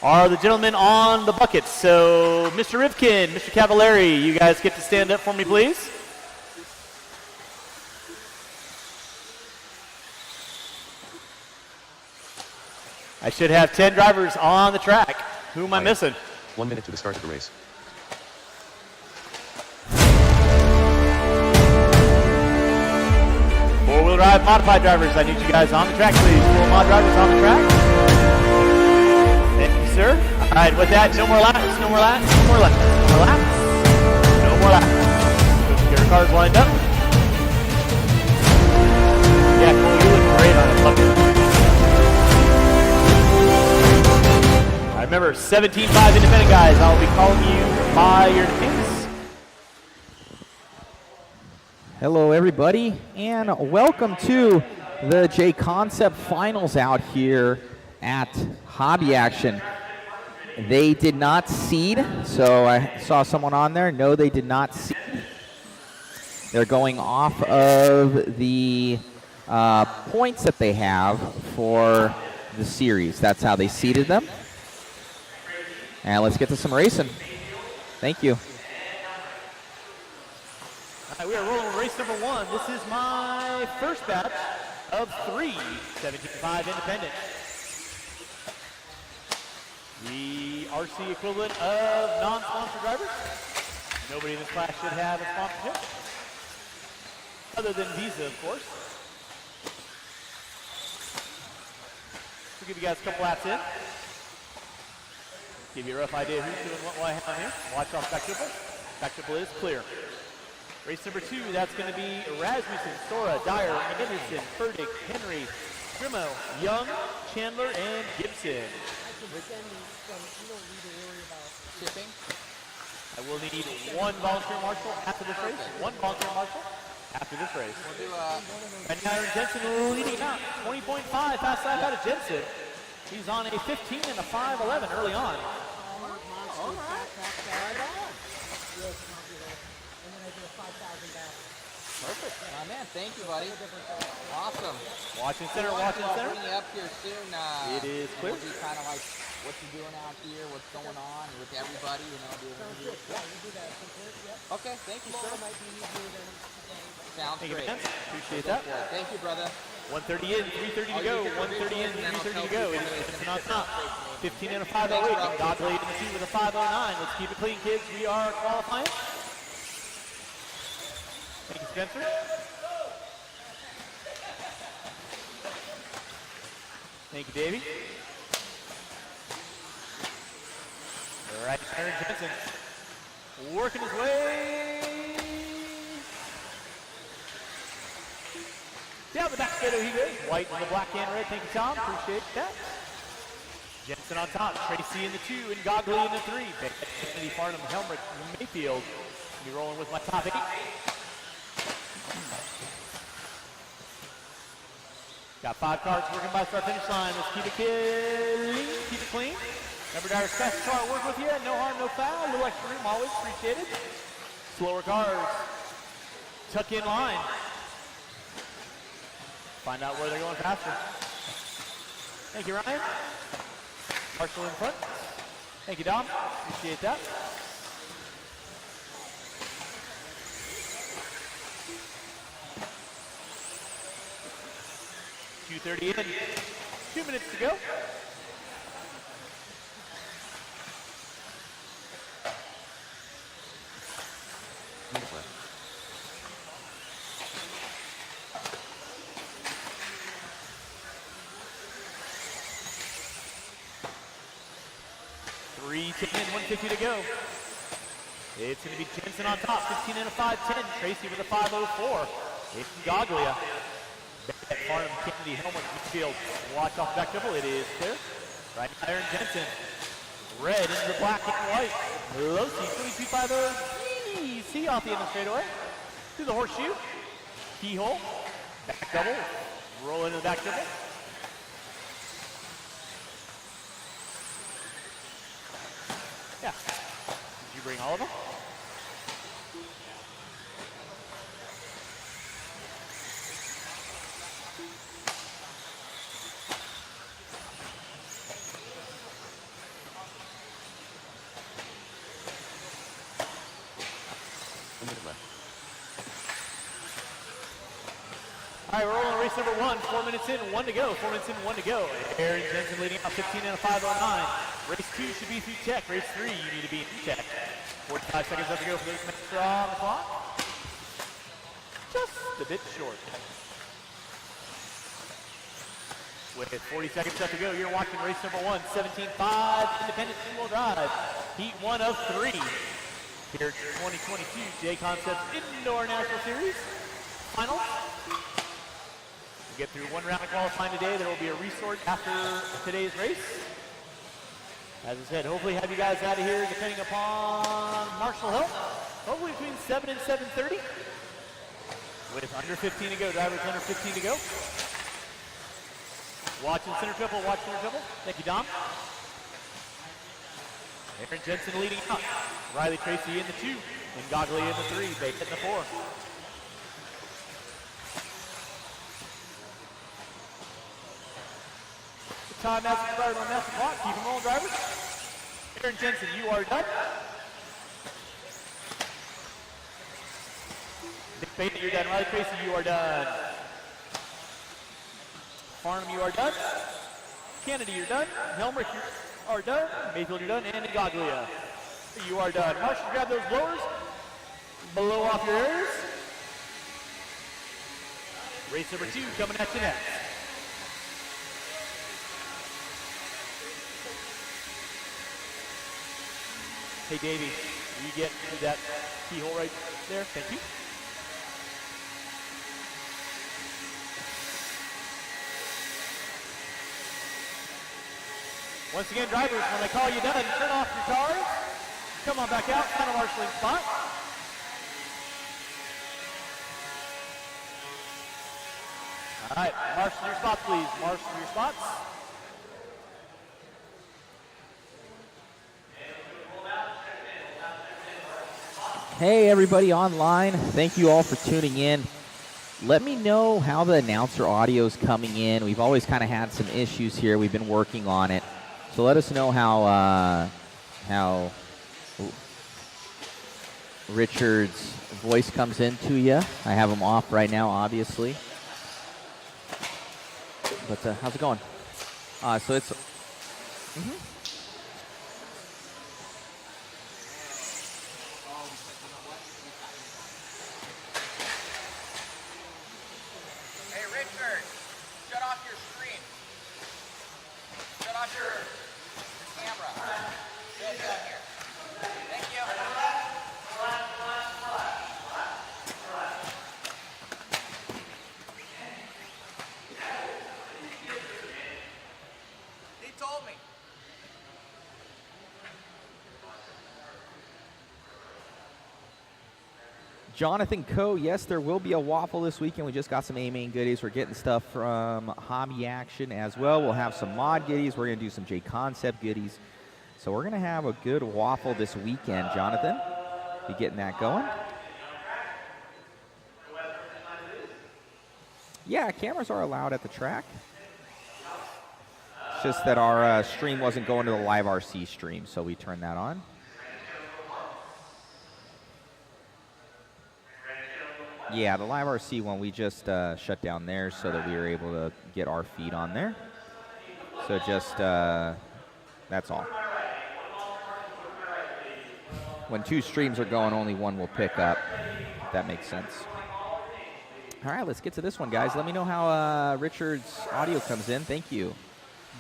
are the gentlemen on the buckets. So, Mr. Rivkin, Mr. Cavallari, you guys get to stand up for me, please. I should have 10 drivers on the track. Who am I missing? 1 minute to the start of the race. Four-wheel drive modified drivers, I need you guys on the track, please. Four mod drivers on the track. Thank you, sir. All right, with that, no more laps, no more laps, no more laps, no more laps, no more laps. Get your cars lined up. Yeah, Cole, you look great on a bucket. I remember 17-5 independent guys. I'll be calling you by your names. Hello, everybody, and welcome to the JConcepts finals out here at Hobby Action. They did not seed, so I saw someone on there. No, they did not seed. They're going off of the points that they have for the series. That's how they seeded them. And let's get to some racing. Thank you. All right, we are rolling with race number 1. This is my first batch of 3 17-5 independent. The RC equivalent of non-sponsored drivers. Nobody in this class should have a sponsorship, other than Visa, of course. We'll give you guys a couple laps in. Give you a rough idea who's doing what I have on here. Watch off back triple. Back triple is clear. Race number 2, that's going to be Rasmussen, Sora, Dyer, Anderson, Furtick, Henry, Grimo, Young, Chandler, and Gibson. I will need 1 volunteer marshal after this race. 1 volunteer marshal after this race. And Aaron Jensen leading out. 20.5 fast lap out of Jensen. He's on a 15 and a 5.11 early on. All right. Perfect. My man, thank you, buddy. Awesome. Watching center, watching center. Bring you up here soon. It is clear. We'll do kind of like what you're doing out here, what's going on with everybody, you know. Okay, thank you, sir. Sounds great. Appreciate that. Thank you, brother. 130 in, 330 to go. 130 in, 330 to go. It is Jensen on top. 15 and a 5.08. Godley in the 2 with a 5.09. Let's keep it clean, kids. We are qualifying. Thank you, Spencer. Thank you, Davey. All right, Aaron Jensen working his way down the back straight. He goes. White in the black and red. Thank you, Tom. Appreciate that. Jensen on top. Tracy in the 2 and Godley in the 3. Kennedy, Farnham, Helmrich, Mayfield. Be rolling with my top 8. Got 5 cars working by start finish line. Let's keep it clean. Keep it clean. Remember, Dyer's fast car work with you. No harm, no foul. A little extra room, always appreciated. Slower cars. Tuck in line. Find out where they're going faster. Thank you, Ryan. Marshall in front. Thank you, Dom. Appreciate that. .230 in. 2 minutes to go. .310 in, 150 to go. It's going to be Jensen on top, 15 and a 5.10. Tracy with a 5.04. It's Goglia. At Farnham, Kennedy, Helmut, Midfield. Watch off back double. It is clear. Right, Aaron Jensen. Red into the black and white. Losi, 22.50. Easy off the end of the straightaway. To the horseshoe. Keyhole. Back double. Roll into the back double. Yeah. Did you bring all of them? All right, we're rolling race number 1. 4 minutes in, 1 to go. 4 minutes in, 1 to go. Aaron Jensen leading out 15 and a 5:09. Race 2 should be through tech. Race 3, you need to be in tech. 45 seconds left to go for those minutes on the clock. Just a bit short. With 40 seconds left to go, you're watching race number 1, 17.5 independent two-wheel drive. Heat 1 of 3. Here at 2022 JConcepts Indoor National Series Finals. We'll get through 1 round of qualifying today. There will be a resort after today's race. As I said, hopefully have you guys out of here depending upon marshal help. Hopefully between 7 and 7:30. With under 15 to go, drivers under 15 to go. Watching center triple, watch center triple. Thank you, Dom. Aaron Jensen leading out. Riley Tracy in the 2, and Goggly in the 3, Bate in the 4. The time has expired on that clock. Keep them rolling, drivers. Aaron Jensen, you are done. Nick Bate, you're done. Riley Tracy, you are done. Farnham, you are done. Kennedy, you're done. Helmrich, you are done. Mayfield, you're done. And Goglia, you are done. Marshall, grab those blowers. Blow off your ears. Race number 2 coming at you next. Hey, Davey, you get to that keyhole right there? Thank you. Once again, drivers, when I call you done, turn off your cars. Come on back out, find a marshalling spot. All right, marshal your spots, please. Marshal your spots. Hey, everybody online. Thank you all for tuning in. Let me know how the announcer audio is coming in. We've always kind of had some issues here. We've been working on it. So let us know how Richard's voice comes into you. I have him off right now, obviously. But how's it going? So it's... Hey, Richard, shut off your screen. Shut off your camera. Go down here. Thank you. He told me. Jonathan Coe, yes, there will be a waffle this weekend. We just got some A-Main goodies. We're getting stuff from Hobby Action as well. We'll have some mod goodies. We're going to do some JConcept goodies. So we're going to have a good waffle this weekend, Jonathan. Be getting that going. Yeah, cameras are allowed at the track. It's just that our stream wasn't going to the live RC stream, so we turned that on. Yeah, the live RC one, we just shut down there so that we were able to get our feed on there. So just, that's all. When 2 streams are going, only one will pick up, if that makes sense. All right, let's get to this one, guys. Let me know how Richard's audio comes in. Thank you.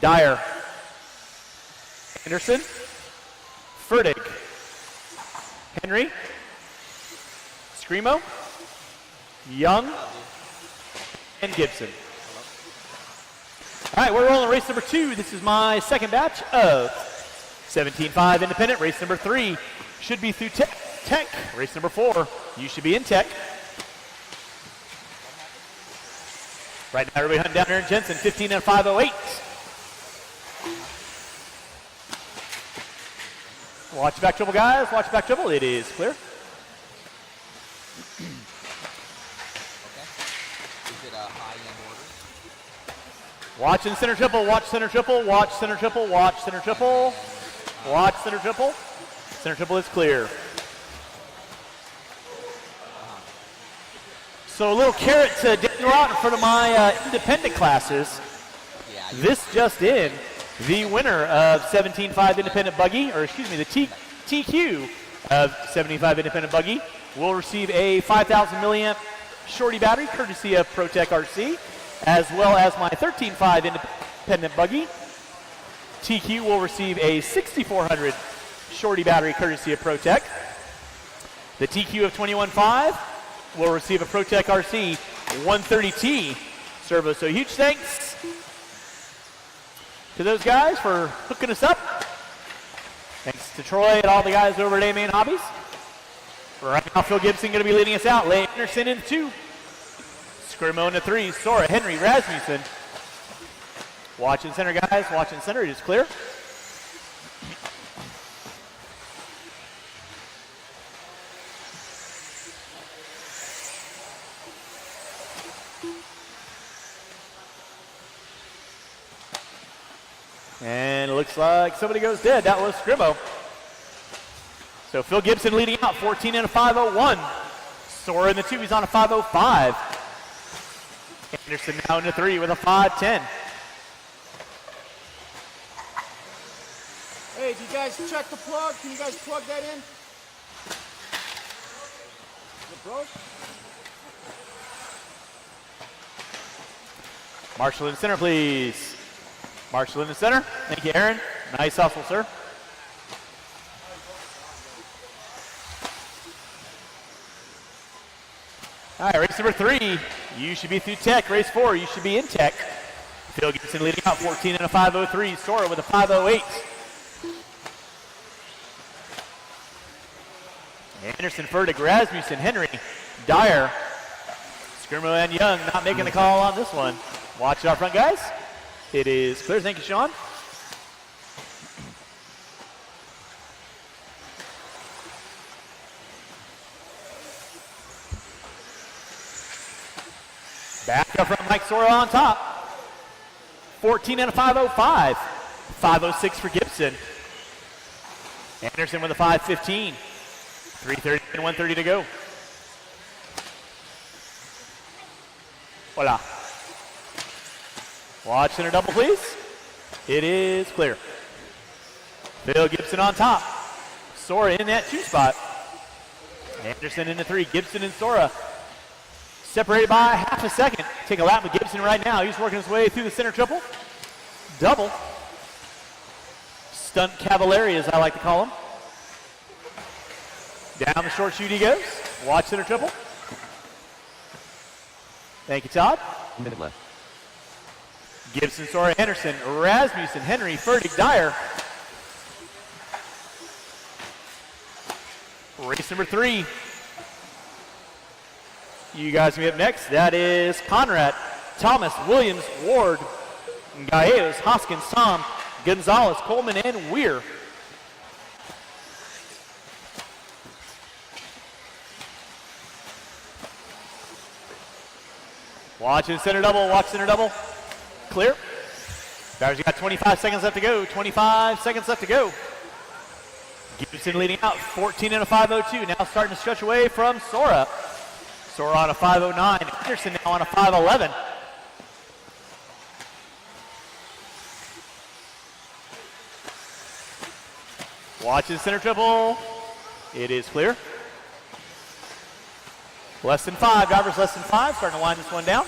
Dyer. Anderson. Fertig. Henry. Screamo. Young. And Gibson. All right, we're rolling race number 2. This is my second batch of 17.5 independent. Race number 3 should be through tech. Race number 4, you should be in tech. Right now, everybody hunting down Aaron Jensen, 15 and 5:08. Watch back triple, guys. Watch back triple. It is clear. Okay. Is it a high-end order? Watching center triple. Watch center triple. Watch center triple. Watch center triple. Watch center triple. Center triple is clear. So a little carrot to Daniel out in front of my independent classes. Yeah. This just in, the winner of 17.5 independent buggy, or excuse me, the TQ of 75 independent buggy will receive a 5,000 milliamp shorty battery courtesy of ProTech RC, as well as my 13.5 independent buggy. TQ will receive a 6400 shorty battery courtesy of ProTech. The TQ of 21.5 will receive a ProTech RC 130T servo. So huge thanks to those guys for hooking us up. Thanks to Troy and all the guys over at A-Main Hobbies. Right now, Phil Gibson going to be leading us out. Lane Anderson in 2. Scrimo in the 3. Sora, Henry, Rasmussen. Watching center, guys. Watching center. It is clear. And it looks like somebody goes dead. That was Scrimo. So Phil Gibson leading out, 14 and a 5:01. Sora in the 2, he's on a 5:05. Anderson now in the 3 with a 5:10. Hey, did you guys check the plug? Can you guys plug that in? Is it broke? Marshall in center, please. Marshall in the center. Thank you, Aaron. Nice hustle, sir. All right, race number 3. You should be through tech. Race 4, you should be in tech. Phil Gibson leading out, 14 and a 5:03. Sora with a 5:08. Anderson, Furtick, Rasmussen, Henry, Dyer, Scrimo and Young not making the call on this one. Watch it out front, guys. It is clear. Thank you, Sean. Back up front, Mike Sora on top. 14 and a 5:05. 5:06 for Gibson. Anderson with a 5:15. 3:30 and 1:30 to go. Voila. Watch center double, please. It is clear. Phil Gibson on top. Sora in that 2 spot. Anderson in the 3. Gibson and Sora separated by half a second. Take a lap with Gibson right now. He's working his way through the center triple. Double. Stunt Cavalieri, as I like to call him. Down the short chute he goes. Watch center triple. Thank you, Todd. Minute left. Gibson, Sora, Anderson, Rasmussen, Henry, Furtick, Dyer. Race number 3. You guys will be up next. That is Conrad, Thomas, Williams, Ward, Gallegos, Hoskins, Tom, Gonzalez, Coleman, and Weir. Watching center double, watch center double. Clear. Guys, you got 25 seconds left to go. 25 seconds left to go. Gibson leading out, 14 and a 5:02. Now starting to stretch away from Sora. Sora on a 5:09. Anderson now on a 5:11. Watching center triple. It is clear. Less than 5, drivers less than 5. Starting to wind this one down.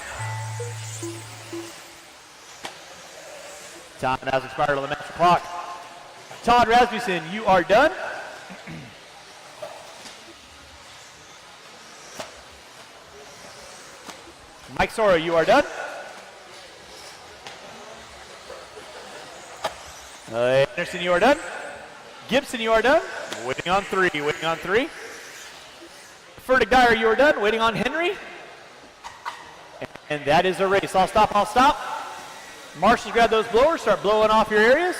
Time has expired on the master clock. Todd Rasmussen, you are done. Mike Sora, you are done. Anderson, you are done. Gibson, you are done. Waiting on 3, waiting on 3. Furtick, Dyer, you are done. Waiting on Henry. And that is a race. I'll stop, I'll stop. Marshals, grab those blowers, start blowing off your areas.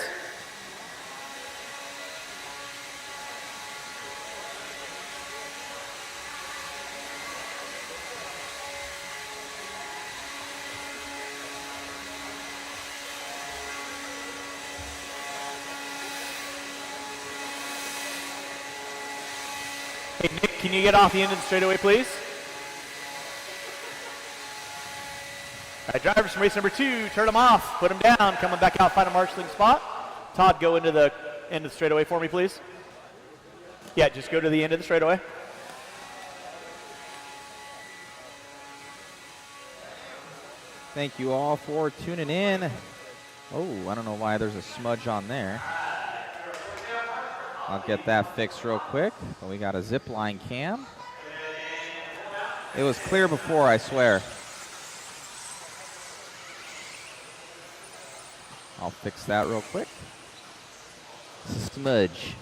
Hey, Nick, can you get off the end of the straightaway, please? Right, drivers from race number 2, turn them off, put them down, coming back out, find a marshalling spot. Todd, go into the end of the straightaway for me, please. Yeah, just go to the end of the straightaway. Thank you all for tuning in. Oh, I don't know why there's a smudge on there. I'll get that fixed real quick. We got a zip line cam. It was clear before, I swear. I'll fix that real quick. Smudge.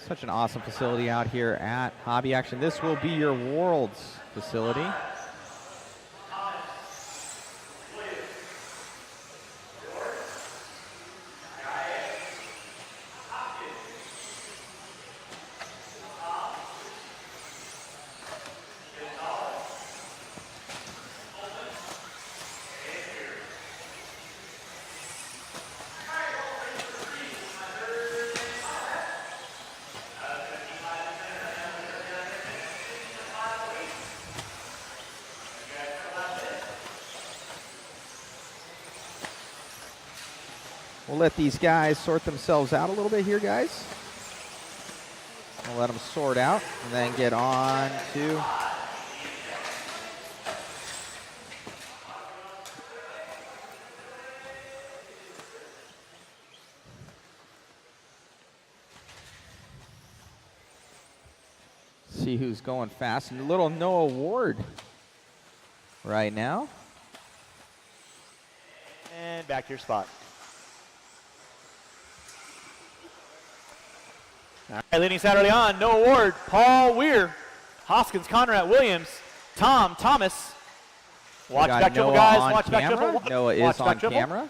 Such an awesome facility out here at Hobby Action. This will be your Worlds facility. We'll let these guys sort themselves out a little bit here, guys. We'll let them sort out and then get on to see who's going fast. And a little Noah Ward right now. And back to your spot. All right, leading Saturday on, Noah Ward, Paul Weir, Hoskins, Conrad, Williams, Tom, Thomas. Watch back triple, guys. Watch back triple. Noah is on camera.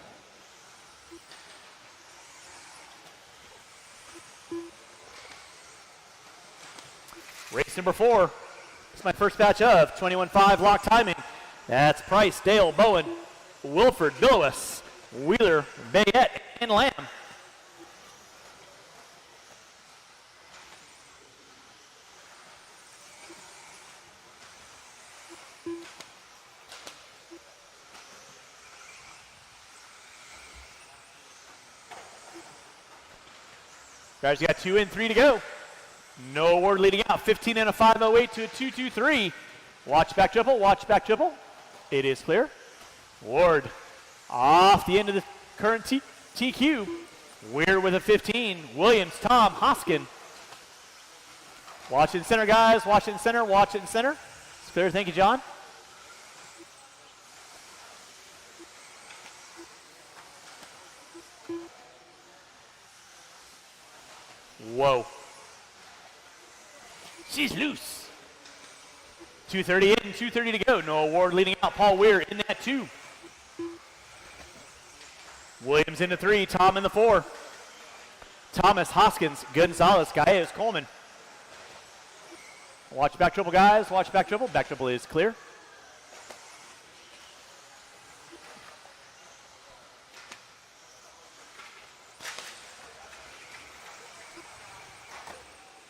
Race number 4. It's my first batch of 21.5 lock timing. That's Price, Dale, Bowen, Wilford, Billis, Wheeler, Bayette, and Lamb. Guys, you got 2 and 3 to go. No Ward leading out, 15 and a 508 to a 223. Watch back triple, watch back triple. It is clear. Ward off the end of the current TQ. Weir with a 15. Williams, Tom, Hoskin. Watch it in center, guys. Watch it in center, watch it in center. It's clear, thank you, John. Whoa. She's loose. 2:30 in, 2:30 to go. Noah Ward leading out. Paul Weir in that 2. Williams in the 3. Tom in the 4. Thomas, Hoskins, Gonzalez, Gallegos, Coleman. Watch back triple, guys. Watch back triple. Back triple is clear.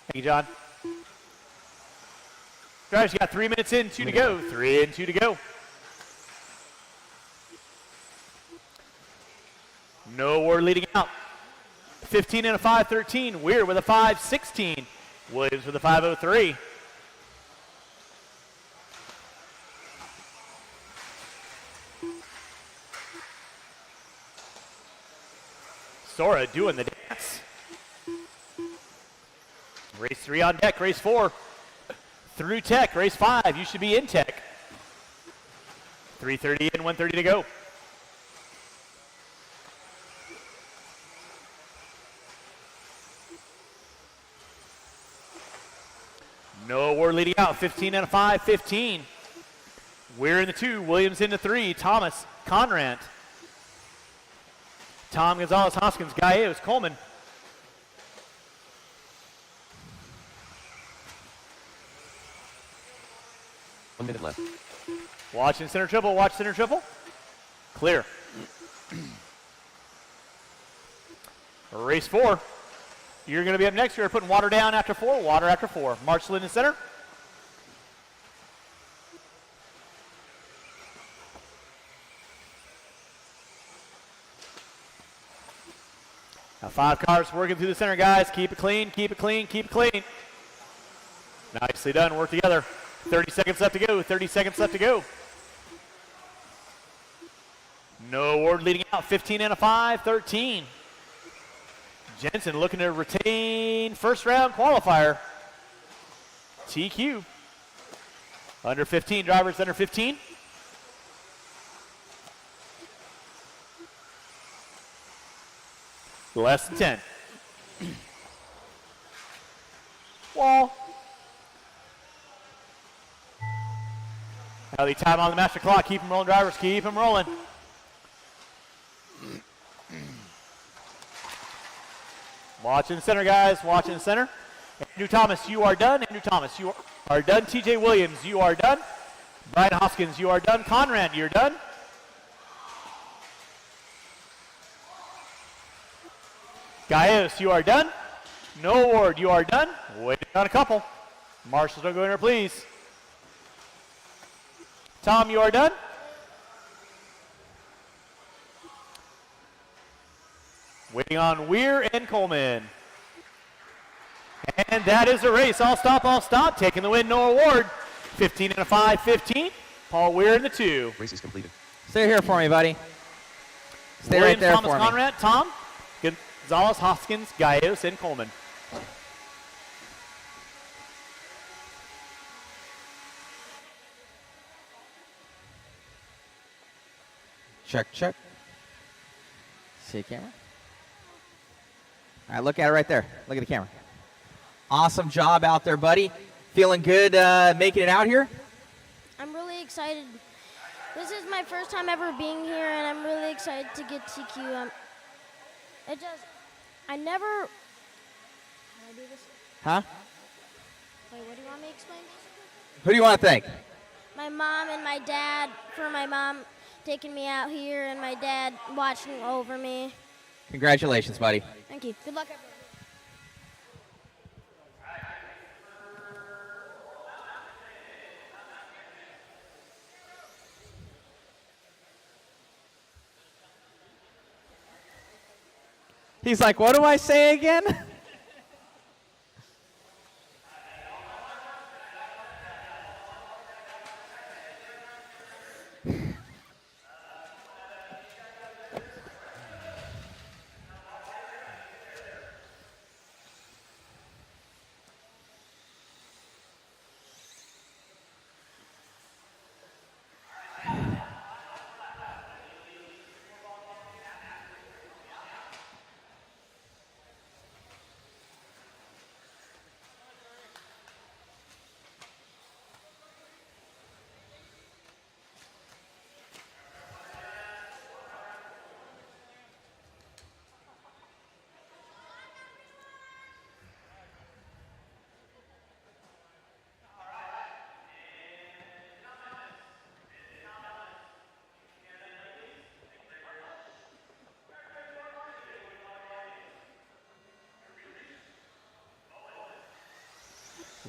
Thank you, John. Guys, you got 3 minutes in, 2 to go. 3 and 2 to go. Noah Ward leading out. 15 and a 5:13. Weir with a 5:16. Williams with a 5:03. Sora doing the dance. Race 3 on deck, race 4 through tech, race 5. You should be in tech. 3:30 and 1:30 to go. No award leading out, 15 and a 5:15. We're in the 2, Williams in the 3, Thomas, Conrad. Tom, Gonzalez, Hoskins, Gallegos, Coleman. One minute left. Watching center triple, watch center triple. Clear. Race 4. You're going to be up next. You're putting water down after 4, water after 4. Marshall in center. Now 5 cars working through the center, guys. Keep it clean, keep it clean, keep it clean. Nicely done, work together. 30 seconds left to go, 30 seconds left to go. No award leading out, 15 and a 5:13. Jensen looking to retain first round qualifier. TQ. Under 15, drivers under 15. Less than 10. Wall. Now the time on the master clock. Keep them rolling, drivers. Keep them rolling. Watching the center, guys. Watching the center. Andrew Thomas, you are done. Andrew Thomas, you are done. TJ Williams, you are done. Brian Hoskins, you are done. Conrad, you're done. Gallegos, you are done. No award, you are done. Waiting on a couple. Marshals, don't go in there, please. Tom, you are done. Waiting on Weir and Coleman. And that is a race. All stop. Taking the win, no award. 15 and a 5:15. Paul Weir in the 2. Race is completed. Stay here for me, buddy. Stay Williams, right there Thomas, for me. Conrad, Tom, Gonzalez, Hoskins, Gallegos, and Coleman. Check. See camera? All right, look at it right there. Look at the camera. Awesome job out there, buddy. Feeling good making it out here? I'm really excited. This is my first time ever being here, and I'm really excited to get TQ. I never. Can I do this? Huh? Wait, what do you want me to explain? Who do you want to thank? My mom and my dad, for my mom taking me out here, and my dad watching over me. Congratulations, buddy. Thank you. Good luck, everyone. He's like, what do I say again?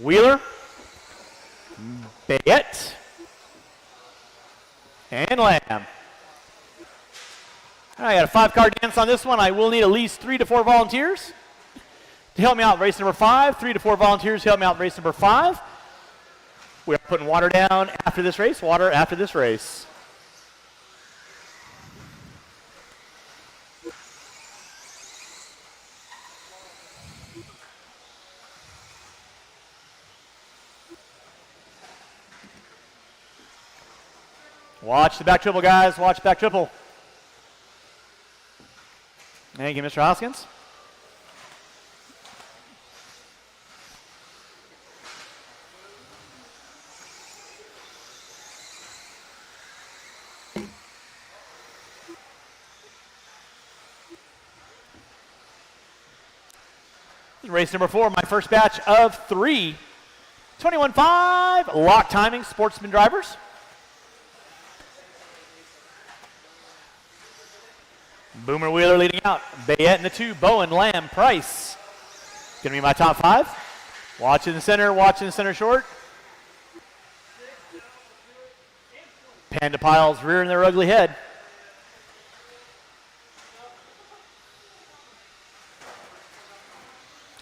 Wheeler, Bayette, and Lamb. All right, I got a 5-car dance on this one. I will need at least 3 to 4 volunteers to help me out in race number 5. 3 to 4 volunteers to help me out in race number 5. We are putting water down after this race. Water after this race. Watch the back triple, guys. Watch back triple. Thank you, Mr. Hoskins. Race number 4, my first batch of 3. 21.5 lock timing sportsman drivers. Boomer Wheeler leading out. Bayette in the 2. Bowen, Lamb, Price. Gonna be my top 5. Watching the center short. Panda Piles rearing their ugly head.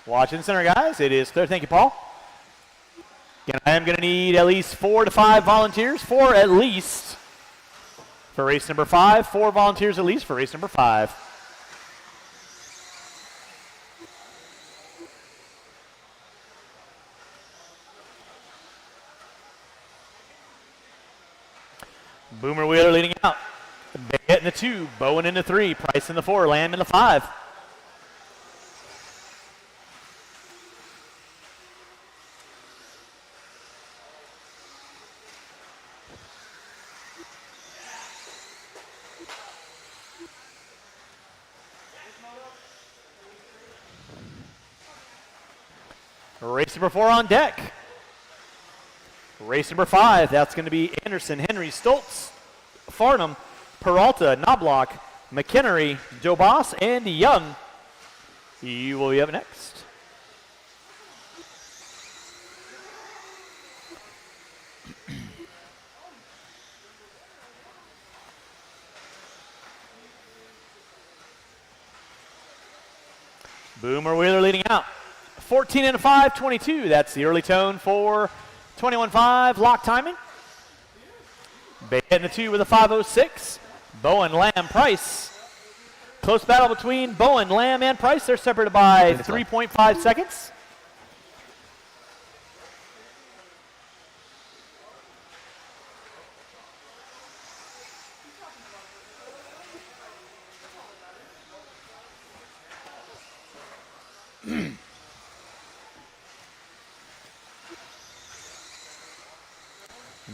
Watching the center, guys. It is clear. Thank you, Paul. Again, I am going to need at least 4 to 5 volunteers. 4 at least for race number 5. 4 volunteers at least for race number 5. Boomer Wheeler leading out. Bayette in the 2. Bowen in the 3. Price in the 4. Lamb in the 5. Race number 4 on deck. Race number 5, that's going to be Anderson, Henry, Stoltz, Farnham, Peralta, Knobloch, McHenry, Dobos, and Young. You will be up next. Boomer Wheeler leading out. 14 and a 5, 22. That's the early tone for 21.5 lock timing. Bayette in the 2 with a 5.06. Bowen, Lamb, Price. Close battle between Bowen, Lamb, and Price. They're separated by 3.5 seconds.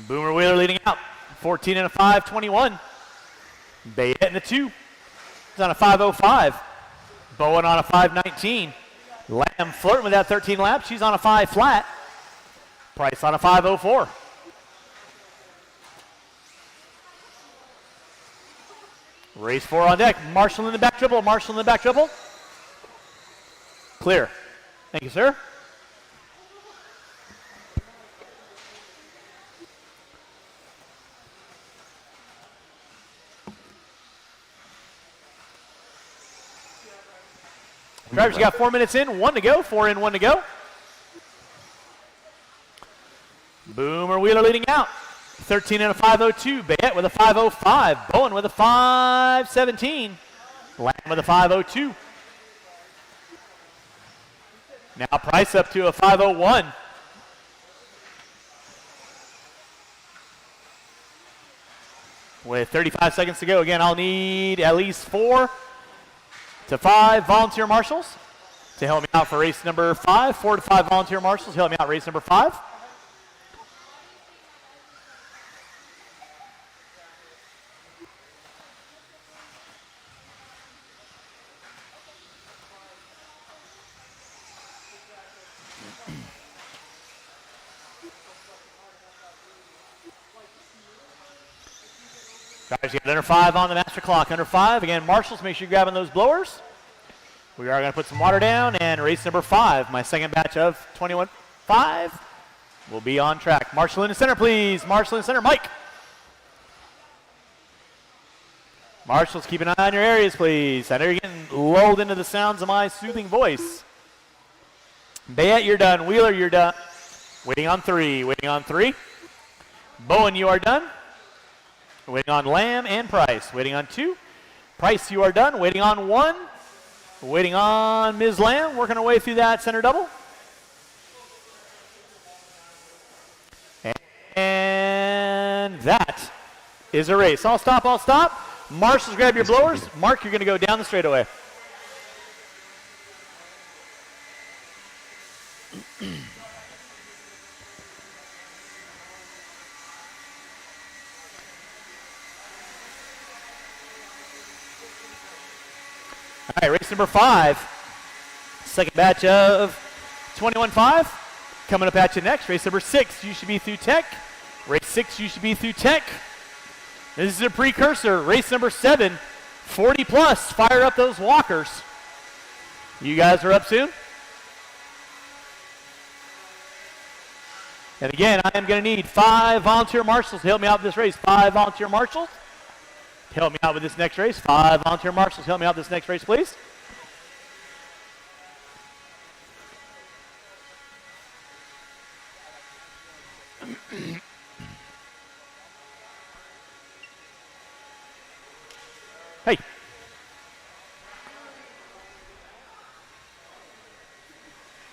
Boomer Wheeler leading out. 14 and a 5, 21. Bayette in the 2. He's on a 5.05. Bowen on a 5.19. Lamb flirting with that 13 lap. She's on a 5 flat. Price on a 5.04. Race 4 on deck. Marshall in the back triple. Marshall in the back triple. Clear. Thank you, sir. Drivers, you got 4 minutes in, 1 to go. 4 in, 1 to go. Boomer Wheeler leading out. 13 and a 5.02. Bayette with a 5.05. Bowen with a 5.17. Lamb with a 5.02. Now Price up to a 5.01. With 35 seconds to go. Again, I'll need at least 4 to 5 volunteer marshals to help me out for race number 5. 4 to 5 volunteer marshals to help me out race number 5. Guys, you got under 5 on the master clock. Under 5. Again, marshals, make sure you're grabbing those blowers. We are going to put some water down, and race number 5, my second batch of 21.5, will be on track. Marshall in the center, please. Marshall in the center. Mike. Marshals, keep an eye on your areas, please. I know you're getting lulled into the sounds of my soothing voice. Bayette, you're done. Wheeler, you're done. Waiting on 3. Waiting on 3. Bowen, you are done. Waiting on Lamb and Price. Waiting on 2. Price, you are done. Waiting on 1. Waiting on Ms. Lamb. Working our way through that center double. And that is a race. I'll stop, I'll stop. Marshals, grab your blowers. Mark, you're going to go down the straightaway. All right, race number 5. Second batch of 21.5. Coming up at you next. Race number 6, you should be through tech. Race 6, you should be through tech. This is a precursor. Race number 7, 40 plus. Fire up those walkers. You guys are up soon. And again, I am going to need 5 volunteer marshals to help me out with this race. 5 volunteer marshals to help me out with this next race. 5 volunteer marshals to help me out with this next race, please. Hey.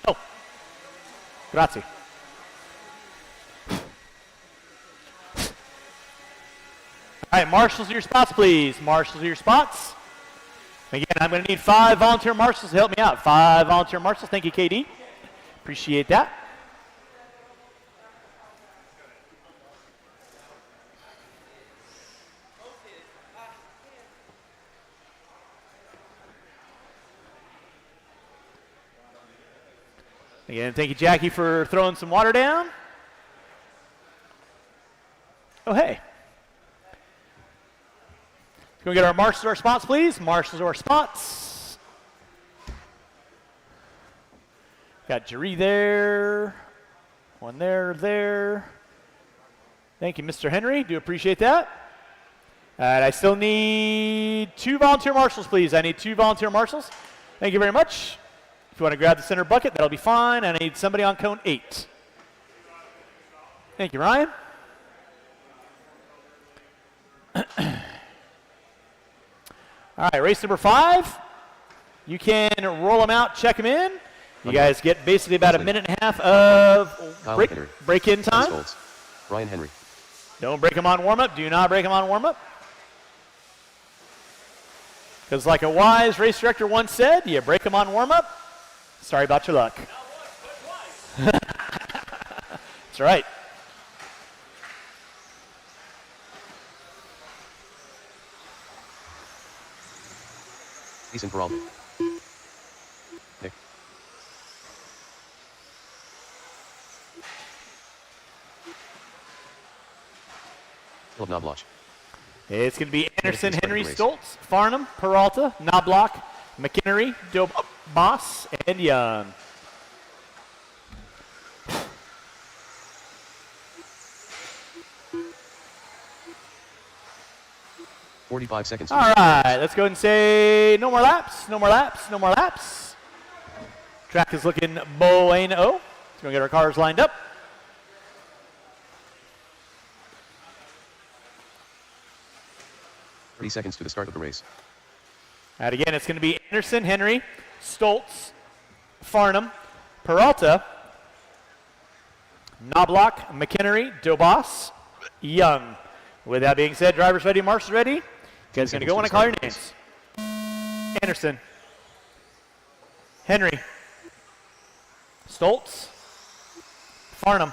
Oh. Grazie. All right, marshals, your spots, please. Marshals, your spots. Again, I'm going to need 5 volunteer marshals to help me out. 5 volunteer marshals. Thank you, KD. Appreciate that. Again, thank you, Jackie, for throwing some water down. Oh, hey. Can we get our marshals our spots, please? Marshals our spots. Got Jerry there. One there. Thank you, Mr. Henry. Do appreciate that. And I still need 2 volunteer marshals, please. I need 2 volunteer marshals. Thank you very much. If you want to grab the center bucket, that'll be fine. And I need somebody on cone 8. Thank you, Ryan. All right, race number 5. You can roll them out, check them in. You guys get basically about a minute and a half of break-in time. Ryan Henry. Don't break them on warm-up. Do not break them on warm-up. Because like a wise race director once said, you break them on warm-up. Sorry about your luck. That's right. Decent for all. Nick. Philip Knobloch. It's going to be Anderson, Henry, Stoltz, Farnham, Peralta, Knobloch, McInnery, Boss, and Young. $45 seconds. All right, let's go ahead and say no more laps, no more laps, no more laps. Track is looking bueno. So we're going to get our cars lined up. $30 seconds to the start of the race. And again, it's going to be Anderson, Henry, Stoltz, Farnham, Peralta, Knobloch, McInnery, Dobos, Young. With that being said, drivers ready, marshals ready. You guys going to go when I call your names. Anderson, Henry, Stoltz, Farnham,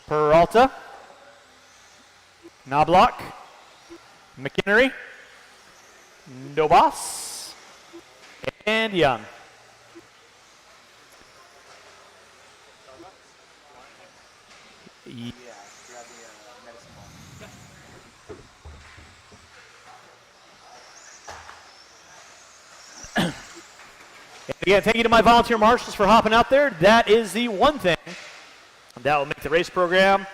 Peralta, Knobloch, McInnery, Dobos, and Young. Yeah. Again, thank you to my volunteer marshals for hopping out there. That is the one thing that will make the race program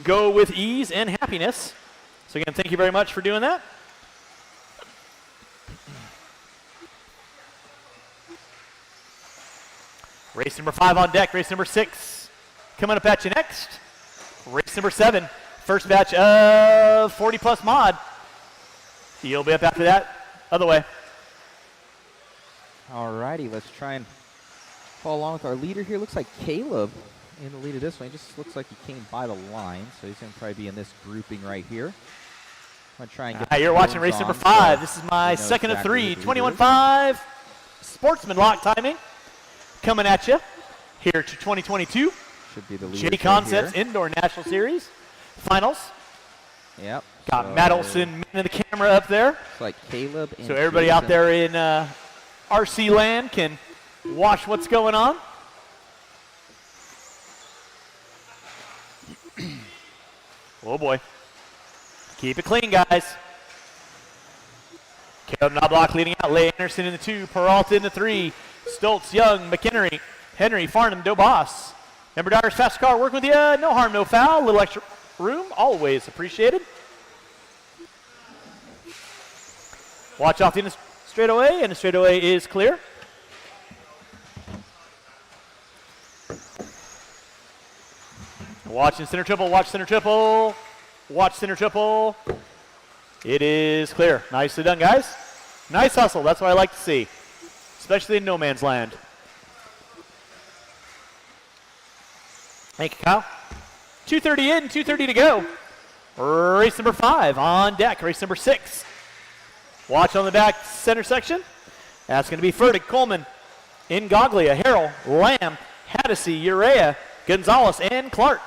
go with ease and happiness. So again, thank you very much for doing that. Race number 5 on deck, race number 6 coming up at you next. Race number 7, first batch of 40 plus mod. You'll be up after that, other way. Alrighty, let's try and follow along with our leader here. Looks like Caleb in the lead of this one. He just looks like he came by the line, so he's going to probably be in this grouping right here. I'm going to try and get you're watching race number 5. This is my second of 3, 21.5 sportsman lock timing. Coming at you here to 2022. Should be the leader. JConcepts Indoor National Series Finals. Yep. Got Matt Olson in the camera up there. It's like Caleb and so everybody out there in RC land can watch what's going on. Oh boy. Keep it clean, guys. Caleb Knobloch leading out. Leigh Anderson in the 2. Peralta in the 3. Stoltz, Young, McHenry, Henry, Farnham, Dobos. Remember, Dyer's fast car working with you. No harm, no foul. A little extra room, always appreciated. Watch off the straightaway, and the straightaway is clear. Watch in center triple, watch center triple, watch center triple. It is clear. Nicely done, guys. Nice hustle, that's what I like to see, especially in no man's land. Thank you, Kyle. 2:30 in, 2:30 to go. Race number 5 on deck, race number 6. Watch on the back center section. That's going to be Furtick, Coleman, Ingoglia, Harrell, Lamb, Haddisy, Urea, Gonzalez, and Clark.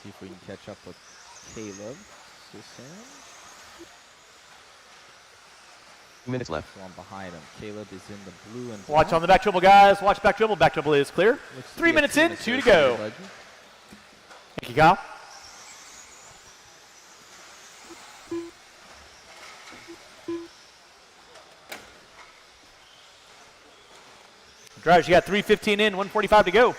See if we can catch up with Caleb. 2 minutes left. One behind him. Caleb is in the blue and black. Watch on the back dribble, guys. Watch back dribble. Back dribble is clear. 3 minutes in, 2 to go. Thank you, Kyle. Drivers, you got 3:15 in, 1:45 to go.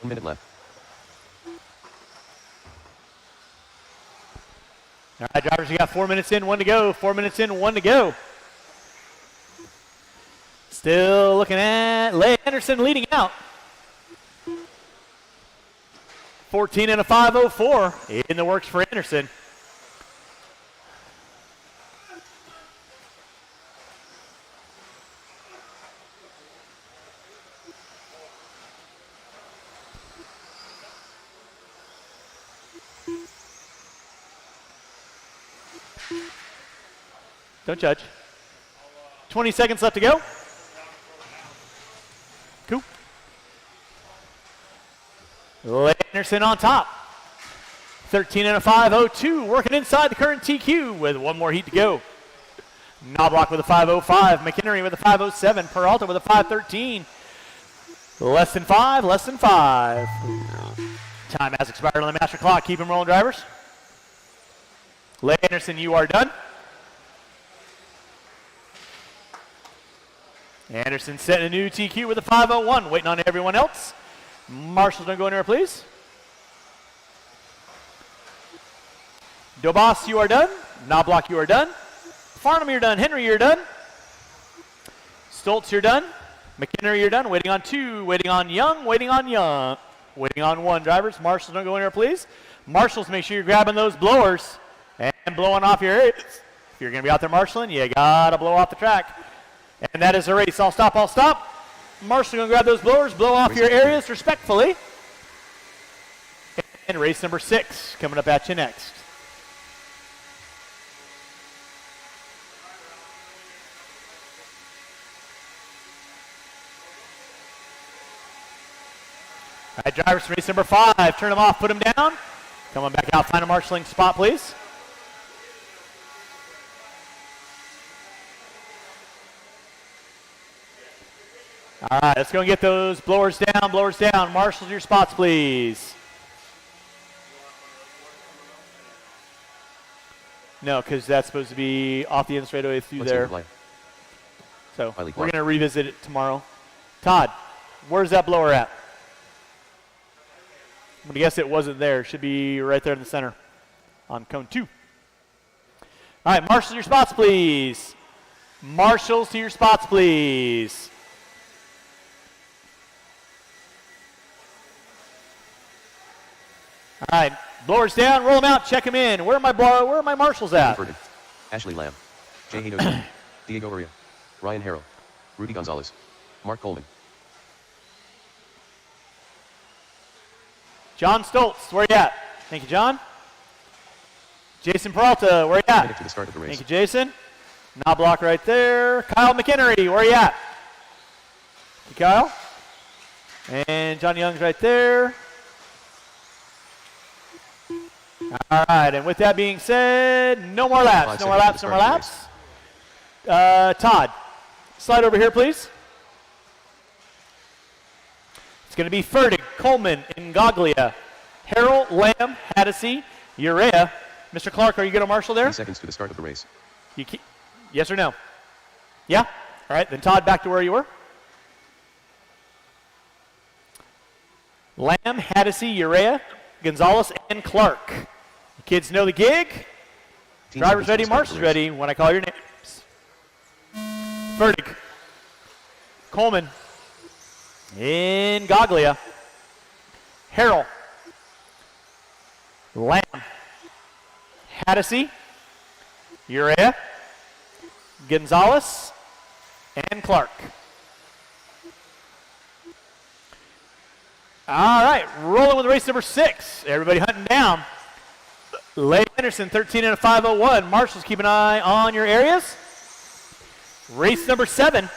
Minute left. All right, drivers, you got 4 minutes in, 1 to go. 4 minutes in, 1 to go. Still looking at Leigh Anderson leading out. 14 and a 5:04 in the works for Anderson. Don't judge. 20 seconds left to go. Cool. Leigh Anderson on top. 13 and a 5:02, working inside the current TQ with 1 more heat to go. Knobloch with a 5:05, McHenry with a 5:07, Peralta with a 5:13. Less than 5, less than 5. Time has expired on the master clock. Keep them rolling, drivers. Leigh Anderson, you are done. Anderson setting a new TQ with a 5:01, waiting on everyone else. Marshall's gonna go in there, please. Dobos, you are done. Knobloch, you are done. Farnham, you're done. Henry, you're done. Stoltz, you're done. McHenry, you're done. Waiting on 2, waiting on Young, waiting on Young. Waiting on 1, drivers. Marshall's gonna go in there, please. Marshals, make sure you're grabbing those blowers and blowing off your areas. If you're gonna be out there marshalling, you gotta blow off the track. And that is a race. I'll stop, I'll stop. Marshall going to grab those blowers, blow off your areas respectfully. And race number 6 coming up at you next. All right, drivers from race number 5, turn them off, put them down. Come on back out, find a marshalling spot, please. All right, let's go and get those blowers down, blowers down. Marshals your spots, please. No, because that's supposed to be off the end straightaway through there. So we're going to revisit it tomorrow. Todd, where's that blower at? I'm going to guess it wasn't there. It should be right there in the center on cone 2. All right, marshals your spots, please. Marshals to your spots, please. All right, blowers down, roll them out, check them in. Where are my marshals at? Ashley Lamb, Jay Hinoshi, Diego Uria, Ryan Harrell, Rudy Gonzalez, Mark Coleman. John Stoltz, where you at? Thank you, John. Jason Peralta, where you at? To the start of the race. Thank you, Jason. Knobloch right there. Kyle McHenry, where you at? Thank you, Kyle. And John Young's right there. All right, and with that being said, no more laps, no more laps, no more laps. Todd, slide over here, please. It's going to be Fertig, Coleman, Ingoglia, Harrell, Lamb, Haddisy, Urea. Mr. Clark, are you going to marshal there? 3 seconds to the start of the race. Yes or no? Yeah? All right, then Todd, back to where you were. Lamb, Haddisy, Urea, Gonzalez, and Clark. The kids know the gig. Drivers ready, marshals ready when I call your names. Fertig, Coleman, Ingoglia, Harrell, Lamb, Haddisy, Urea, Gonzalez, and Clark. All right, rolling with race number 6. Everybody hunting down. Leigh Anderson, 13 and a 5:01. Marshals, keep an eye on your areas. Race number 7.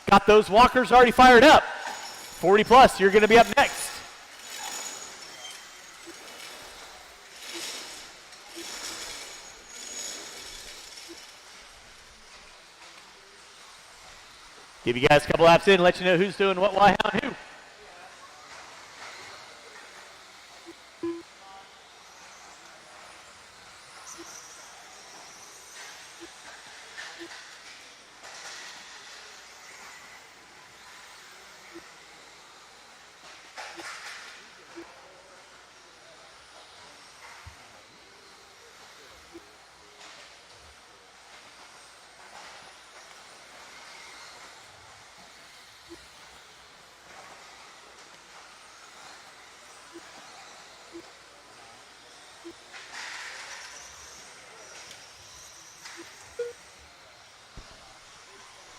Got those walkers already fired up. 40 plus, you're going to be up next. Give you guys a couple laps in, let you know who's doing what, why, how, and who.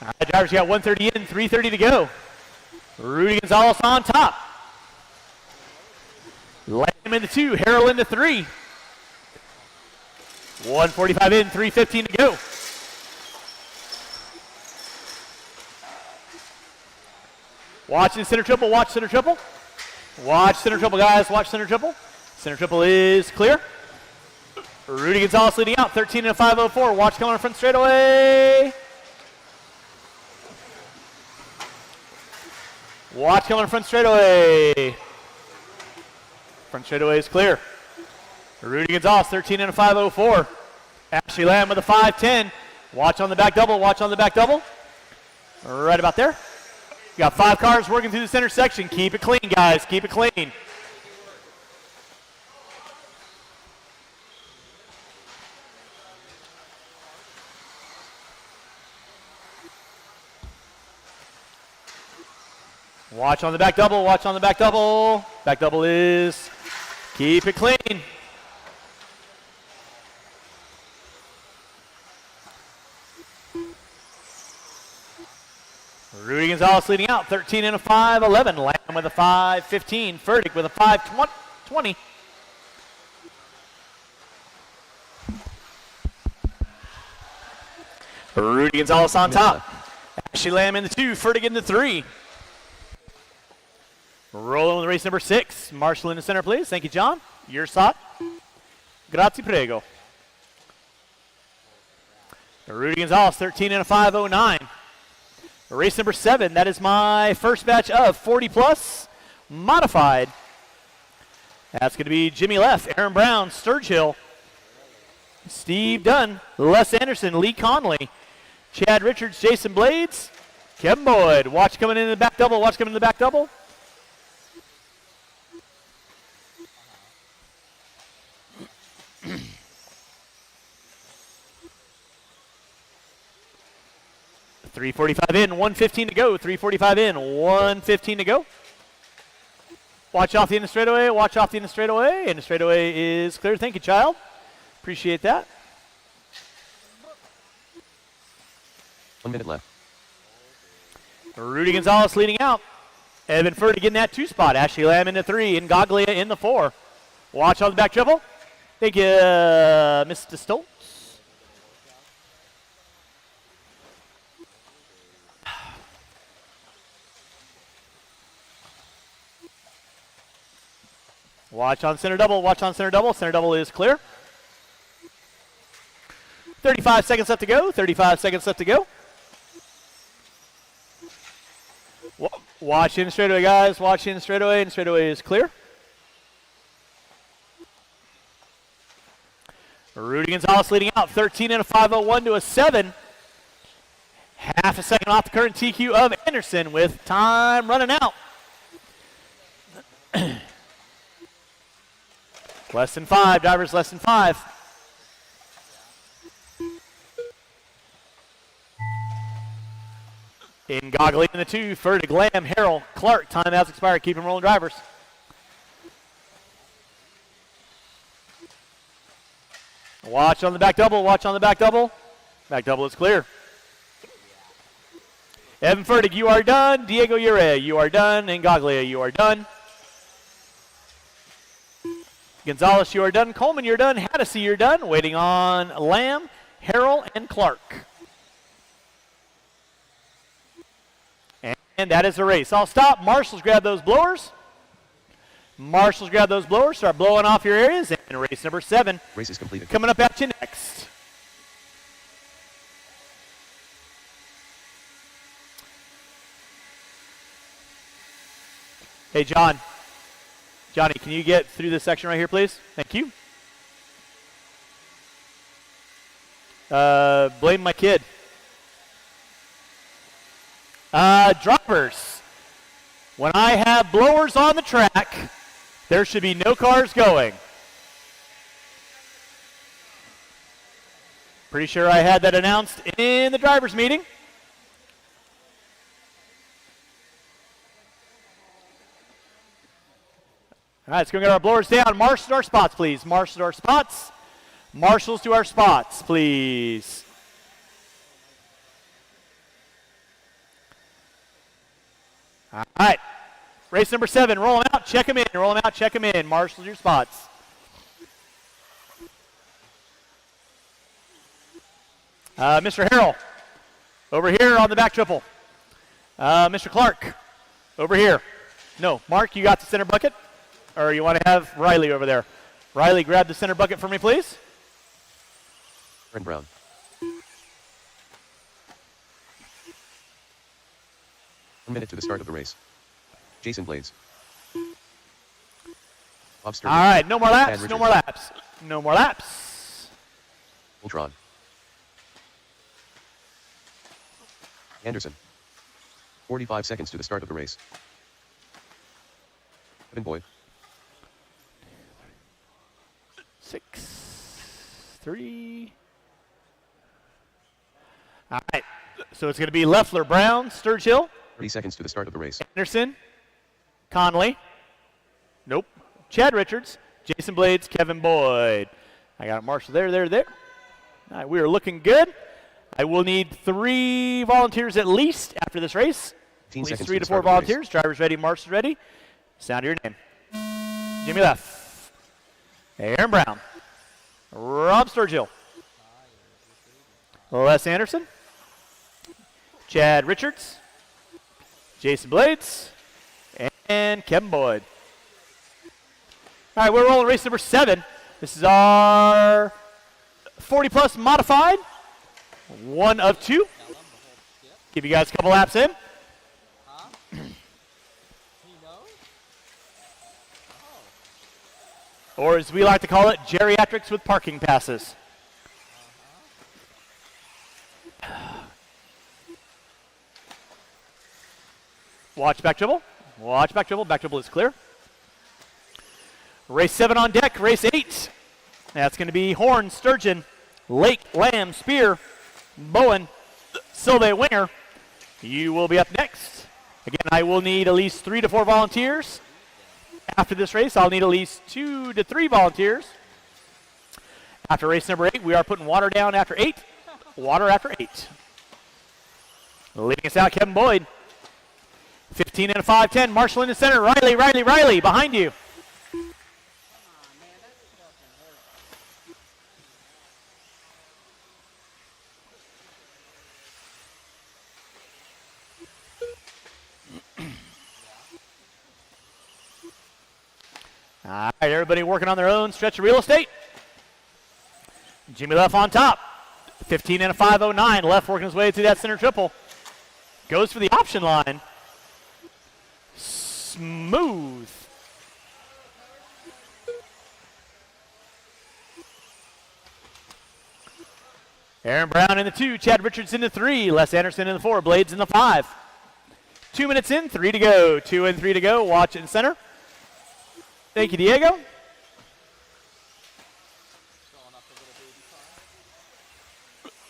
All right, drivers, you got 130 in, 330 to go. Rudy Gonzalez on top. Lamb into 2, Harrell into 3. 145 in, 315 to go. Watching center triple, watch center triple. Watch center triple, guys, watch center triple. Center triple is clear. Rudy Gonzalez leading out, 13 and a 5:04. Watch coming on front straightaway. Watch coming on front straightaway. Front straightaway is clear. Rudy Gonzalez, 13 and a 5:04. Ashley Lamb with a 5:10. Watch on the back double, watch on the back double. Right about there. You got 5 cars working through the center section. Keep it clean, guys, keep it clean. Watch on the back double, watch on the back double. Back double is, keep it clean. Rudy Gonzalez leading out, 13 and a 5-11. Lamb with a 5-15. Furtick with a 5-20. Rudy Gonzalez on top. Ashley Lamb in the 2, Furtick in the 3. Rolling with race number 6. Marshall in the center, please. Thank you, John. Your shot. Grazie, prego. Rudy Gonzalez, 13 and a 5-09. Race number 7, that is my first batch of 40-plus modified. That's going to be Jimmy Leff, Aaron Brown, Sturge Hill, Steve Dunn, Les Anderson, Lee Conley, Chad Richards, Jason Blades, Kevin Boyd. Watch coming in the back double. Watch coming in the back double. .345 in, 1:15 to go. 3:45 in, 1:15 to go. Watch off the end of straightaway. Watch off the end of straightaway. End of straightaway is clear. Thank you, child. Appreciate that. 1 minute left. Rudy Gonzalez leading out. Evan Furtick in that 2 spot. Ashley Lamb in the 3 and Goglia in the 4. Watch on the back triple. Thank you, Mr. Stoltz. Watch on center double. Watch on center double. Center double is clear. 35 seconds left to go. 35 seconds left to go. Watch in straightaway, guys. Watch in straightaway, and straightaway is clear. Rudy Gonzalez leading out, 13 and a 5:01 to a 7. Half a second off the current TQ of Anderson with time running out. Less than 5, drivers less than 5. In Goggle in the 2, Furtick, Lamb, Harrell, Clark. Time has expired. Keep them rolling, drivers. Watch on the back double. Watch on the back double. Back double is clear. Evan Furtick, you are done. Diego Ure, you are done. And Goglia, you are done. Gonzalez, you are done. Coleman, you're done. Haddisy, you're done. Waiting on Lamb, Harrell, and Clark. And that is the race. I'll stop. Marshals, grab those blowers. Marshals, grab those blowers. Start blowing off your areas. And race number 7. Race is completed. Coming up at you next. Hey, John. Johnny, can you get through this section right here, please? Thank you. Blame my kid. Drivers, when I have blowers on the track, there should be no cars going. Pretty sure I had that announced in the drivers' meeting. All right, let's go get our blowers down. Marshals to our spots, please. Marshals to our spots. Marshals to our spots, please. All right, race number 7. Roll them out, check them in. Roll them out, check them in. Marshals to your spots. Mr. Harrell, over here on the back triple. Mr. Clark, over here. No, Mark, you got the center bucket? Or you want to have Riley over there? Riley, grab the center bucket for me, please. Aaron Brown. A minute to the start of the race. Jason Blades. Bob Sturman. All right, no more laps, no more laps. No more laps. Ultron. Anderson. 45 seconds to the start of the race. Kevin Boyd. 6, 3. All right, so it's going to be Leffler, Brown, Sturge Hill. 30 seconds to the start of the race. Anderson, Conley. Nope. Chad Richards, Jason Blades, Kevin Boyd. I got Marshall there. All right, we are looking good. I will need 3 volunteers at least after this race. 15 At least seconds 3 to to the 4 start of the race. volunteers. Drivers ready, marshals ready. Sound of your name. Jimmy Left. Aaron Brown. Rob Sturgill. Les Anderson. Chad Richards. Jason Blades. And Kevin Boyd. All right, we're rolling race number 7. This is our 40-plus modified. 1 of 2. Give you guys a couple laps in. Or as we like to call it, geriatrics with parking passes. Watch back dribble. Watch back dribble. Back dribble is clear. Race 7 on deck. Race 8. That's going to be Horn, Sturgeon, Lake, Lamb, Spear, Bowen, Silve, Winger. You will be up next. Again, I will need at least 3 to 4 volunteers. After this race, I'll need at least 2 to 3 volunteers. After race number 8, we are putting water down after 8. Water after 8. Leading us out, Kevin Boyd. 15 and a 5-10. Marshall in the center. Riley behind you. All right, everybody working on their own stretch of real estate. Jimmy Left on top. 15 and a 509. Left working his way through that center triple. Goes for the option line. Smooth. Aaron Brown in the 2. Chad Richards in the 3. Les Anderson in the 4. Blades in the 5. 2 minutes in, 3 to go. 2 and 3 to go. Watch it in center. Thank you, Diego.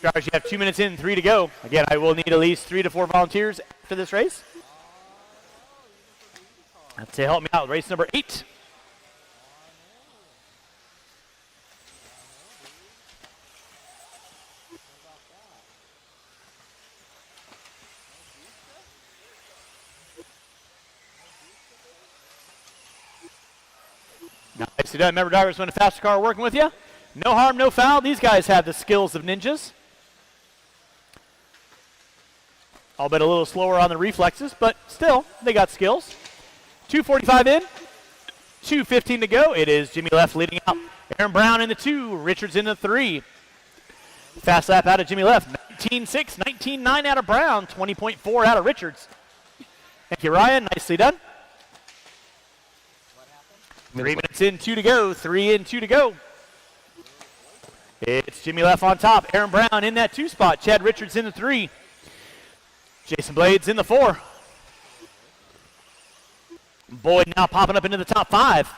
Guys, you have 2 minutes in, 3 to go. Again, I will need at least 3 to 4 volunteers after this race. To help me out, race number 8. Nicely done. Remember, drivers, when a faster car working with you, no harm, no foul. These guys have the skills of ninjas. I'll bet a little slower on the reflexes, but still, they got skills. 2:45 in, 2:15 to go. It is Jimmy Left leading out. Aaron Brown in the 2, Richards in the 3. Fast lap out of Jimmy Left. 19.6, 19.9 out of Brown, 20.4 out of Richards. Thank you, Ryan. Nicely done. 3 minutes in, 2 to go. 3 and 2 to go. It's Jimmy Left on top. Aaron Brown in that 2 spot. Chad Richards in the 3. Jason Blades in the 4. Boyd now popping up into the top 5.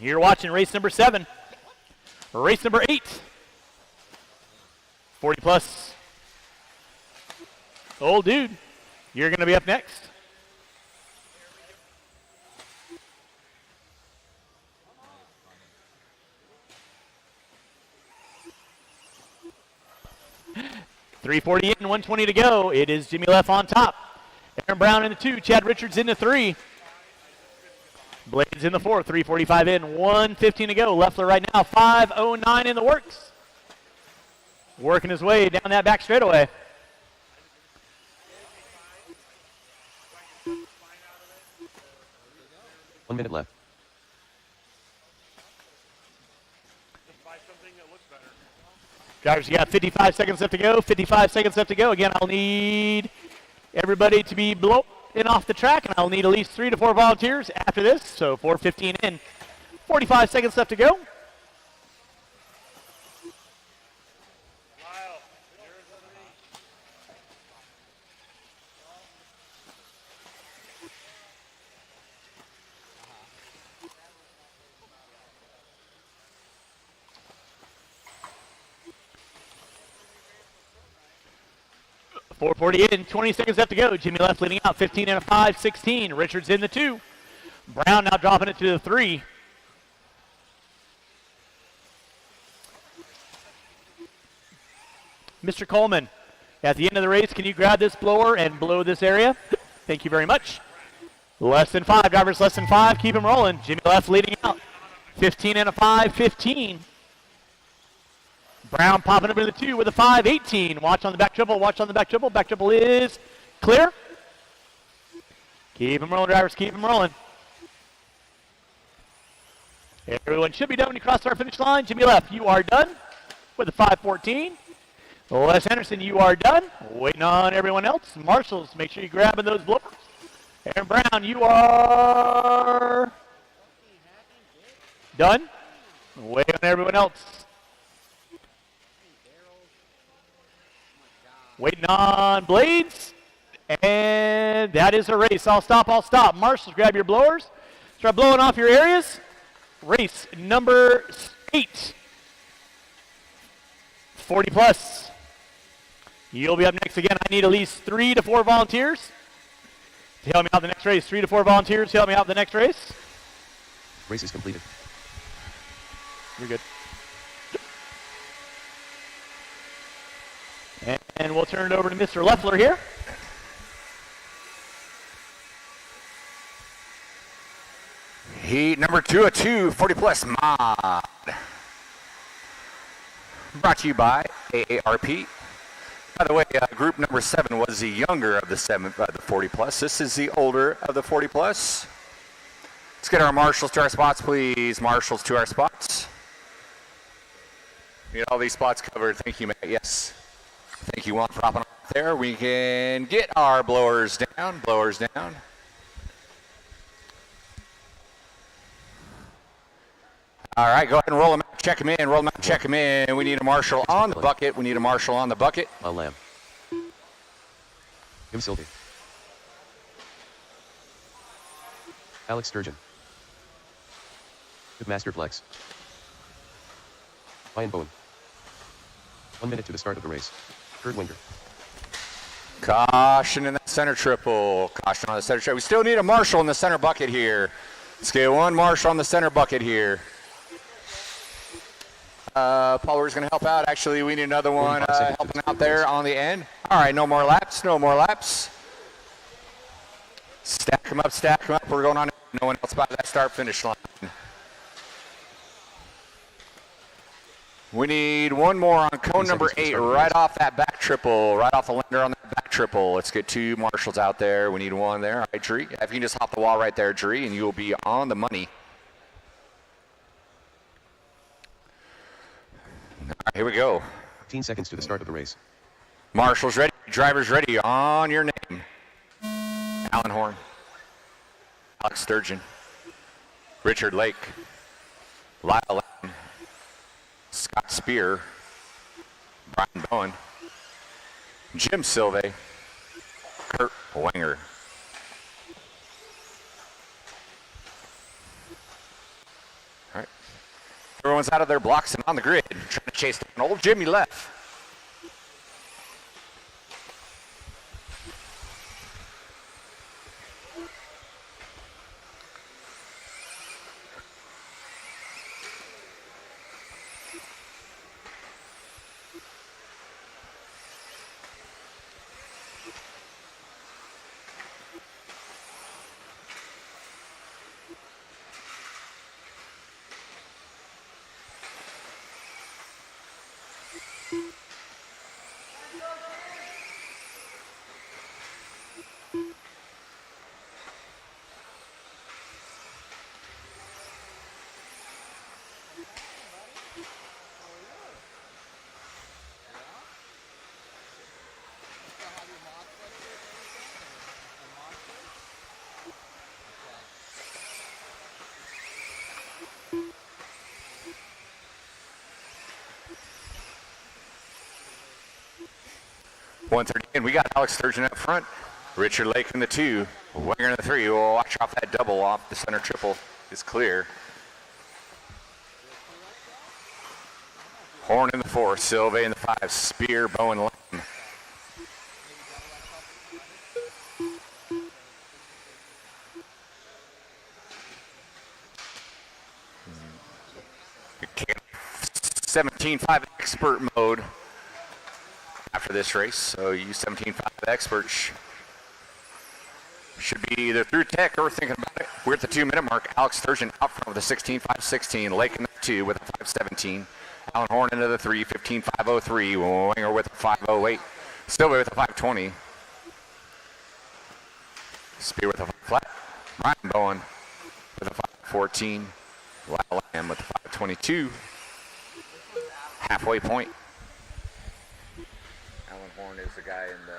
You're watching race number 7. Race number 8. 40 plus. Old dude, you're going to be up next. .340 in, 120 to go. It is Jimmy Left on top. Aaron Brown in the 2, Chad Richards in the 3. Blades in the 4, 3:45 in, 1:15 to go. Leffler right now, 5:09 in the works. Working his way down that back straightaway. One minute left. Drivers, you got 55 seconds left to go. 55 seconds left to go. Again, I'll need everybody to be below and off the track, and I'll need at least 3 to 4 volunteers after this. So 4:15 in. 45 seconds left to go. .440 in, 20 seconds left to go. Jimmy Left leading out, 15 and a 5, 16. Richards in the 2. Brown now dropping it to the 3. Mr. Coleman, at the end of the race, can you grab this blower and blow this area? Thank you very much. Less than 5, drivers less than 5, keep them rolling. Jimmy Left leading out. 15 and a 5, 15. Brown popping up into the 2 with a 5, 18. Watch on the back triple, watch on the back triple. Back triple is clear. Keep them rolling, drivers, keep them rolling. Everyone should be done when you cross our finish line. Jimmy Left, you are done with a 5:14. Les Henderson, you are done. Waiting on everyone else. Marshals, make sure you're grabbing those blowers. Aaron Brown, you are done. Waiting on everyone else. Waiting on Blades. And that is a race. I'll stop. Marshals, grab your blowers. Start blowing off your areas. Race number 8. 40 plus. You'll be up next again. I need at least 3 to 4 volunteers to help me out the next race. 3 to 4 volunteers to help me out the next race. Race is completed. You're good. And we'll turn it over to Mr. Leffler here. Heat number 2 of 2, 40 plus mod. Brought to you by AARP. By the way, group number 7 was the younger of the 40 plus. This is the older of the 40 plus. Let's get our marshals to our spots, please. Marshals to our spots. We get all these spots covered. Thank you, Matt. Yes. Thank you, Juan, for dropping off there. We can get our blowers down. Blowers down. All right, go ahead and roll them out. Check them in. Roll them out. Check them in. We need a marshal on the bucket. We need a marshal on the bucket. Lamb. Kim Sylvie. Alex Sturgeon. Good Master Flex. Ryan Bowen. 1 minute to the start of the race. Kurt Winger. Caution in that center triple. Caution on the center triple. We still need a marshal in the center bucket here. Let's get one marshal on the center bucket here. Pauler's going to help out. Actually, we need another one helping out there on the end. All right, no more laps. No more laps. Stack them up. Stack them up. We're going on. No one else by that start-finish line. We need one more on cone number 8, right off that back triple, right off the lender on that back triple. Let's get 2 marshals out there. We need one there. All right, Dree. If you can just hop the wall right there, Dree, and you will be on the money. All right, here we go. 15 seconds to the start of the race. Marshals ready. Drivers ready. On your name. Alan Horn. Alex Sturgeon. Richard Lake. Lyle Lane. Scott Spear. Brian Bowen. Jim Silve. Kurt Wenger. All right. Everyone's out of their blocks and on the grid, trying to chase down old Jimmy Left. And we got Alex Sturgeon up front, Richard Lake in the 2, Wenger in the 3. Oh, watch off that double off the center triple is clear. Horn in the 4, Silve in the 5, Spear, Bowen, Lane. Okay. 17-5 expert mode. after this race, so you 17.5 experts should be either through tech or thinking about it. We're at the 2-minute mark. Alex Sturgeon out front with a 16.516. Lake in the 2 with a 5.17. Alan Horn into the 3, 15.503. Winger with a 5.08. Silva with a 5.20. Spear with a 5 flat. Ryan Bowen with a 5.14. Lyle Lamb with a 5.22. Halfway point. Alan Horn is the guy in the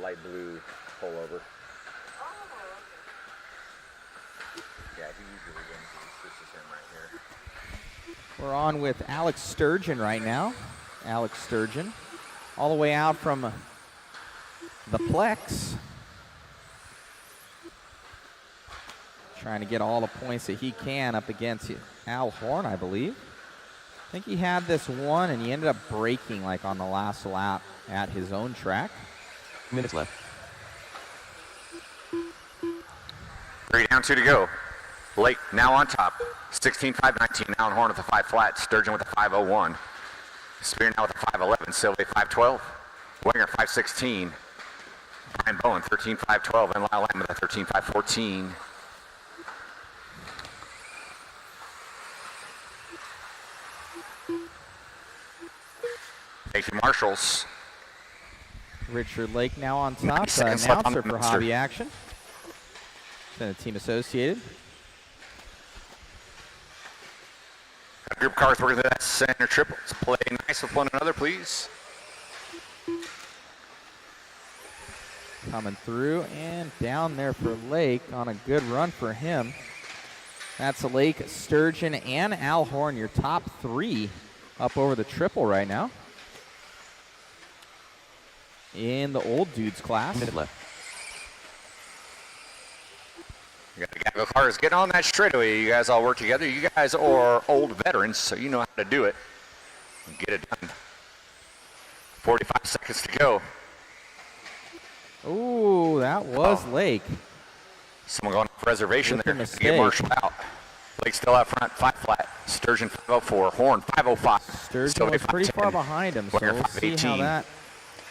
light blue pullover. Yeah, he usually wins. This is him right here. We're on with Alex Sturgeon right now. Alex Sturgeon, all the way out from the Plex. Trying to get all the points that he can up against Al Horn, I believe. I think he had this one, and he ended up breaking like on the last lap at his own track. Minutes left. 3 down, 2 to go. Lake now on top. 16.519. Alan Horn with a 5 flat. Sturgeon with a 5.01. Spear now with a 5.11. Sylvie 5.12. Winger 5.16. Brian Bowen 13.512. And Lyle Lamb with a 13.514. Thank you, Marshals. Richard Lake now on top, seconds left on announcer the for monster. Hobby Action. Then a team associated. Group cars working to that center triple. Let's play nice with one another, please. Coming through and down there for Lake on a good run for him. That's Lake, Sturgeon, and Al Horn, your top 3 up over the triple right now in the old dudes class. Minute left. You got the Gaggle cars getting on that straightaway. You guys all work together. You guys are old veterans, so you know how to do it. Get it done. 45 seconds to go. Ooh, that was Lake. Someone going off reservation With a there. mistake. Get Marshall out. Lake still out front, 5 flat. Sturgeon 5.04. Horn 5.05. Sturgeon Sylvie was pretty 5.10. far behind him, so Winger we'll see how 5.18. that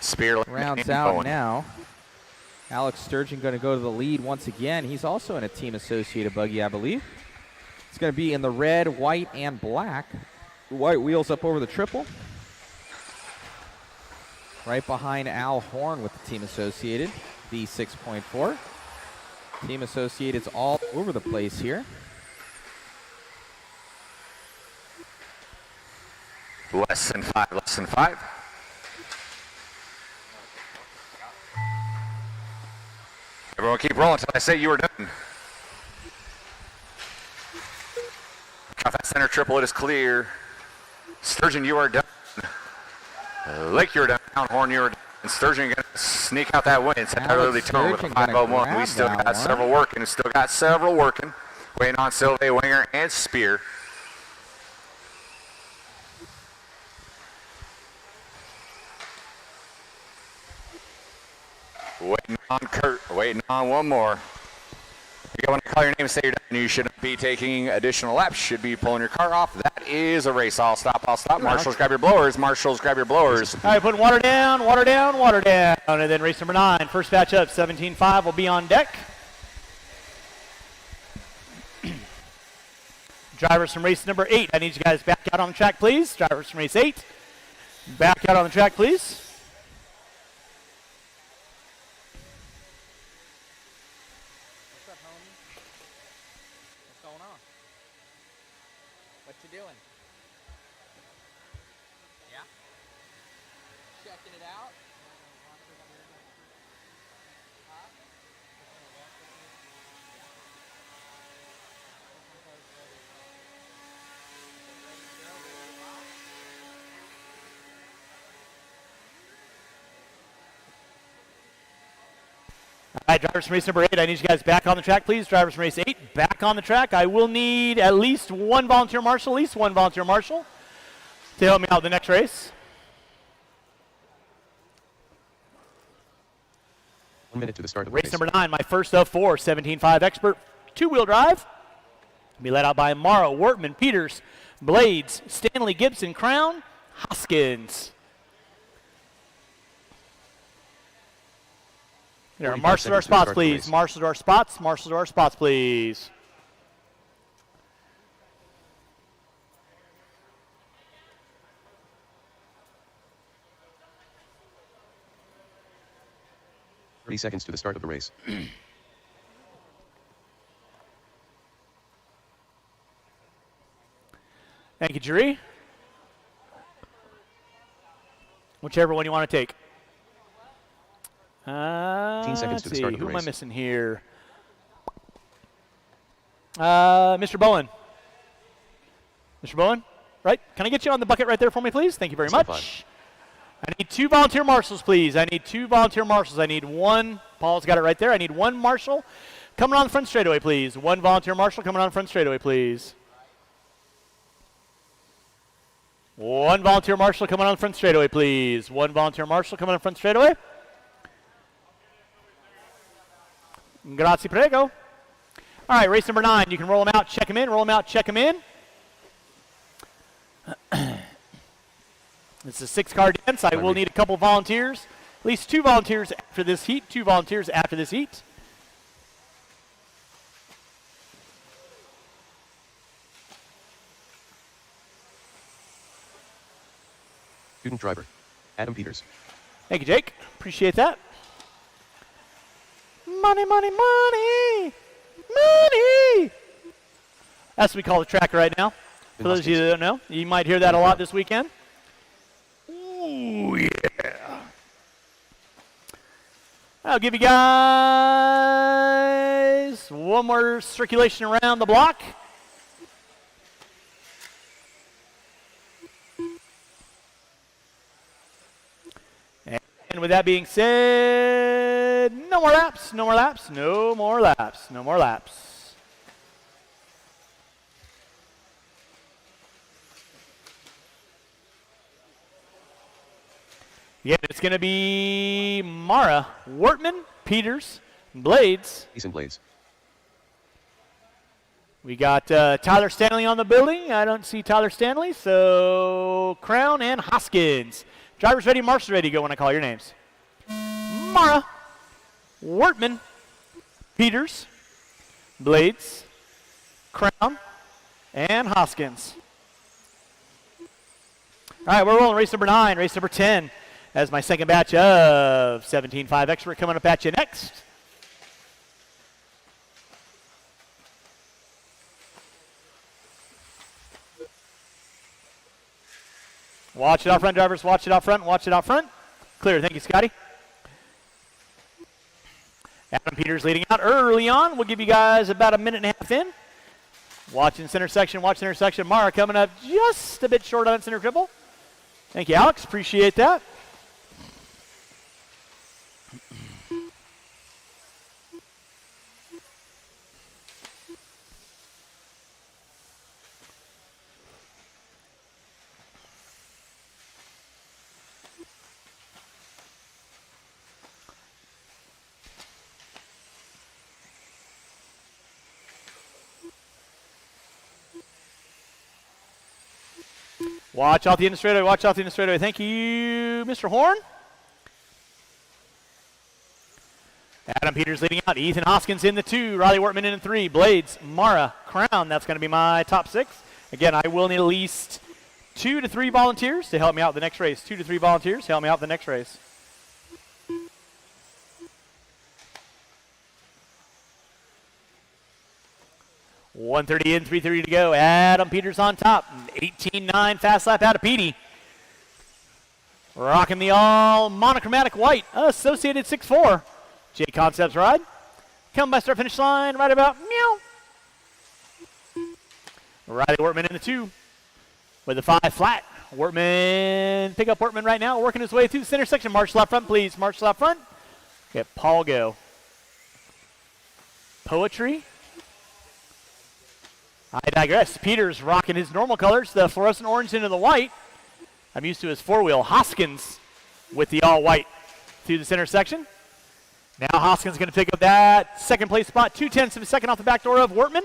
Spear rounds and out Bowen. now. Alex Sturgeon going to go to the lead once again. He's also in a team associated buggy, I believe. It's going to be in the red, white, and black. White wheels up over the triple. Right behind Al Horn with the team associated, the 6.4. Team associated's all over the place here. Less than 5, less than 5. Everyone keep rolling until I say you are done. Count that center triple, it is clear. Sturgeon, you are done. Lake, you're done. Down Horn, you're done. And Sturgeon going to sneak out that win. It's entirely tone with a Sturgeon gonna 5.01. We grab still that got one. several working. Still got several working. Waiting on Sylvie, Winger, and Spear. Waiting on Kurt. Waiting on one more. When I call your name and say you're done, you shouldn't be taking additional laps. Should be pulling your car off. That is a race. I'll stop. I'll stop. Marshals, grab your blowers. Marshals, grab your blowers. All right, putting water down, water down, water down. And then race number 9, first batch up, 17.5 will be on deck. Drivers from race number 8, I need you guys back out on the track, please. Drivers from race 8, back out on the track, please. What you doing? Yeah? Checking it out? All right, drivers from race number 8, I need you guys back on the track, please. Drivers from race 8, back on the track. I will need at least one volunteer marshal, to help me out with the next race. 1 minute to the start of the Race number 9, my first of 4, 17.5 expert, 2-wheel drive. Be led out by Morrow, Wortman, Peters, Blades, Stanley, Gibson, Crown, Hoskins. There, 45 marshal to our seconds to spots, start the please. race. Marshal to our spots. Marshal to our spots, please. Seconds to the start of the race. Thank you, jury. Whichever one you want to take. 15 seconds to the start of the Who am I race. missing here? Mr. Bowen. Mr. Bowen, right? Can I get you on the bucket right there for me, please? Thank you very Step much. I need 2 volunteer marshals, please. I need 2 volunteer marshals. I need 1. Paul's got it right there. I need 1 marshal coming on the front straightaway, please. 1 volunteer marshal coming on the front straightaway, please. 1 volunteer marshal coming on the front straightaway, please. 1 volunteer marshal coming on the front straightaway. Grazie, prego. All right, race number 9. You can roll them out, check them in, roll them out, check them in. It's a 6-car dance. I will need a couple volunteers. At least 2 volunteers after this heat. 2 volunteers after this heat. Student driver, Adam Peters. Thank you, Jake. Appreciate that. Money, money, money, money. That's what we call the track right now. For those of you that don't know, you might hear that a lot this weekend. Ooh, yeah. I'll give you guys 1 more circulation around the block. And with that being said, no more laps, no more laps, no more laps, no more laps. Yeah, it's going to be Mara, Wortman, Peters, Blades. Eason Blades. We got Tyler Stanley on the building. I don't see Tyler Stanley, so Crown and Hoskins. Drivers ready, marshals ready. Go when I call your names. Mara, Wortman, Peters, Blades, Crown, and Hoskins. All right, we're rolling race number 9, race number 10. As my second batch of 17.5 expert coming up at you next. Watch it out front, drivers. Watch it out front. Watch it out front. Clear. Thank you, Scotty. Adam Peters leading out early on. We'll give you guys about 1.5 minutes in. Watching center section. Watch center section. Mara coming up just a bit short on center triple. Thank you, Alex. Appreciate that. Watch out the end of straightaway. Watch out the end of straightaway. Thank you, Mr. Horn. Adam Peters leading out. Ethan Hoskins in the 2. Riley Wortman in the 3. Blades, Mara, Crown. That's going to be my top 6. Again, I will need at least 2 to 3 volunteers to help me out the next race. 2 to 3 volunteers to help me out the next race. .130 in, 3:30 to go. Adam Peters on top. 18.9 fast lap out of Petey. Rocking the all monochromatic white. Associated 6.4. JConcepts ride. Come by start finish line right about meow. Riley Wortman in the 2 with the 5 flat. Wortman, pick up Wortman right now, working his way through the center section. Marshal out front, please. Marshal out front. Get Paul go. Poetry. I digress. Peters rocking his normal colors, the fluorescent orange into the white. I'm used to his 4-wheel. Hoskins with the all white through the center section. Now Hoskins going to pick up that second place spot, 0.2 of a second off the back door of Wortman.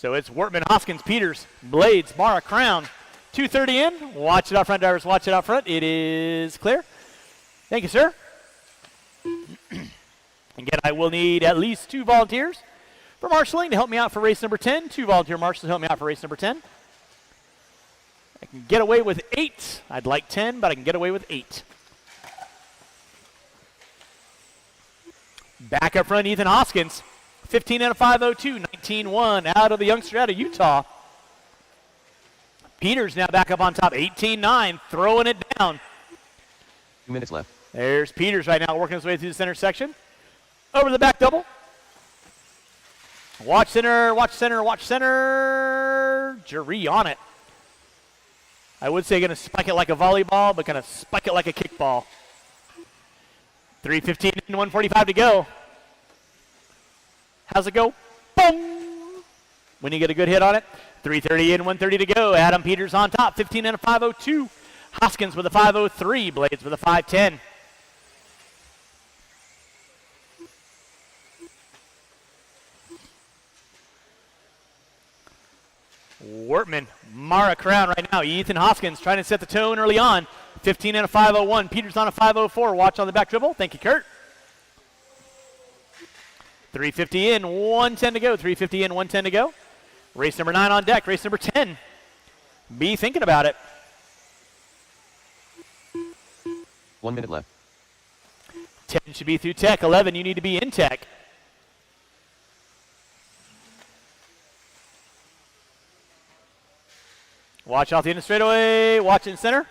So it's Wortman, Hoskins, Peters, Blades, Mara, Crown. 2:30 in. Watch it out front, drivers. Watch it out front. It is clear. Thank you, sir. Again, I will need at least 2 volunteers for marshalling to help me out for race number 10. 2 volunteer marshals to help me out for race number 10. I can get away with 8. I'd like 10, but I can get away with 8. Back up front, Ethan Hoskins. 15 and a 5:02, 19-1 out of the youngster out of Utah. Peters now back up on top, 18-9, throwing it down. 2 minutes left. There's Peters right now working his way through the center section. Over the back double. Watch center, watch center, watch center. Jury on it. I would say going to spike it like a volleyball, but going to spike it like a kickball. 3:15 and 1:45 to go. How's it go? Boom! When you get a good hit on it. 3:30 and 1:30 to go. Adam Peters on top, 15 and a 5:02. Hoskins with a 5:03. Blades with a 5:10. Wortman, Mara, Crown right now. Ethan Hoskins trying to set the tone early on. 15 and a 5:01. Peters on a 5:04. Watch on the back dribble. Thank you, Kurt. 3:50 in, 1:10 to go. 3:50 in, 1:10 to go. Race number 9 on deck. Race number 10. Be thinking about it. 1 minute left. 10 should be through tech. 11, you need to be in tech. Watch off the end of straightaway. Watch in center.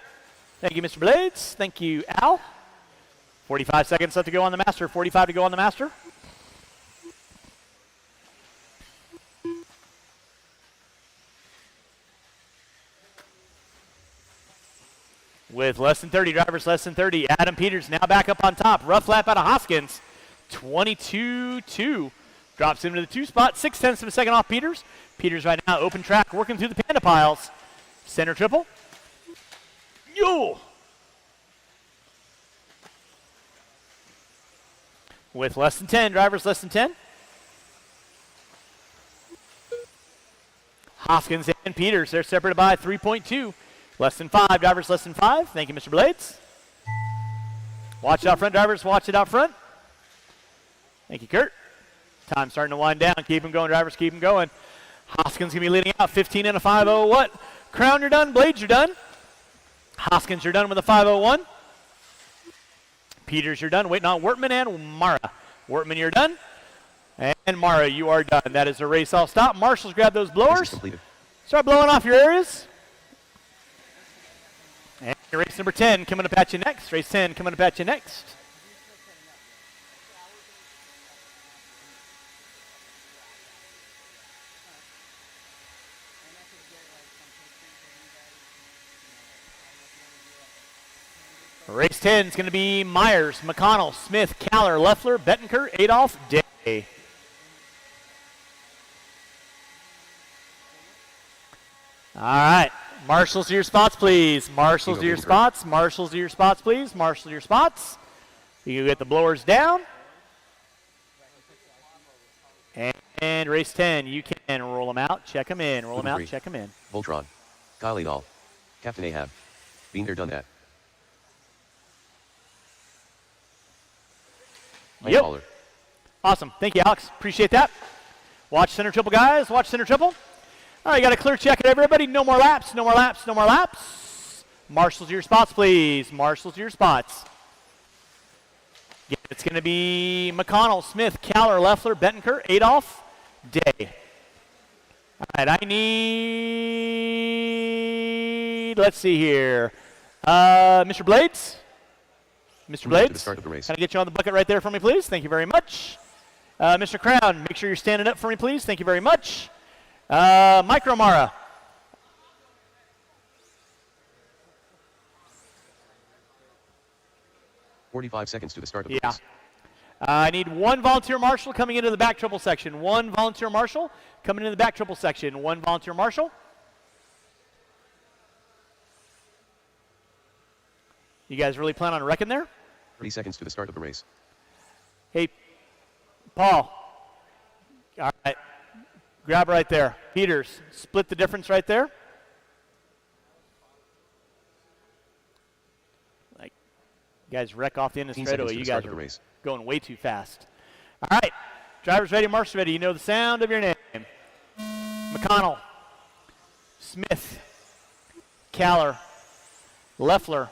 Thank you, Mr. Blades. Thank you, Al. 45 seconds left to go on the master. 45 to go on the master. With less than 30, drivers less than 30. Adam Peters now back up on top. Rough lap out of Hoskins. 22-2. Drops into the 2 spot. 0.6 of a second off Peters. Peters right now open track working through the panda piles. Center triple. Yo! With less than 10, drivers less than 10. Hoskins and Peters, they're separated by 3.2. Less than 5, drivers less than 5. Thank you, Mr. Blades. Watch it out front, drivers. Watch it out front. Thank you, Kurt. Time starting to wind down. Keep them going, drivers. Keep them going. Hoskins going to be leading out. 15 and a 5:0. What? Crown, you're done. Blades, you're done. Hoskins, you're done with a 5:01. Peters, you're done. Waiting on Wortman and Mara. Wortman, you're done. And Mara, you are done. That is a race all stop. Marshals, grab those blowers. Start blowing off your areas. And race number 10 coming up at you next. Race 10 coming up at you next. Race 10 is going to be Myers, McConnell, Smith, Chandler, Leffler, Bettenker, Adolph, Day. All right. Marshals to your spots, please. Marshals to your spots. Marshals to your spots, please. Marshals to your spots. You can get the blowers down. And race 10, you can roll them out, check them in. Roll them out, check them in. Voltron. Kyle Adolph. Captain Ahab. Been there, done that. Yep. Awesome. Thank you, Alex. Appreciate that. Watch center triple, guys. Watch center triple. All right, got a clear check at everybody. No more laps, no more laps, no more laps. Marshals to your spots, please. Marshals to your spots. Yeah, it's going to be McConnell, Smith, Chandler, Leffler, Bettenker, Adolph, Day. All right, I need, let's see here. Mr. Blades? Mr. Blades, can I get you on the bucket right there for me, please? Thank you very much. Mr. Crown, make sure you're standing up for me, please. Thank you very much. Micro Mara. $45 seconds to the start of the race. I need one volunteer marshal coming into the back triple section. One volunteer marshal coming into the back triple section. One volunteer marshal. You guys really plan on wrecking there? 30 seconds to the start of the race. Hey, Paul. All right. Grab right there. Peters, split the difference right there. Like, you guys wreck off the end of the 15 straightaway. seconds to You the start guys of the are race. going way too fast. All right. Drivers ready, marshals ready. You know the sound of your name. McConnell, Smith, Caller, Leffler,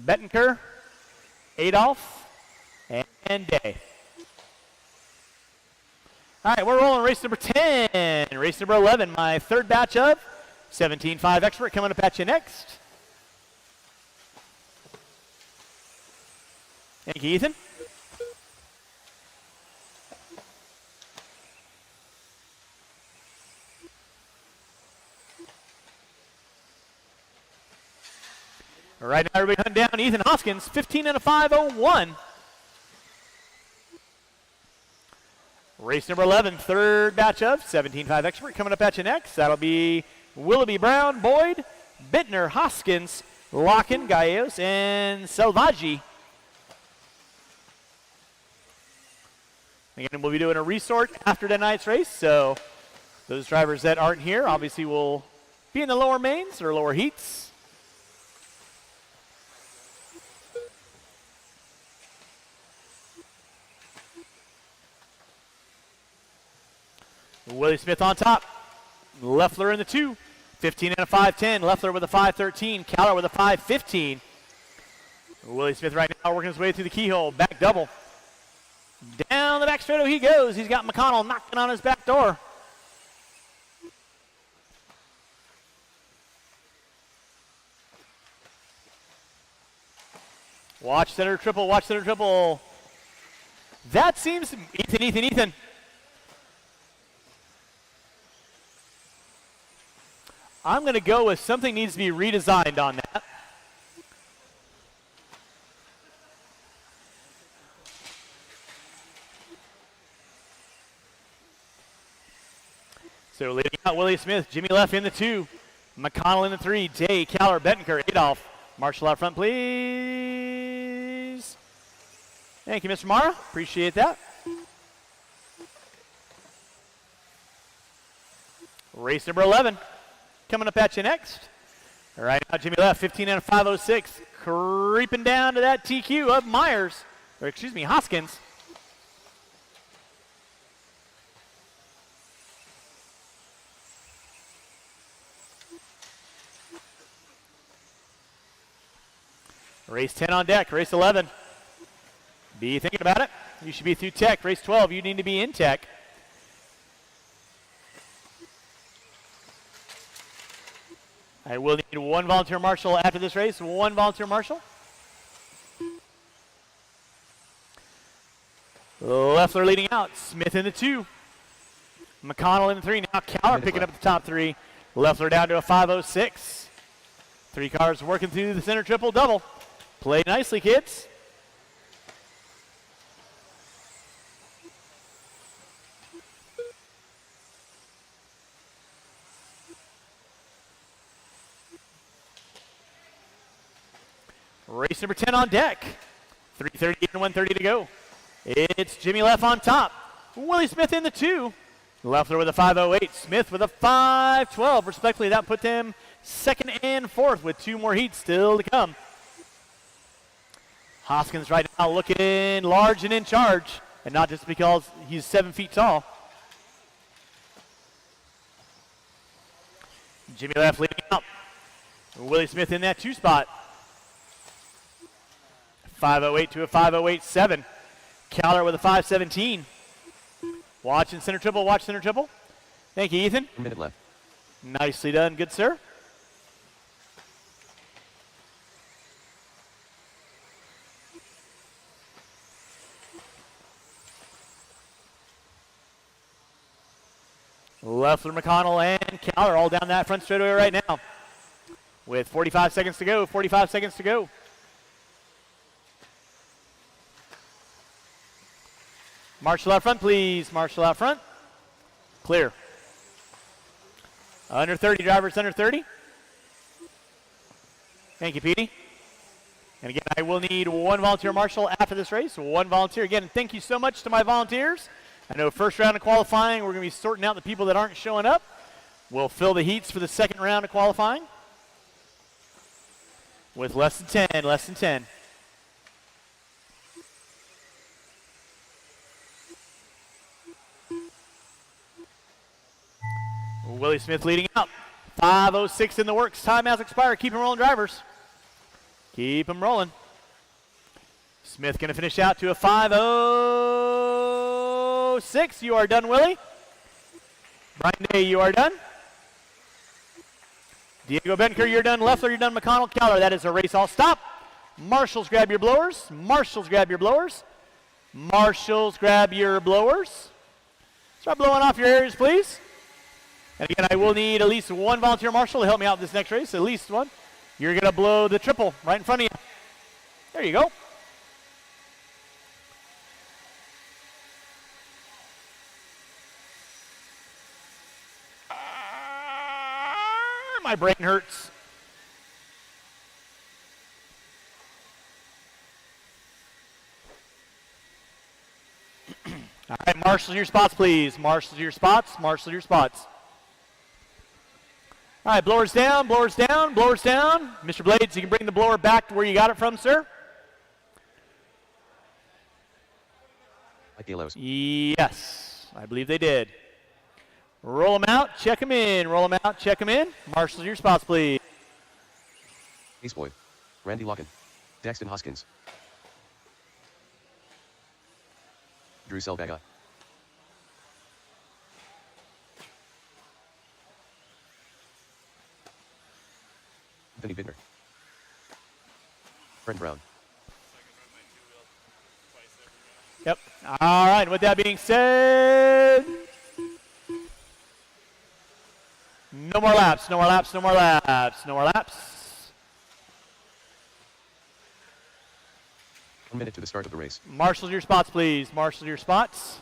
Bettenker, Adolph, and Day. All right, we're rolling race number 10. Race number 11, my third batch of 17.5 expert coming up at you next. Thank you, Ethan. All right, now everybody hunt down Ethan Hoskins, 15 and a 5:01. Race number 11, third batch of 17.5 expert coming up at you next. That'll be Willoughby, Brown, Boyd, Bittner, Hoskins, Locken, Gallegos, and Selvaggi. Again, we'll be doing a resort after tonight's race, so those drivers that aren't here obviously will be in the lower mains or lower heats. Willie Smith on top. Leffler in the 2. 15 and a 5:10. Leffler with a 5:13. Caller with a 5:15. Willie Smith right now working his way through the keyhole. Back double. Down the back straightaway he goes. He's got McConnell knocking on his back door. Watch center triple. Watch center triple. That seems Ethan. I'm going to go with something needs to be redesigned on that. So leading out Willie Smith, Jimmy Leff in the 2, McConnell in the 3, Day, Caller, Bettenker, Adolph. Marshall out front, please. Thank you, Mr. Mara. Appreciate that. Race number 11. Coming up at you next. All right, now Jimmy Leff, 15 and a 5:06, creeping down to that TQ of Hoskins. Race 10 on deck, race 11. Be thinking about it. You should be through tech. Race 12, you need to be in tech. I will need one volunteer marshal after this race. One volunteer marshal. Leffler leading out. Smith in the 2. McConnell in the 3. Now Caller picking up the top 3. Leffler down to a 5:06. 3 cars working through the center triple double. Play nicely, kids. Race number 10 on deck. 3:30 and 1:30 to go. It's Jimmy Leff on top. Willie Smith in the 2. Leffler with a 5:08. Smith with a 5:12. Respectfully, that put them second and fourth with 2 more heats still to come. Hoskins right now looking large and in charge, and not just because he's 7 feet tall. Jimmy Leff leading out. Willie Smith in that 2 spot. 5:08 to a 5:08.7. Caller with a 5:17. Watching center triple. Watch center triple. Thank you, Ethan. 1 minute left. Nicely done. Good, sir. Leffler, McConnell, and Caller all down that front straightaway right now. With 45 seconds to go. 45 seconds to go. Marshall out front, please. Marshall out front. Clear. Under 30, drivers under 30. Thank you, Petey. And again, I will need one volunteer marshal after this race. One volunteer. Again, thank you so much to my volunteers. I know first round of qualifying, we're going to be sorting out the people that aren't showing up. We'll fill the heats for the second round of qualifying with less than 10, less than 10. Willie Smith leading out. 5:06 in the works. Time has expired. Keep them rolling, drivers. Keep them rolling. Smith going to finish out to a 5:06. You are done, Willie. Brian Day, you are done. Diego Benker, you're done. Leffler, you're done. McConnell, Keller, that is a race. All stop. Marshals, grab your blowers. Marshals, grab your blowers. Marshals, grab your blowers. Start blowing off your areas, please. And again, I will need at least one volunteer marshal to help me out in this next race, at least one. You're going to blow the triple right in front of you. There you go. My brain hurts. All right, marshal your spots, please. Marshal your spots. Marshal your spots. All right, blowers down, blowers down, blowers down. Mr. Blades, you can bring the blower back to where you got it from, sir. Yes, I believe they did. Roll them out, check them in. Roll them out, check them in. Marshal your spots, please. Ace Boy. Randy Locken. Daxton Hoskins. Drew Selvaga. Vinny Bittner. Brent Brown. Yep. All right, with that being said, no more laps, no more laps, no more laps, no more laps. 1 minute to the start of the race. Marshal your spots, please. Marshal your spots.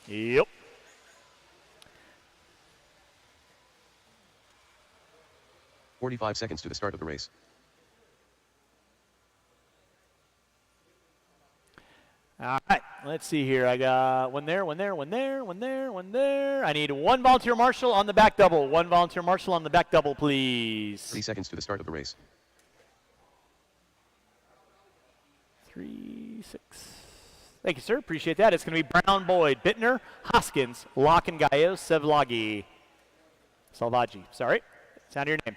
Yep. "45 seconds to the start of the race. All right, let's see here. I got one there, one there, one there, one there, one there. I need one volunteer marshal on the back double. One volunteer marshal on the back double, please. 3 seconds to the start of the race. 3, 6. Thank you, sir. Appreciate that. It's going to be Brown, Boyd, Bittner, Hoskins, Locken, Gallo, Salvagi. Sorry. Sound of your name.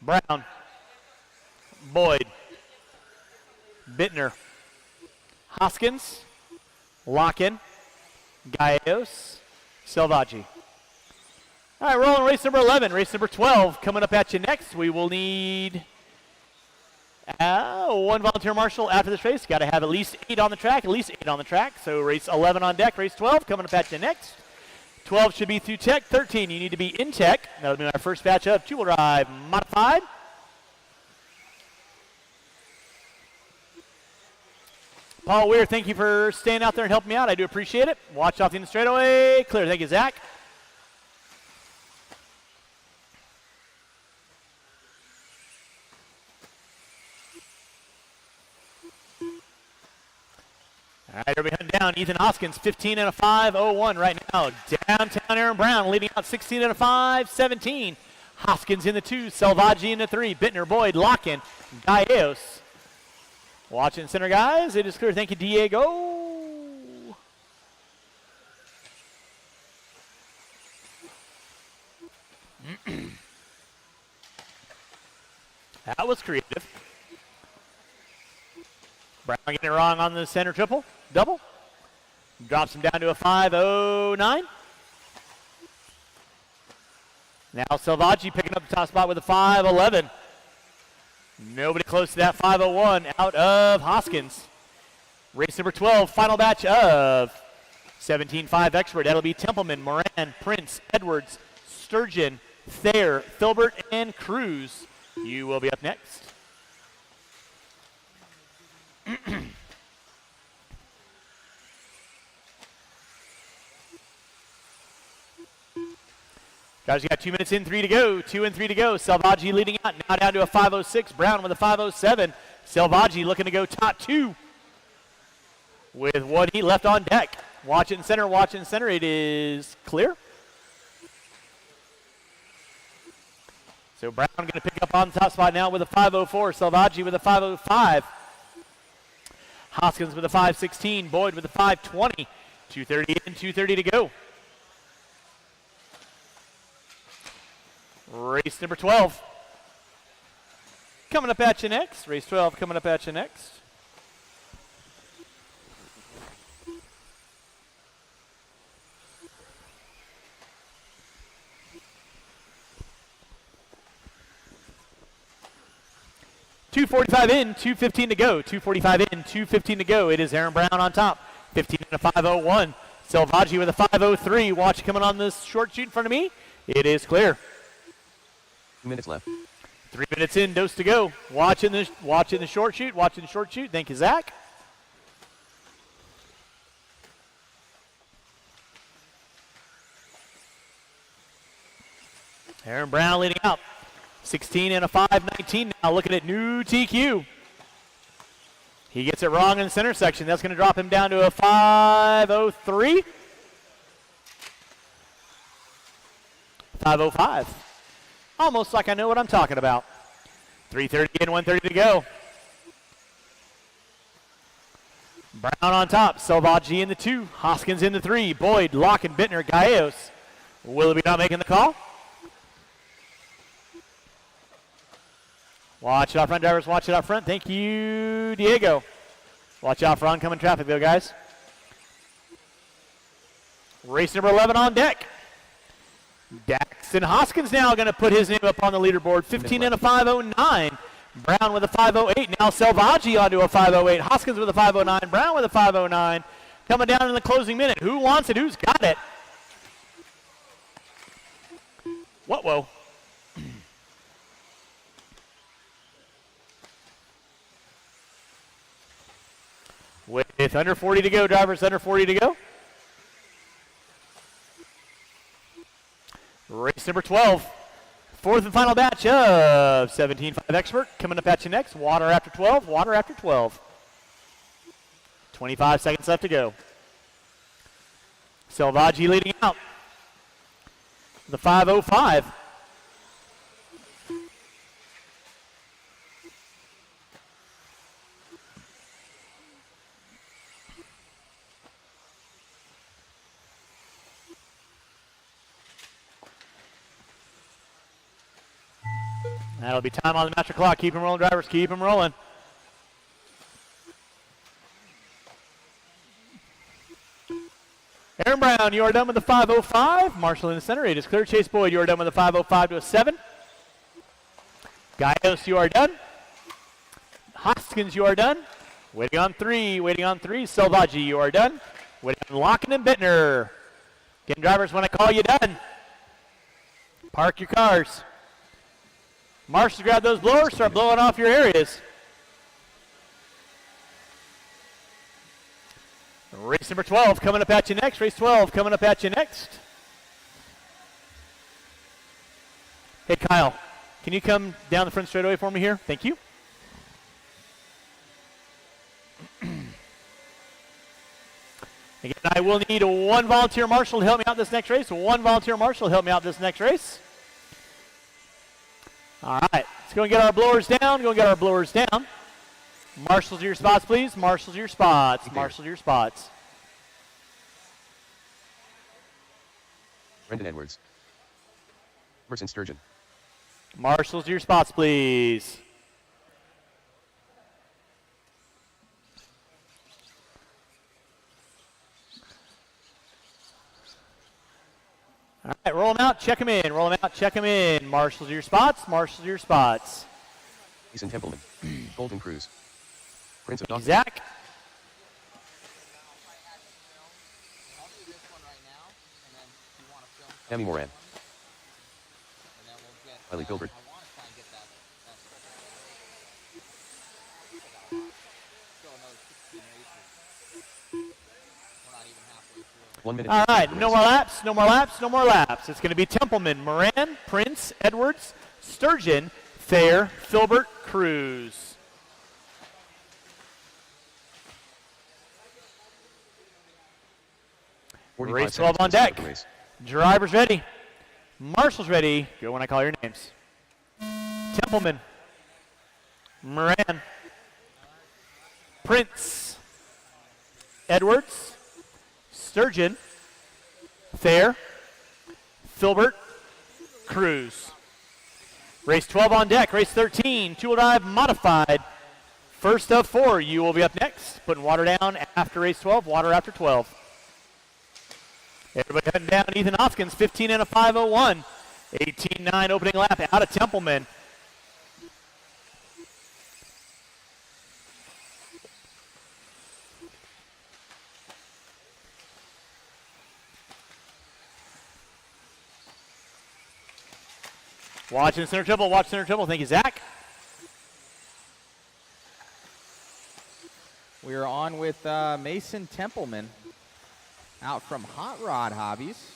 Brown, Boyd, Bittner, Hoskins, Locken, Gallos, Salvagi. All right, we're on race number 11. Race number 12 coming up at you next. We will need one volunteer marshal after this race. Got to have at least 8 on the track, So race 11 on deck, race 12 coming up at you next. 12 should be through tech. 13, you need to be in tech. That'll be our first batch of two-wheel drive modified. Paul Weir, thank you for staying out there and helping me out. I do appreciate it. Watch off the end of the straightaway. Clear. Thank you, Zach. All right, everybody hunting down. Ethan Hoskins, 15 and a 5:01 right now. Downtown Aaron Brown leading out 16 and a 5:17. Hoskins in the 2, Salvagi in the 3, Bittner, Boyd, Locken, Gallos. Watching center, guys. It is clear. Thank you, Diego. That was creative. Brown getting it wrong on the center double. Drops him down to a 5:09. Now Salvagi picking up the top spot with a 5:11. Nobody close to that 5:01 out of Hoskins. Race number 12, final batch of 17.5 expert. That'll be Templeman, Moran, Prince, Edwards, Sturgeon, Thayer, Filbert, and Cruz. You will be up next. Guys, you got 2 minutes in, 3 to go. 2 and 3 to go. Salvagi leading out. Now down to a 5:06. Brown with a 5:07. Selvaggi looking to go top 2 with 1 heat left on deck. Watch it in center, watch it in center. It is clear. So Brown going to pick up on the top spot now with a 5.04. Selvaggi with a 5.05. Hoskins with a 5.16. Boyd with a 5.20. 2:30 in, 2:30 to go. Race number 12. Coming up at you next. Race 12 coming up at you next. .245 in, 2:15 to go. 2:45 in, 2:15 to go. It is Aaron Brown on top. 15 and a 5.01. Selvaggi with a 5.03. Watch coming on this short shoot in front of me. It is clear. 2 minutes left. 3 minutes in, dose to go. Watching the short shoot. Watching the short shoot. Thank you, Zach. Aaron Brown leading out. 16 and a 5.19 now. Looking at new TQ. He gets it wrong in the center section. That's going to drop him down to a 5.03. 5.05. Almost like I know what I'm talking about. 3:30 and 1:30 to go. Brown on top. Selvaggi in the 2. Hoskins in the 3. Boyd, Locke, and Bittner. Gallegos. Willoughby not making the call. Watch it out front, drivers. Watch it out front. Thank you, Diego. Watch out for oncoming traffic, though, guys. Race number 11 on deck. Daxton Hoskins now going to put his name up on the leaderboard. 15 and a 5.09. Brown with a 5.08. Now Selvaggi onto a 5.08. Hoskins with a 5.09. Brown with a 5.09. Coming down in the closing minute. Who wants it? Who's got it? Whoa. With under 40 to go, drivers, under 40 to go. Race number 12. Fourth and final batch of 17.5 Expert. Coming up at you next. Water after 12, water after 12. 25 seconds left to go. Selvaggi leading out. The 5.05. That'll be time on the master clock. Keep them rolling, drivers. Keep them rolling. Aaron Brown, you are done with the 5.05. Marshall in the center. It is clear. Chase Boyd, you are done with the 5.05 to a 7. Gallegos, you are done. Hoskins, you are done. Waiting on 3. Waiting on 3. Selvaggi, you are done. Waiting on Locken and Bittner. Again, drivers, when I call you done, park your cars. Marshals, grab those blowers, start blowing off your areas. Race number 12 coming up at you next. Race 12 coming up at you next. Hey, Kyle, can you come down the front straightaway for me here? Thank you. Again, I will need one volunteer marshal to help me out this next race. One volunteer marshal to help me out this next race. All right, let's go and get our blowers down. Go and get our blowers down. Marshals to your spots, please. Marshals to your spots. Marshals to your spots. Brendan Edwards. Emerson Sturgeon. Marshals to your spots, please. All right, roll them out, check them in. Roll them out, check them in. Marshals to your spots. Marshals to your spots. Jason Templeman. Golden Cruz. Prince of Dawson. Zach. Tammy Moran. Wiley Gilbert. 1 minute. All right, no more laps, no more laps, no more laps. It's going to be Templeman, Moran, Prince, Edwards, Sturgeon, Thayer, Filbert, Cruz. 45 Race 12 seconds on to the start of deck. the race. Drivers ready. Marshals ready. Go when I call your names. Templeman. Moran. Prince. Edwards. Sturgeon. Thayer. Filbert. Cruz. Race 12 on deck. Race 13. Two-wheel drive modified. First of 4. You will be up next. Putting water down after race 12. Water after 12. Everybody heading down. Ethan Hoskins, 15 and a 5:01. 18.9 opening lap out of Templeman. Watching center triple. Watch center triple. Thank you, Zach. We are on with Mason Templeman out from Hot Rod Hobbies.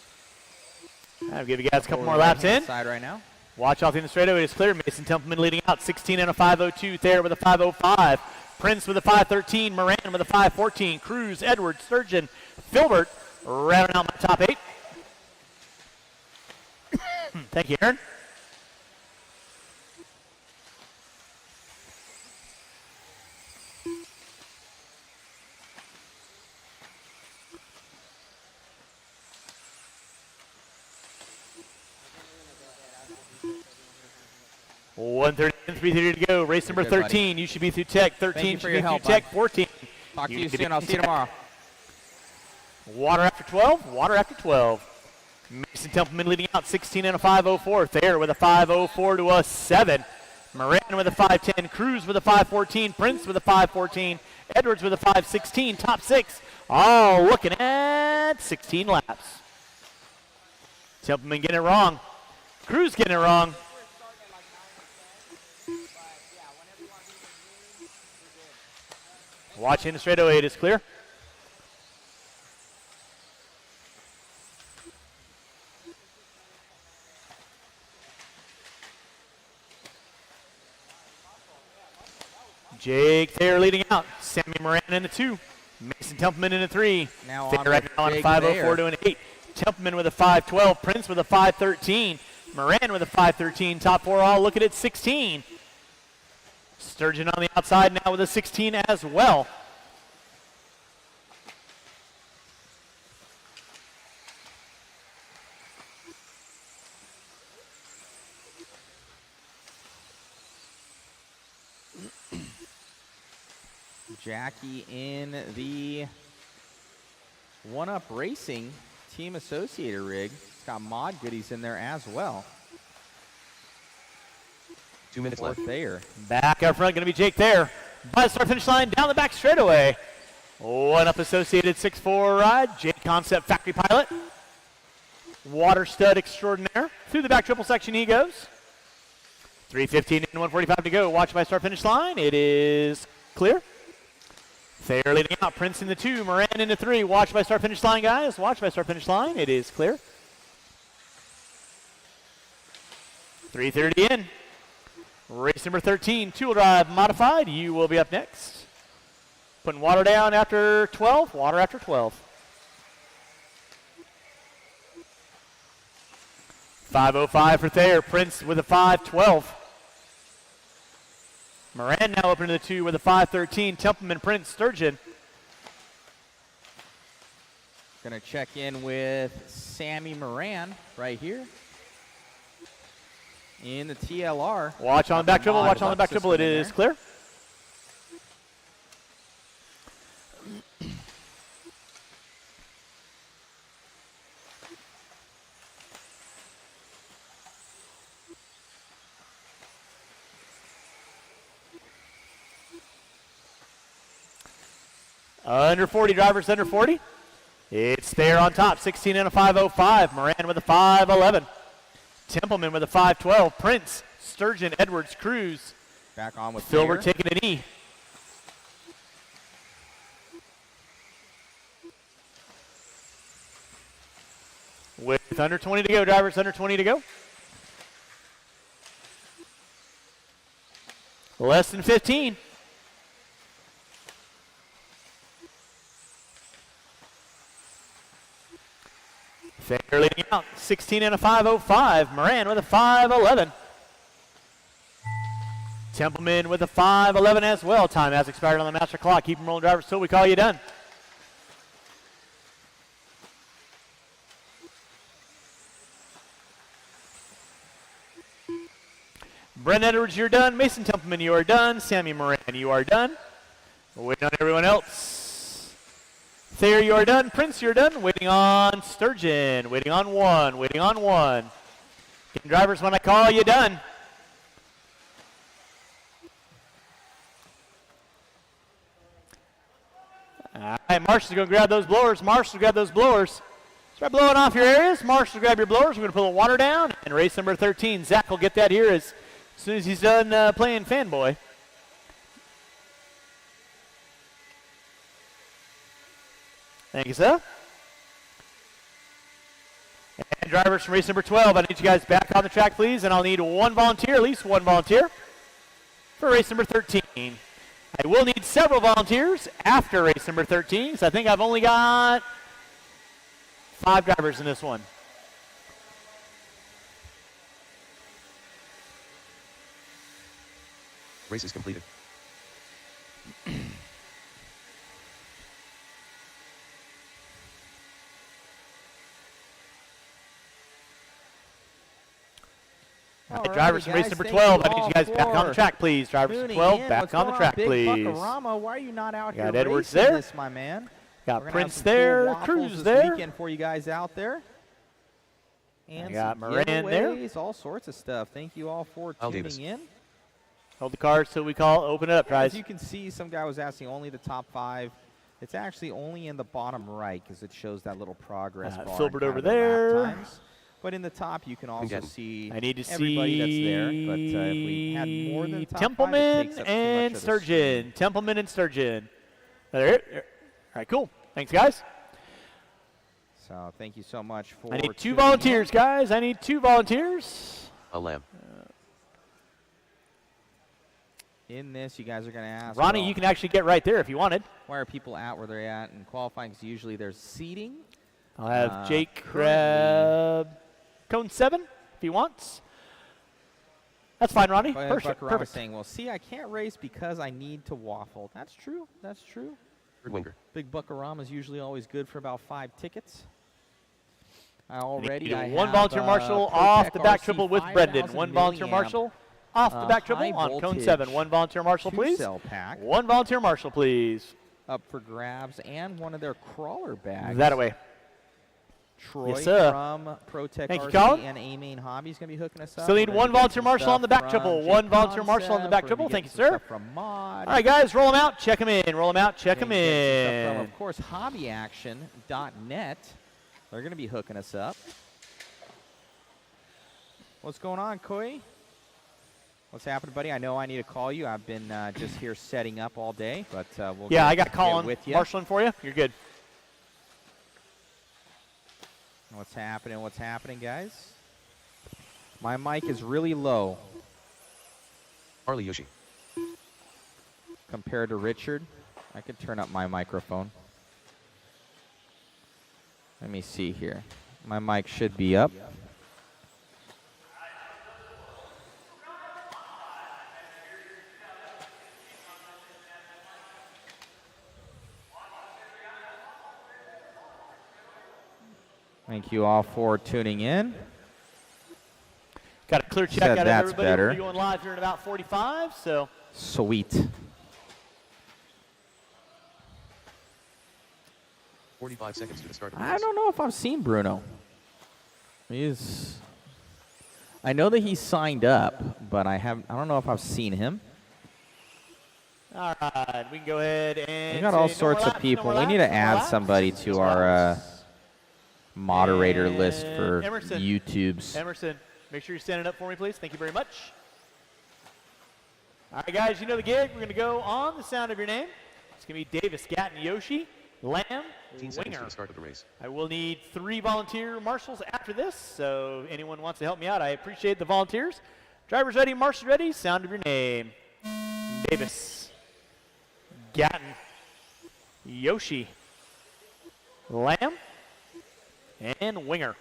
I'll give you guys a couple more laps in. Side right now. Watch off in the straightaway. It is clear. Mason Templeman leading out. 16 and a 5:02. Thayer with a 5:05. Prince with a 5:13. Moran with a 5:14. Cruz, Edwards, Sturgeon, Filbert rounding out my top 8. Thank you, Aaron. .130 and 3:30 to go. Race number 13. You should be through Tech. 13 should be through Tech. 14. Talk to you soon. I'll see you tomorrow. Water after 12. Water after 12. Mason Templeman leading out. 16 and a 5:04. Thayer with a 5:04 to a 7. Moran with a 5:10. Cruz with a 5:14. Prince with a 5:14. Edwards with a 5:16. Top 6. All looking at 16 laps. Templeman getting it wrong. Cruz getting it wrong. Watch in the straightaway, it is clear. Jake Thayer leading out. Sammy Moran in the 2. Mason Templeman in the 3. Now Thayer right now on a Jake 5:04 Thayer. to an 8. Templeman with a 5:12. Prince with a 5:13. Moran with a 5:13. Top 4 all looking at 16. Sturgeon on the outside now with a 16 as well. Jackie in the One-Up Racing Team Associator rig. It's got mod goodies in there as well. 2 minutes left. Thayer. Back up front, going to be Jake Thayer. By the start finish line, down the back straightaway. One-Up Associated 6'4" ride. JConcepts factory pilot. Water stud extraordinaire. Through the back triple section he goes. 3:15 and 1:45 to go. Watch by start finish line. It is clear. Thayer leading out. Prince in the 2. Moran in the 3. Watch by start finish line, guys. Watch by start finish line. It is clear. 3:30 in. Race number 13. Two-wheel drive modified. You will be up next. Putting water down after 12. Water after 12. 5:05 for Thayer. Prince with a 5:12. Moran now up into the 2 with a 5:13. Templeman, Prince, Sturgeon. Gonna check in with Sammy Moran right here in the TLR. Watch on the back dribble. Watch on the back dribble. It is clear. Under 40, drivers under 40. It's there on top, 16 and a 5:05. Moran with a 5:11. Templeman with a 5:12. Prince, Sturgeon, Edwards, Cruz. Back on with Filbert Thayer. taking an E. With under 20 to go, drivers under 20 to go. Less than 15. Thayer leading out, 16 and a 5:05. Moran with a 5:11. Templeman with a 5:11 as well. Time has expired on the master clock. Keep them rolling, drivers, till we call you done. Brent Edwards, you're done. Mason Templeman, you are done. Sammy Moran, you are done. We're waiting on everyone else. Thayer, you are done. Prince, you're done. Waiting on Sturgeon. Waiting on one. Waiting on one. Getting drivers when I call you done. All right, Marshall's going to grab those blowers. Marshall, grab those blowers. Start blowing off your areas. Marshall, grab your blowers. We're going to pull the water down. And race number 13. Zach will get that here as soon as he's done playing Fanboy. Thank you, sir. And drivers from race number 12, I need you guys back on the track, please. And I'll need one volunteer, at least one volunteer, for race number 13. I will need several volunteers after race number 13, so I think I've only got 5 drivers in this one. Race is completed. All right, drivers from race number 12, I need you guys back on the track, please. Drivers from 12, back on the track, please. Buckarama, why are you not out Got here Edwards racing there. this, my man? Got We're gonna Prince have some there, cool waffles Cruz this there. weekend for you guys out there. And got some Moran there. giveaways, all sorts of stuff. Thank you all for Al tuning Davis. in. Hold the cars till we call. Open it up, guys. As you can see, some guy was asking only the top 5. It's actually only in the bottom right because it shows that little progress bar. Filbert and over kind of the lap there. times. But in the top, you can also Again. see I need to everybody that's there. see But if we had more than the top 5, it Templeman takes up too and much of the screen. Sturgeon. Templeman and Sturgeon. There. All right, cool. Thanks, guys. So thank you so much for I need 2 tuning volunteers, guys. I need 2 volunteers. A lamb. In this, you guys are going to ask, Ronnie, well, you can actually get right there if you wanted. why are people at where they're at in qualifying? Because usually there's seating. I'll have Jake currently- grab cone 7 if he wants. That's fine, Ronnie. Perfect. Buckarama Perfect. saying, well, see, I can't race because I need to waffle. That's true. That's true. Third winger. Big Buckarama is usually always good for about 5 tickets. Already, Need I one have, volunteer marshal off the back RC triple with Brendan. 5000 One volunteer milliamp, marshal off the back triple high on cone voltage 7. One volunteer marshal, please. 2-cell pack One volunteer marshal, please. up for grabs, and one of their crawler bags. That away. Troy Yes, sir. from ProTech Thank you, RC Colin. and A-Main Hobbies going to be hooking us up. Still need We're one gonna get volunteer some marshal on the stuff back triple. from One volunteer marshal on the back JConcepts. triple. We're Thank you, getting some sir. stuff From Mod. All right, guys, roll them out. Check them in. Roll them out. Check them And get some stuff in. from, of course, hobbyaction.net. They're going to be hooking us up. What's going on, Koi? What's happening, buddy? I know I need to call you. I've been just here setting up all day, but we'll Yeah, get, I got get Colin with you. marshaling for you. You're good. What's happening, guys? My mic is really low Harley Yoshi. compared to Richard. I could turn up my microphone. Let me see here. My mic should be up. Thank you all for tuning in. Got a clear check Said out of that's everybody. better. We'll be going live here in about 45, so. Sweet. 45 seconds to the start of the I race. don't know if I've seen Bruno. I know that he's signed up, but I don't know if I've seen him. All right, we can go ahead and. We got all say no sorts more of laps, people. no more We need to laps, no more add laps, somebody no to more our laps. moderator list And for Emerson. YouTube's. Emerson, make sure you're standing up for me, please. Thank you very much. All right, guys, you know the gig. We're going to go on the sound of your name. It's going to be Davis, Gatton, Yoshi, Lamb, 15 seconds to Winger. the start of the race. I will need 3 volunteer marshals after this, so if anyone wants to help me out, I appreciate the volunteers. Drivers ready, marshals ready, sound of your name. Davis, Gatton, Yoshi, Lamb, and Winger.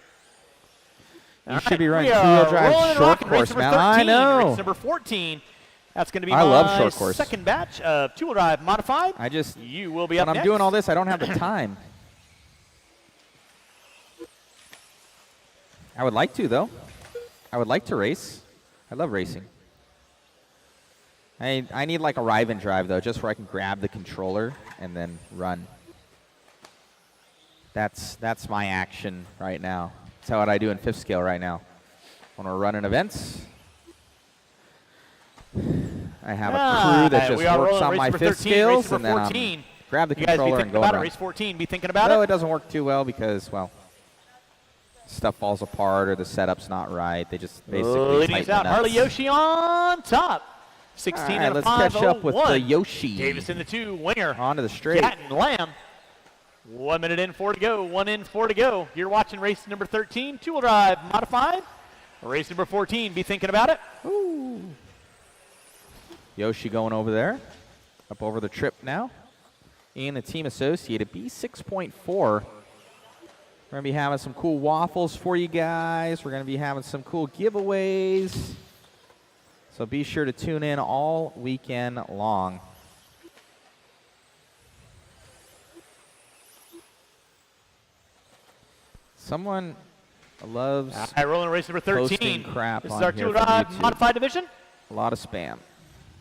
You should be running two-wheel drive short course, man. I know. Race number 14. That's going to be I love short course. second batch of two-wheel drive modified. You will be up when next. I'm doing all this, I don't have the time. I would like to, though. I would like to race. I love racing. I need like a ride and drive, though, just where I can grab the controller and then run. That's my action right now. That's what I do in fifth scale right now. When we're running events, I have a crew that just works on my fifth scales, and then grab the controller and go around. Race 14, be thinking about No, it. it doesn't work too well because, well, stuff falls apart or the setup's not right. They just basically leading us out. Harley Yoshi on top. 16 right, and let's 5, catch up with the Yoshi. Davis in the 2, Winger. Onto the straight. Gatton, Lamb. 1 minute in, 4 to go. 1 in, 4 to go. You're watching race number 13, two-wheel drive modified. Race number 14, be thinking about it. Ooh. Yoshi going over there. Up over the trip now. And the team associated B6.4. We're going to be having some cool waffles for you guys. We're going to be having some cool giveaways. So be sure to tune in all weekend long. Someone loves rolling race number 13. Crap this on is our here two-wheel modified division. A lot of spam.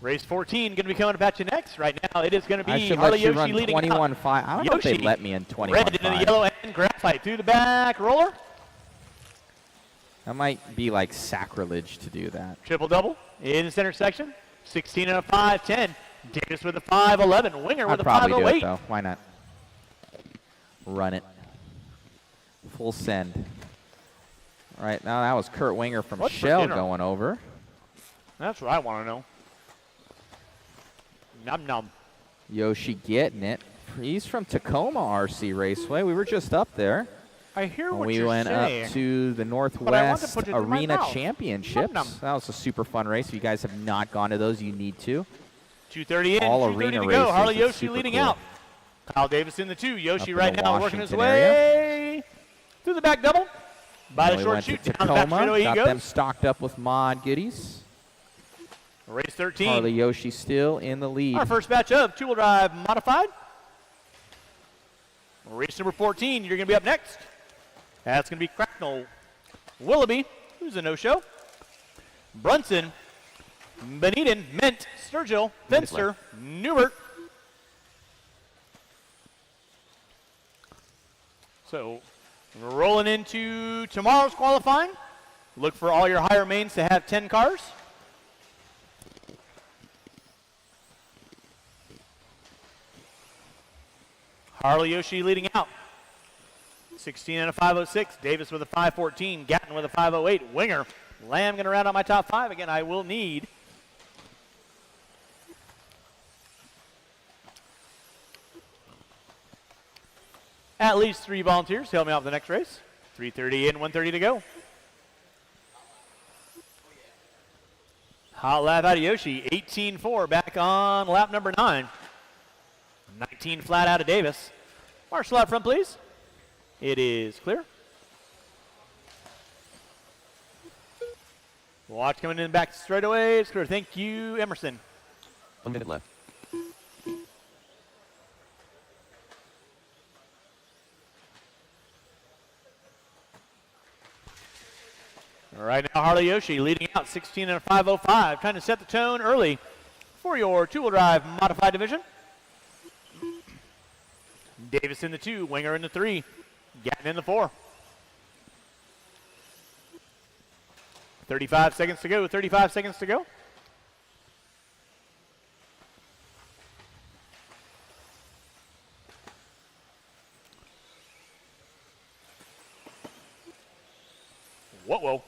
Race 14 going to be coming at you next. Right now, it is going to be I should Harley let you Yoshi run leading 21.5. I don't know if they let me in 21.5. Red into the yellow and graphite through the back roller. That might be like sacrilege to do that. Triple double in the center section. 16 and a 5-10. Davis with a 5-11. Winger with I'd a 5-08. probably do it, though. Why not? Run it. Full send. All right, now that was Kurt Winger from What's for Shell dinner? going over. That's what I want to know. Nom nom. Yoshi getting it. He's from Tacoma RC Raceway. We were just up there. I hear what we you're went saying. up to the But I want to Northwest put it in my Arena mouth. Championships. Nom nom. That was a super fun race. If you guys have not gone to those, you need to. 2:30 in, All 2:30 arena to races. go. Harley It's Yoshi super leading cool. out. Kyle Davis in the 2. Yoshi Up in right the now working his Washington area. way through the back double. By Then the we short went shoot, to down the back Tacoma, straightaway he got them goes. stocked up with mod goodies. Race 13. Harley Yoshi still in the lead. Our first batch of two-wheel drive modified. Race number 14, you're going to be up next. That's going to be Cracknell Willoughby, who's a no-show. Brunson, Beneden, Mint, Sturgill, Fenster, Newbert. So, rolling into tomorrow's qualifying. Look for all your higher mains to have 10 cars. Harley Yoshi leading out. 16 and a 506. Davis with a 514. Gatton with a 508. Winger. Lamb going to round out my top 5. Again, I will need at least 3 volunteers to help me out with the next race. 3:30 in, 1:30 to go. Hot lap out of Yoshi. 18-4 back on lap number 9. 19 flat out of Davis. Marshall out front, please. It is clear. Watch coming in back straightaway. It's clear. Thank you, Emerson. 1 minute left. All right, now Harley Yoshi leading out 16 and a 505. Trying to set the tone early for your two-wheel drive modified division. Davis in the 2, Winger in the 3, Gatton in the 4. 35 seconds to go, 35 seconds to go. Whoa.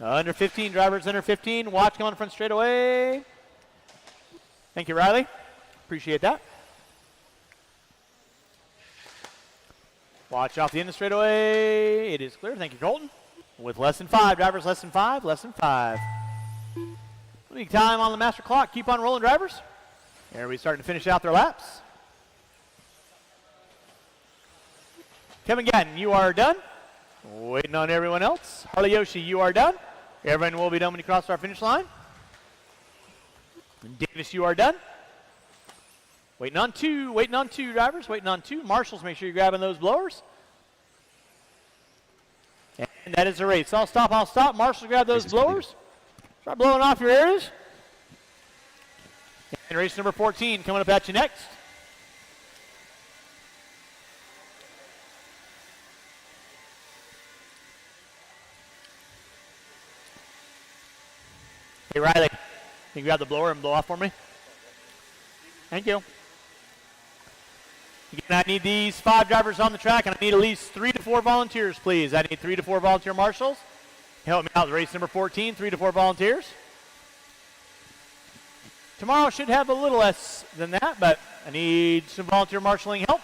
Under 15, drivers under 15. Watch coming front straightaway. Thank you, Riley. Appreciate that. Watch off the end of the straightaway. It is clear. Thank you, Colton. With less than 5, drivers less than 5, less than 5. League time on the master clock. Keep on rolling, drivers. Everybody's starting to finish out their laps. Kevin Gatton, you are done. Waiting on everyone else. Harley Yoshi, you are done. Everyone will be done when you cross our finish line. Davis, you are done. Waiting on two drivers, waiting on two. Marshals, make sure you're grabbing those blowers. And that is the race. I'll stop. Marshals, grab those blowers. Start blowing off your areas. And race number 14 coming up at you next. Hey, Riley, can you grab the blower and blow off for me? Thank you. Again, I need these 5 drivers on the track, and I need at least 3 to 4 volunteers, please. I need 3 to 4 volunteer marshals. Help me out with race number 14, 3 to 4 volunteers. Tomorrow should have a little less than that, but I need some volunteer marshaling help.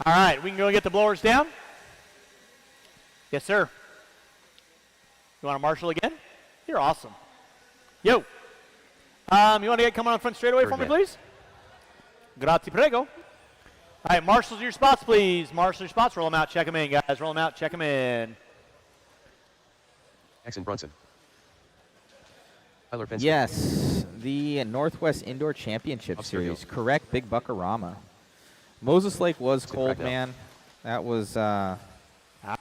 All right, we can go get the blowers down. Yes, sir. You want to marshal again? You're awesome. Yo. You want to get come on the front straightaway for me, please? Grazie, prego. All right, marshals your spots, please. Marshal your spots. Roll them out. Check them in, guys. Roll them out. Check them in. Exxon Brunson. Tyler Fenster. Yes, the Northwest Indoor Championship Upstairs Series. Hill. Correct, Big Buckarama. Moses Lake was Sit cold, right now. man. That was All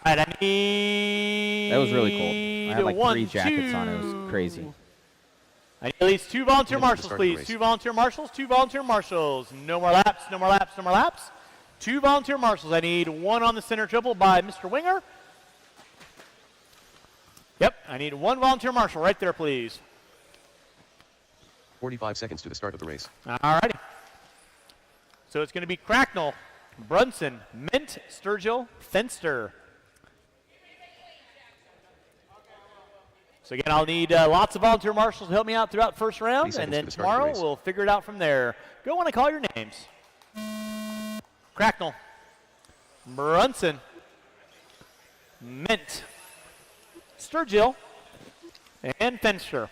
right, I need. that was really cold. I had like 1, 3 jackets 2. on. It was crazy. I need at least 2 volunteer Minutes to marshals, start the please. race. 2 volunteer marshals. 2 volunteer marshals. No more laps. No more laps. No more laps. 2 volunteer marshals. I need 1 on the center triple by Mr. Winger. Yep, I need 1 volunteer marshal right there, please. 45 seconds to the start of the race. All righty. So it's going to be Cracknell, Brunson, Mint, Sturgill, Fenster. So again, I'll need lots of volunteer marshals to help me out throughout the first round, 30 and then seconds to the start of the tomorrow race. we'll figure it out from there. Go when I call your names. Cracknell, Brunson, Mint, Sturgill, and Fenster.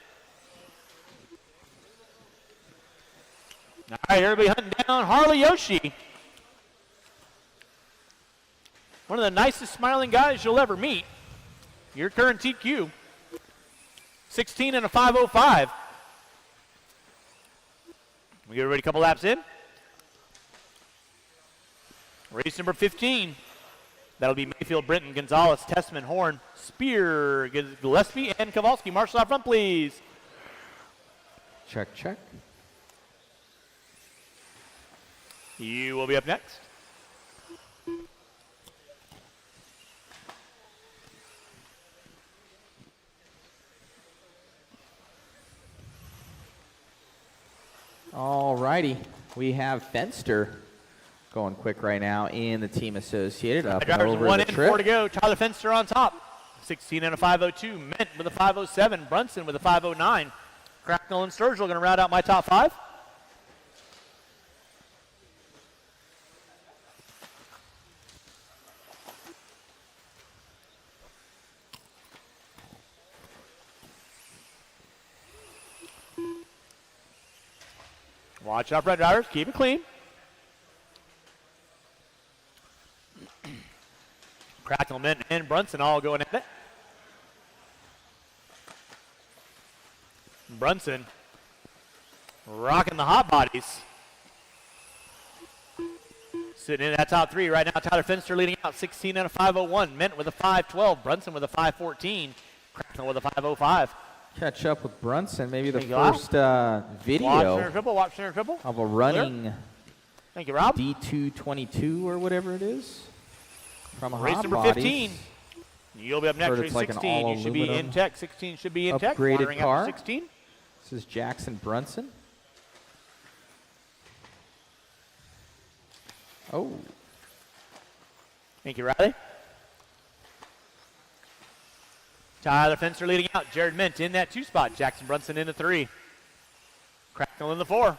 All right, everybody hunting down Harley Yoshi. One of the nicest smiling guys you'll ever meet. Your current TQ. 16 and a 5:05. We get everybody a couple laps in. Race number 15. That'll be Mayfield, Brinton, Gonzalez, Testman, Horn, Spear, Gillespie, and Kowalski. Marshal out front, please. Check, check. You will be up next. All righty. We have Fenster going quick right now in the Team Associated. Up and Drivers over 1 the in, trip. 4 to go. Tyler Fenster on top. 16 and a 5:02. Mint with a 5:07. Brunson with a 5:09. Cracknell and Sturgill going to round out my top 5. Watch out, red drivers. Keep it clean. Cracknell, Mint, and Brunson all going at it. Brunson rocking the hot bodies. Sitting in that top 3 right now. Tyler Fenster leading out 16 and a 5:01. Mint with a 5:12. Brunson with a 5:14. Cracknell with a 5:05. Catch up with Brunson. Maybe the Thank you, Rob. first Watch video center triple. Watch center triple. of a running Thank you, Rob. D222 or whatever it is from Race Hot number Bodies. 15. You'll be up next. Heard Race it's like an 16. You should be in all-aluminum tech. 16 should be in tech. upgraded Watering car. up to 16. This is Jackson Brunson. Oh, Thank you, Riley. Tyler Fenster leading out. Jared Mint in that 2 spot. Jackson Brunson in the 3. Cracknell in the 4.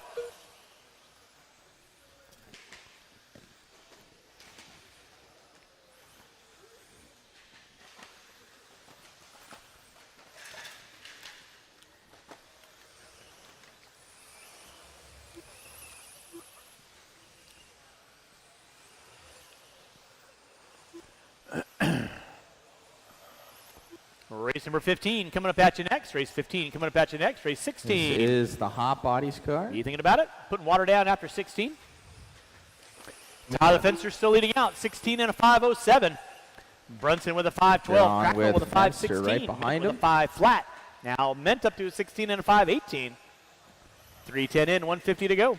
Race number 15 coming up at you next. Race 15 coming up at you next. Race 16. This is the Hot Bodies car. You thinking about it? Putting water down after 16. Tyler Fenster still leading out. 16 and a 5:07. Brunson with a 5:12. Cracknell with a 5:16. Right behind him. With a 5 flat. Now Ment up to a 16 and a 5:18. 3:10 in, 1:50 to go.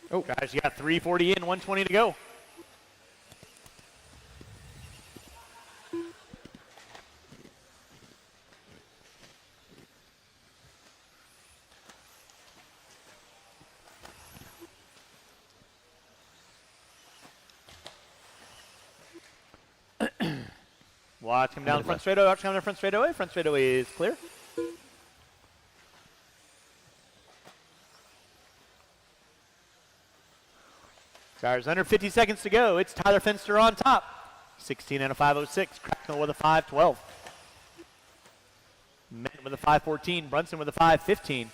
Oh, guys, you got 3:40 in, 1:20 to go. Watch him down the front straightaway. Watch him down the front straightaway. Front straightaway is clear. Cars under 50 seconds to go. It's Tyler Fenster on top. 16 and a 5:06. Cracknell with a 5:12. Ment with a 5:14. Brunson with a 5:15.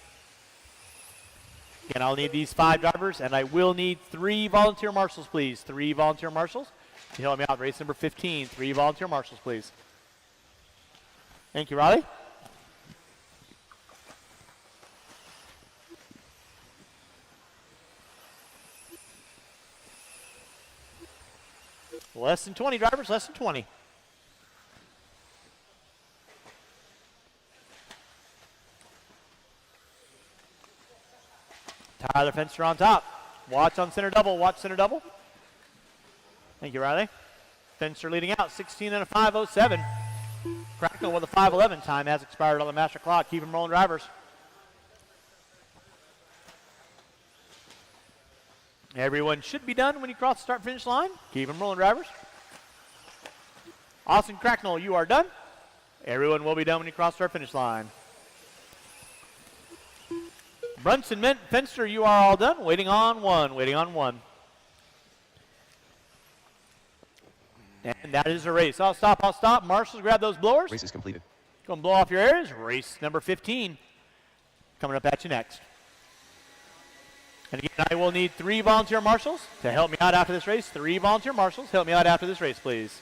Again, I'll need these 5 drivers, and I will need 3 volunteer marshals, please. 3 volunteer marshals to help me out. Race number 15. 3 volunteer marshals, please. Thank you, Riley. Less than 20 drivers, less than 20. Tyler Fenster on top. Watch on center double, watch center double. Thank you, Riley. Fenster leading out, 16 and a 5:07. Cracknell with a 5:11. Time has expired on the master clock. Keep them rolling, drivers. Everyone should be done when you cross the start-finish line. Keep them rolling, drivers. Austin Cracknell, you are done. Everyone will be done when you cross the start-finish line. Brunson, Ment, Fenster, you are all done. Waiting on one, waiting on one. And that is a race. I'll stop, I'll stop. Marshals, grab those blowers. Race is completed. Go and blow off your areas. Race number 15 coming up at you next. And again, I will need 3 volunteer marshals to help me out after this race. 3 volunteer marshals, help me out after this race, please.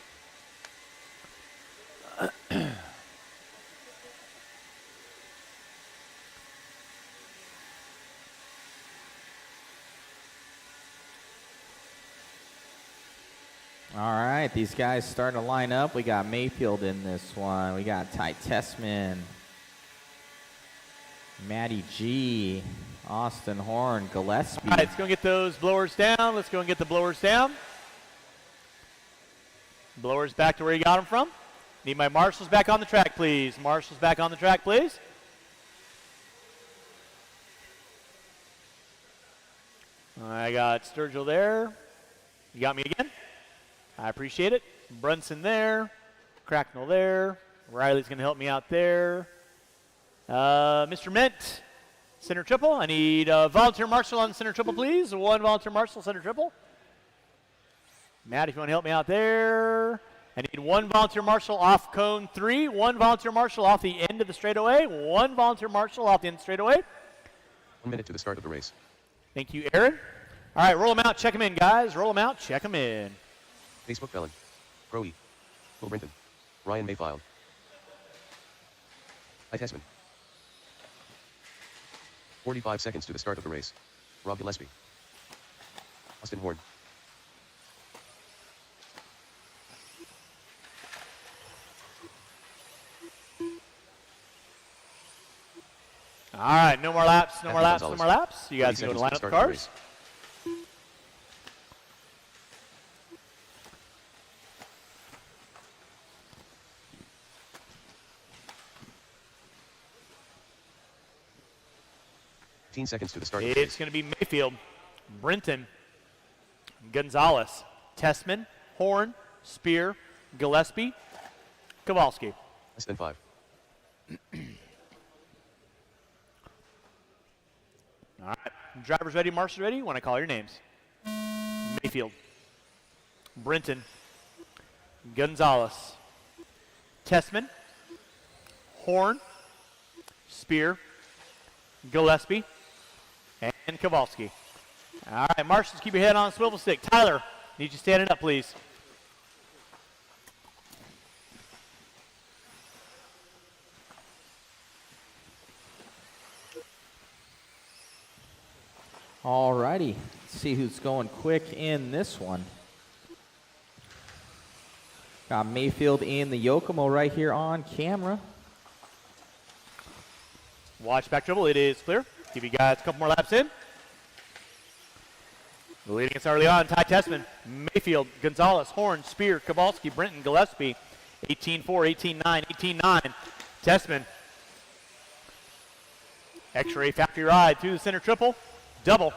All right, these guys starting to line up. We got Mayfield in this one. We got Ty Tessman, Matty G, Austin Horn, Gillespie. All right, let's go and get those blowers down. Let's go and get the blowers down. Blowers back to where you got them from. Need my marshals back on the track, please. Marshals back on the track, please. I got Sturgill there. You got me again? I appreciate it. Brunson there. Cracknell there. Riley's going to help me out there. Mr. Ment, center triple. I need a volunteer marshal on center triple, please. 1 volunteer marshal, center triple. Matt, if you want to help me out there. I need 1 volunteer marshal off cone 3. 1 volunteer marshal off the end of the straightaway. 1 volunteer marshal off the end of the straightaway. 1 minute to the start of the race. Thank you, Aaron. All right, roll them out. Check them in, guys. Roll them out. Check them in. Facebook Felon. Crowe. Will Brinton. Ryan Mayfield. Ty Tessman. 45 seconds to the start of the race. Rob Gillespie. Austin Horn. All right, no more laps, no more laps, no Gonzalez. more laps. You guys 30 can go to seconds line up the start of the cars. race. Seconds to the start of the race. It's going to be Mayfield, Brinton, Gonzalez, Tessman, Horn, Spear, Gillespie, Kowalski. Less than 5. Drivers ready, marshals ready. When I call your names. Mayfield, Brenton, Gonzalez, Tessman, Horn, Spear, Gillespie, and Kowalski. All right, marshals, keep your head on a swivel stick. Tyler, need you standing up, please. All righty. Let's see who's going quick in this one. Got Mayfield in the Yokomo right here on camera. Watch back dribble. It is clear. Give you guys a couple more laps in. The leading us early on. Ty Tessman, Mayfield, Gonzalez, Horn, Spear, Kowalski, Brenton, Gillespie. 18-4, 18-9, 18-9. Tessman. X-ray factory ride through the center triple. Double.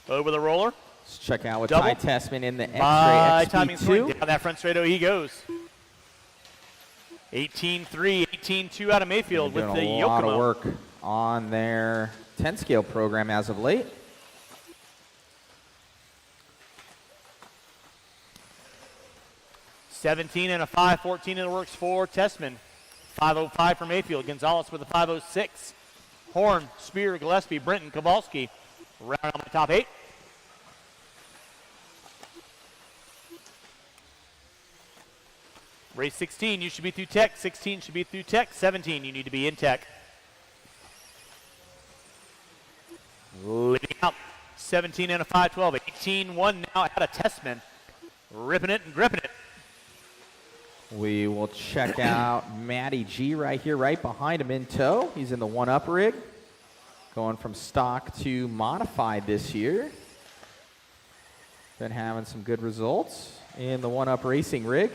Over the roller. Let's check out with Double. Ty Tessman in the By X-ray timing swing. XP2. Down that front straightaway he goes. 18-3, 18-2 out of Mayfield with the Doing a lot Yokomo. of work on their 10-scale program as of late. $17 and a 5, 14 in the works for Tessman. 505 for Mayfield. Gonzalez with a 506. Horn, Spear, Gillespie, Brenton, Kowalski. Round on the top 8. Race 16, you should be through tech. 16 should be through tech. 17, you need to be in tech. Leading out, 17 and a 5, 12. 18-1 now out of Tessman. Ripping it and gripping it. We will check out Matty G right here, right behind him in tow. He's in the one-up rig. Going from stock to modified this year. Been having some good results in the one-up racing rig.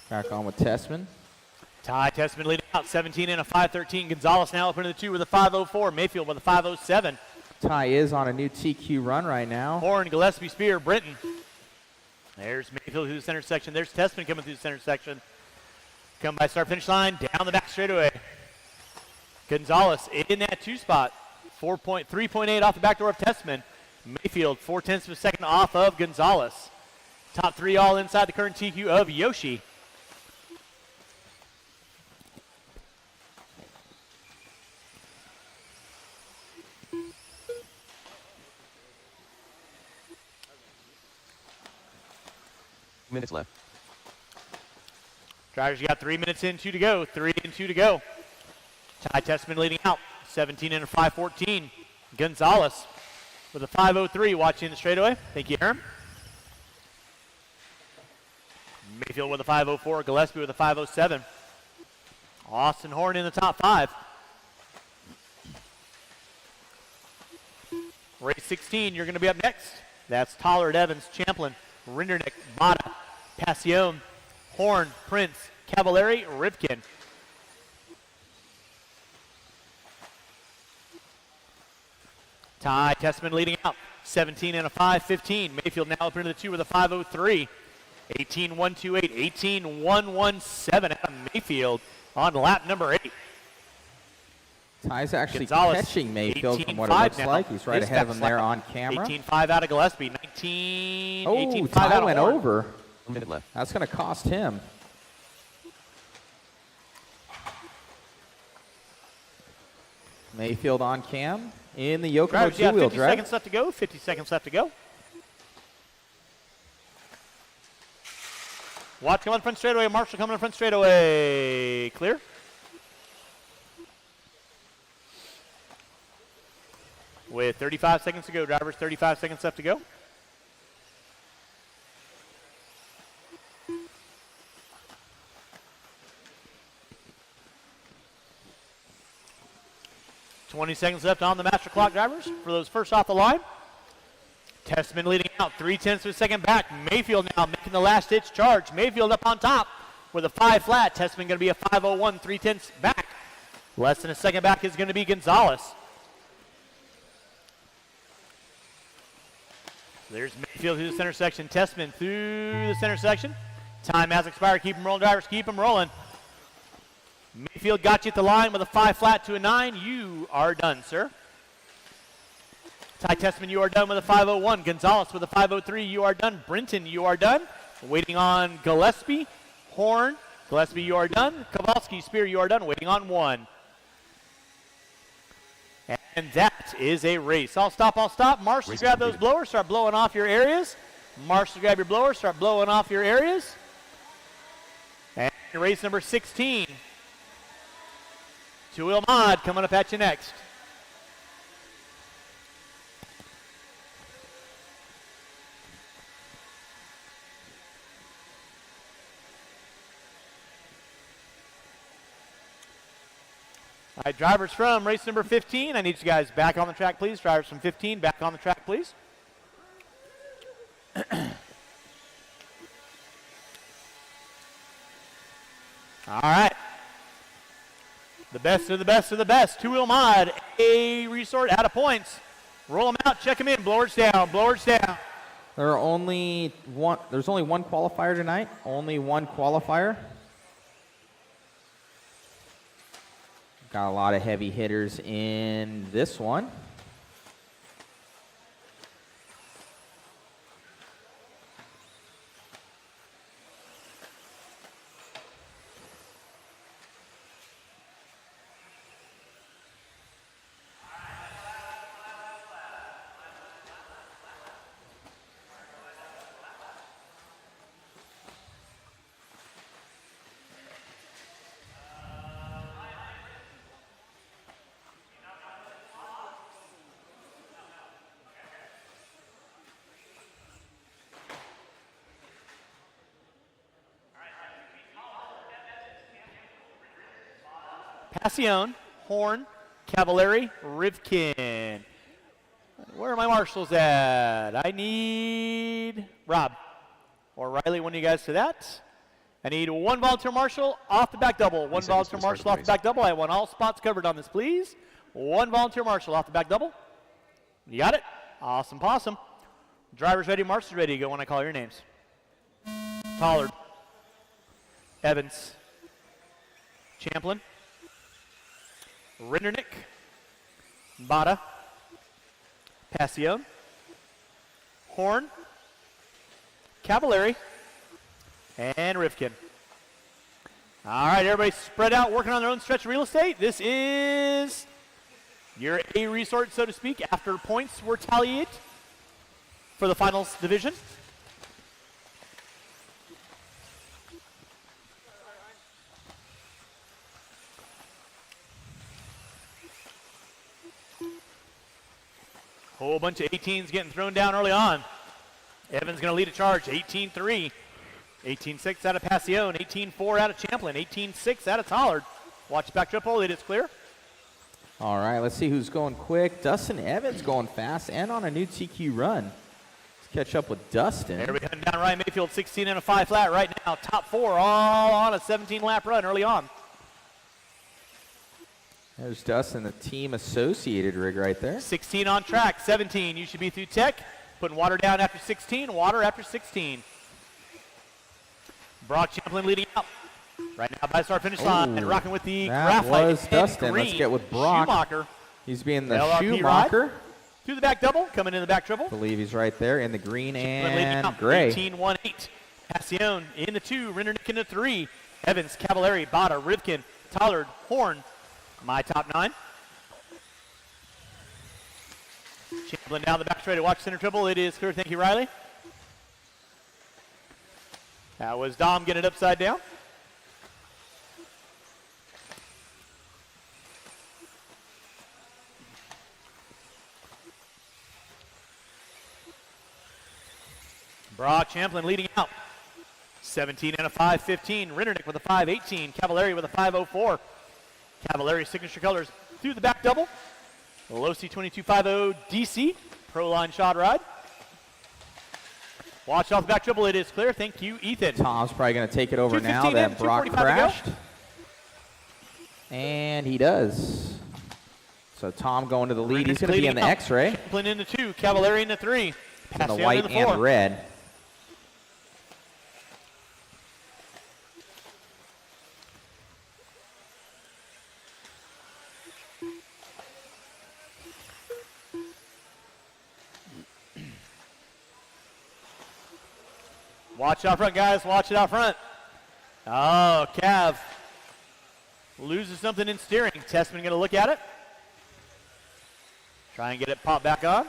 Back on with Tessman. Ty Tessman leading out, 17 and a 5-13. Gonzalez now up into the 2 with a 5-04. Mayfield with a 5-07. Ty is on a new TQ run right now. Horn, Gillespie, Spear, Brenton. There's Mayfield through the center section. There's Tessman coming through the center section. Come by start finish line, down the back straightaway. Gonzalez in that 2 spot. 3.8 off the back door of Tessman. Mayfield 0.4 of a second off of Gonzalez. Top 3 all inside the current TQ of Yoshi. Minutes left. Drivers, you got 3 minutes in, 2 to go. 3 and 2 to go. Ty Tessman leading out, 17 and a 5-14. Gonzalez with a 5-03, watching the straightaway. Thank you, Aaron. Mayfield with a 5-04, Gillespie with a 5-07. Austin Horn in the top 5. Race 16, you're going to be up next. That's Tollard, Evans, Champlin, Rindernick, Bada, Passion, Horn, Prince, Cavallari, Rivkin. Ty Tessman leading out, 17 and a 5-15. Mayfield now up into the 2 with a 5-03. 18-128, 18-117 out of Mayfield on lap number 8. Ty's actually Gonzalez, catching Mayfield from what it 18-5 looks now. like. He's right His ahead of back him there slap. on camera. 18-5 out of Gillespie, 18-5 Oh, out Ty of went Horn. over. 1 minute left. That's going to cost him. Mayfield on cam in the Yokomo Drivers, you got two-wheel 50 drive. seconds left to go. 50 seconds left to go. Watch coming front straightaway. Marshall coming in front straightaway. Clear. With 35 seconds to go, drivers. 35 seconds left to go. $20 seconds left on the master clock, drivers, for those first off the line. Tessman leading out, 0.3 of a second back. Mayfield now making the last-ditch charge. Mayfield up on top with a 5 flat. Tessman going to be a 5:01, 0.3 back. Less than a second back is going to be Gonzalez. There's Mayfield through the center section. Testman through the center section. Time has expired. Keep them rolling, drivers. Keep them rolling. Mayfield got you at the line with a 5 flat to a 9. You are done, sir. Ty Testman, you are done with a 5:01. Gonzalez with a 5:03. You are done. Brinton, you are done. Waiting on Gillespie. Horn. Gillespie, you are done. Kowalski, Spear, you are done. Waiting on 1. And that is a race. I'll stop. Marshall, grab those blowers. Start blowing off your areas. Marshall, grab your blowers. Start blowing off your areas. And race number 16. Two-wheel mod coming up at you next. All right, drivers from race number 15. I need you guys back on the track, please. Drivers from 15, back on the track, please. All right. The best of the best of the best. Two-wheel mod, a resort out of points. Roll them out, check them in. Blowers down, blowers down. There's only one qualifier tonight. Only one qualifier. Got a lot of heavy hitters in this one. Passion, Horn, Cavallari, Rivkin. Where are my marshals at? I need Rob or Riley, one of you guys to that. I need one volunteer marshal off the back double. One volunteer marshal off the back double. I want all spots covered on this, please. One volunteer marshal off the back double. You got it? Awesome possum. Drivers ready, marshals ready. Go when I call your names. Pollard, Evans, Champlin, Rindernick, Bada, Passion, Horn, Cavallari, and Rivkin. All right, everybody spread out, working on their own stretch of real estate. This is your A resort, so to speak, after points were tallied for the finals division. Whole bunch of 18s getting thrown down early on. Evans going to lead a charge, 18-3. 18-6 out of Passion, 18-4 out of Champlin, 18-6 out of Tollard. Watch back triple, it is clear. All right, let's see who's going quick. Dustin Evans going fast and on a new TQ run. Let's catch up with Dustin. Everybody heading down Ryan Mayfield, 16 and a 5 flat right now. Top 4 all on a 17-lap run early on. There's Dustin, the team associated rig right there. 16 on track, 17. You should be through tech. Putting water down after 16, water after 16. Brock Champlin leading out. Right now by the start finish line and rocking with the that graphite was Dustin. green. Let's get with Brock. Schumacher. He's being the LRP Schumacher. ride. Through the back double, coming in the back triple. I believe he's right there in the green Champlin leading and out, gray. 18-1-8. Passion in the 2, Rindernick in the 3. Evans, Cavallari, Bada, Rivkin, Tollard, Horn. My top 9. Champlin down the back straight to watch center triple. It is clear. Thank you, Riley. That was Dom getting it upside down. Brock Champlin leading out. 17 and a 5-15. Rindernick with a 5-18. Cavallari with a 5-04. Cavallari signature colors through the back double. Losi 2250 DC, Pro Line shot ride. Watch off the back triple, it is clear. Thank you, Ethan. Tom's probably going to take it over now that Brock crashed. And he does. So Tom going to the lead. He's going to be in the X-ray. Champlin in the 2, Cavallari in the 3. in the Passion white in the 4. and red. Watch it out front, guys. Watch it out front. Oh, Cav loses something in steering. Testman going to look at it. Try and get it popped back on.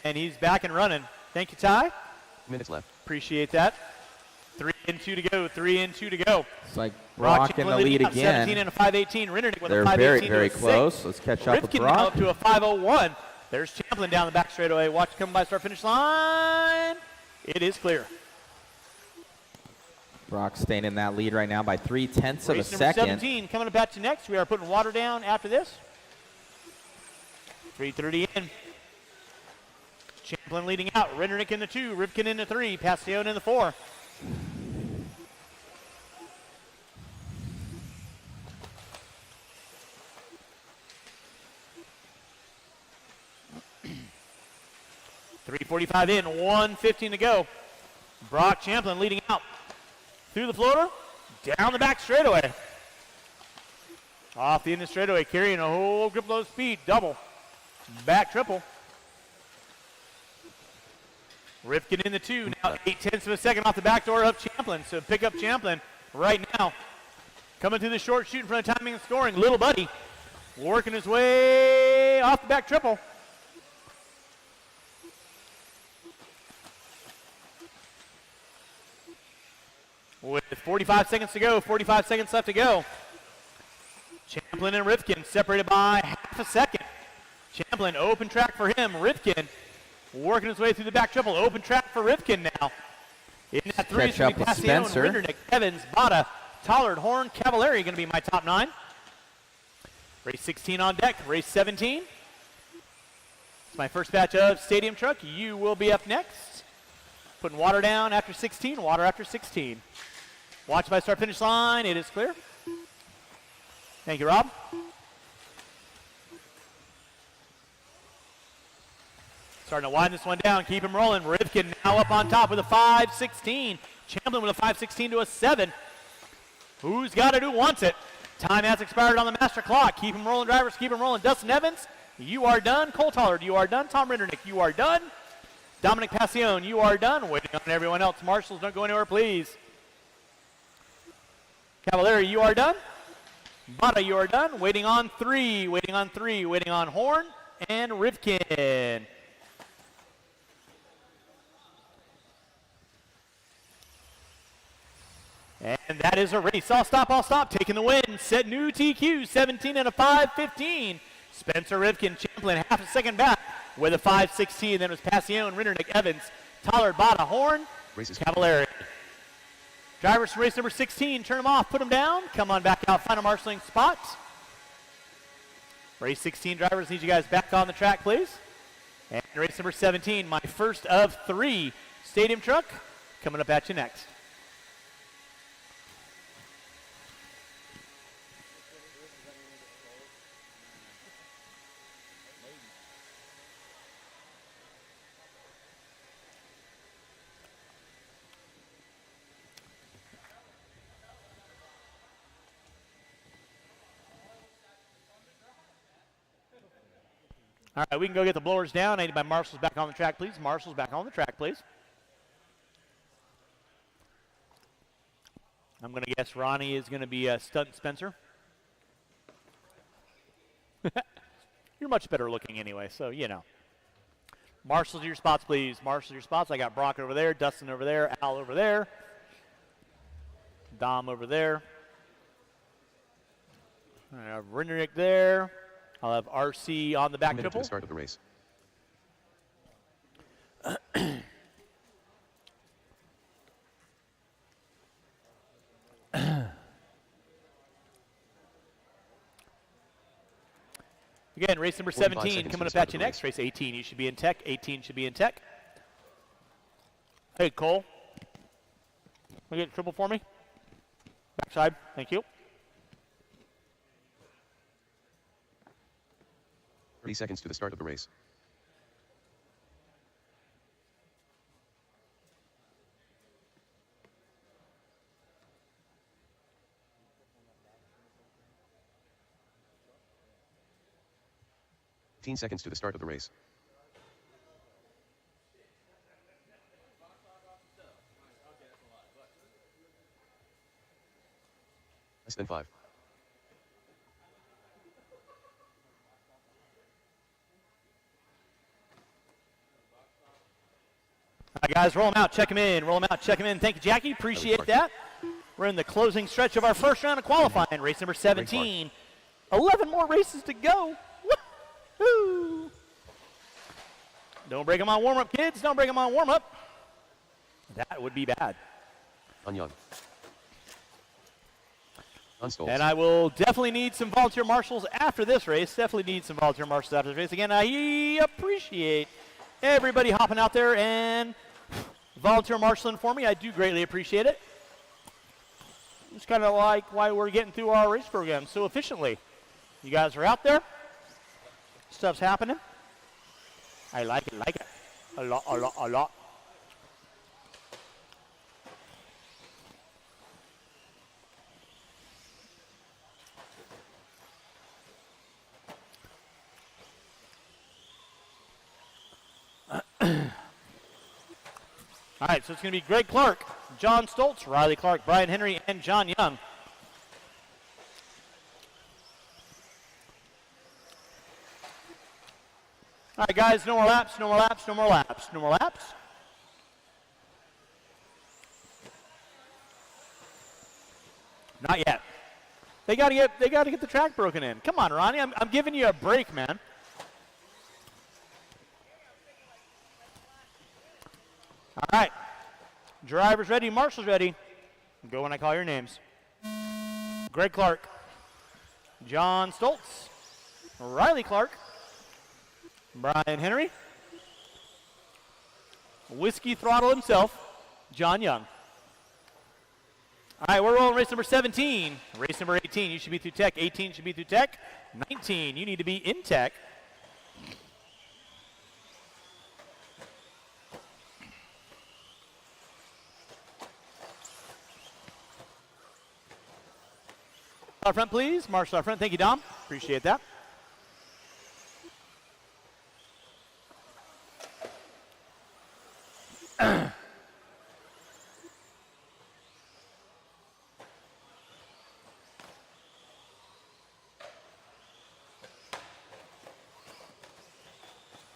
And he's back and running. Thank you, Ty. Minutes left. Appreciate that. 3 and 2 to go. 3 and 2 to go. It's like Brock in the lead again. 17 and a 5:18. Rindernick with They're a 5:18 very, to very a 6. close. Let's catch up with Rifkin now Brock. up to a 5:01. There's Champlin down the back straightaway. Watch it come by start finish line. It is clear. Brock staying in that lead right now by 0.3 of a Race number second. 17 coming up at you next. We are putting water down after this. 3:30 in. Champlin leading out. Rindernick in the 2. Rifkin in the 3. Passion in the 4. .345 in, 1:15 to go. Brock Champlin leading out. Through the floater, down the back straightaway. Off the end of the straightaway, carrying a whole grip load of speed. Double, back triple. Rifkin in the 2, now 0.8 of a second off the back door of Champlin. So pick up Champlin right now. Coming through the short chute in front of timing and scoring. Little Buddy working his way off the back triple. With 45 seconds to go, 45 seconds left to go. Champlin and Rifkin separated by half a second. Champlin, open track for him. Rifkin working his way through the back triple. Open track for Rifkin now. In that 3 is going to be Catch up with Passion, Spencer. Rindernick, Evans, Bada, Tollard, Horn, Cavallari going to be my top 9. Race 16 on deck. Race 17. It's my first batch of Stadium Truck. You will be up next. Putting water down after 16. Water after 16. Watch by start finish line. It is clear. Thank you, Rob. Starting to wind this one down. Keep him rolling. Rifkin now up on top with a 5:16. Champlin with a 5:16 to a 7. Who's got it? Who wants it? Time has expired on the master clock. Keep him rolling, drivers. Keep him rolling. Dustin Evans, you are done. Cole Tollard, you are done. Tom Rindernick, you are done. Dominic Passion, you are done. Waiting on everyone else. Marshals, don't go anywhere, please. Cavallari, you are done. Bada, you are done. Waiting on 3. Waiting on 3. Waiting on Horn and Rifkin. And that is a race. All stop. Taking the win. Set new TQ. 17 and a 5:15. Spencer Rifkin, Champlin, half a second back with a 5:16. Then it was Passion, Rindernick, Evans, Tollard, Bada, Horn, Cavallari. Drivers from race number 16, turn them off, put them down. Come on back out, final marshaling spot. Race 16 drivers, need you guys back on the track, please. And race number 17, my first of 3 Stadium Truck, coming up at you next. All right, we can go get the blowers down. I need my marshals back on the track, please. Marshals back on the track, please. I'm going to guess Ronnie is going to be Stunt Spencer. You're much better looking anyway, so you know. Marshals to your spots, please. Marshals to your spots. I got Brock over there, Dustin over there, Al over there, Dom over there. I have Rindernick there. I'll have RC on the back triple. To the start of the race. Again, race number 17 coming up at you next. Race 18, you should be in tech. 18 should be in tech. Hey, Cole. Can you get a triple for me? Backside, thank you. 30 seconds to the start of the race. 15 seconds to the start of the race. Less than 5. All right, guys, roll them out, check them in, roll them out, check them in. Thank you, Jackie. Appreciate that. We're in the closing stretch of our first round of qualifying. Race number 17. 11 more races to go. Woo-hoo. Don't break them on warm-up, kids. Don't break them on warm-up. That would be bad. On Young. On Stoltz. And I will definitely need some volunteer marshals after this race. Definitely need some volunteer marshals after this race. Again, I appreciate everybody hopping out there and volunteer marshaling for me. I do greatly appreciate it. It's kind of like why we're getting through our race program so efficiently. You guys are out there. Stuff's happening. I like it. A lot. All right, so it's going to be Greg Clark, John Stoltz, Riley Clark, Brian Henry, and John Young. All right, guys, no more laps. Not yet. They got to get the track broken in. Come on, Ronnie, I'm giving you a break, man. All right. Drivers ready, marshals ready. Go when I call your names. Greg Clark, John Stoltz, Riley Clark, Brian Henry, Whiskey Throttle himself, John Young. All right, we're rolling race number 17. Race number 18, you should be through tech. 18 should be through tech. 19, you need to be in tech. Out front, please. Marshal out front. Thank you, Dom. Appreciate that.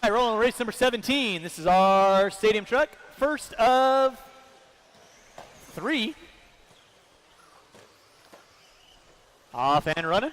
All right, rolling race number 17. This is our stadium truck. First of 3. Off and running.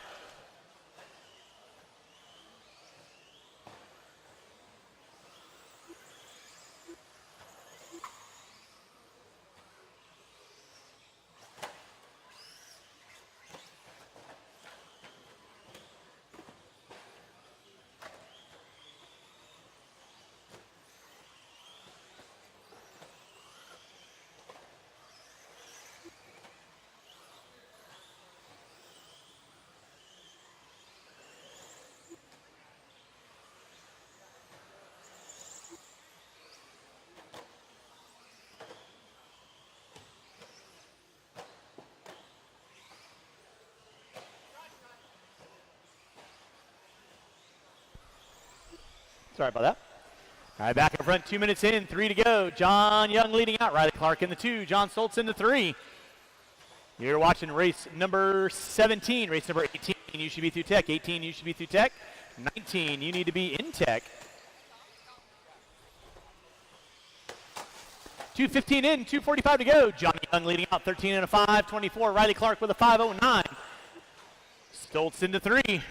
Sorry about that. All right, back up front, 2 minutes in, 3 to go. John Young leading out, Riley Clark in the 2, John Stoltz in the 3. You're watching race number 17, race number 18, you should be through tech. 18, you should be through tech. 19, you need to be in tech. 2:15 in, 2:45 to go. John Young leading out, 13 and a 5, 24. Riley Clark with a 5:09. Stoltz into 3.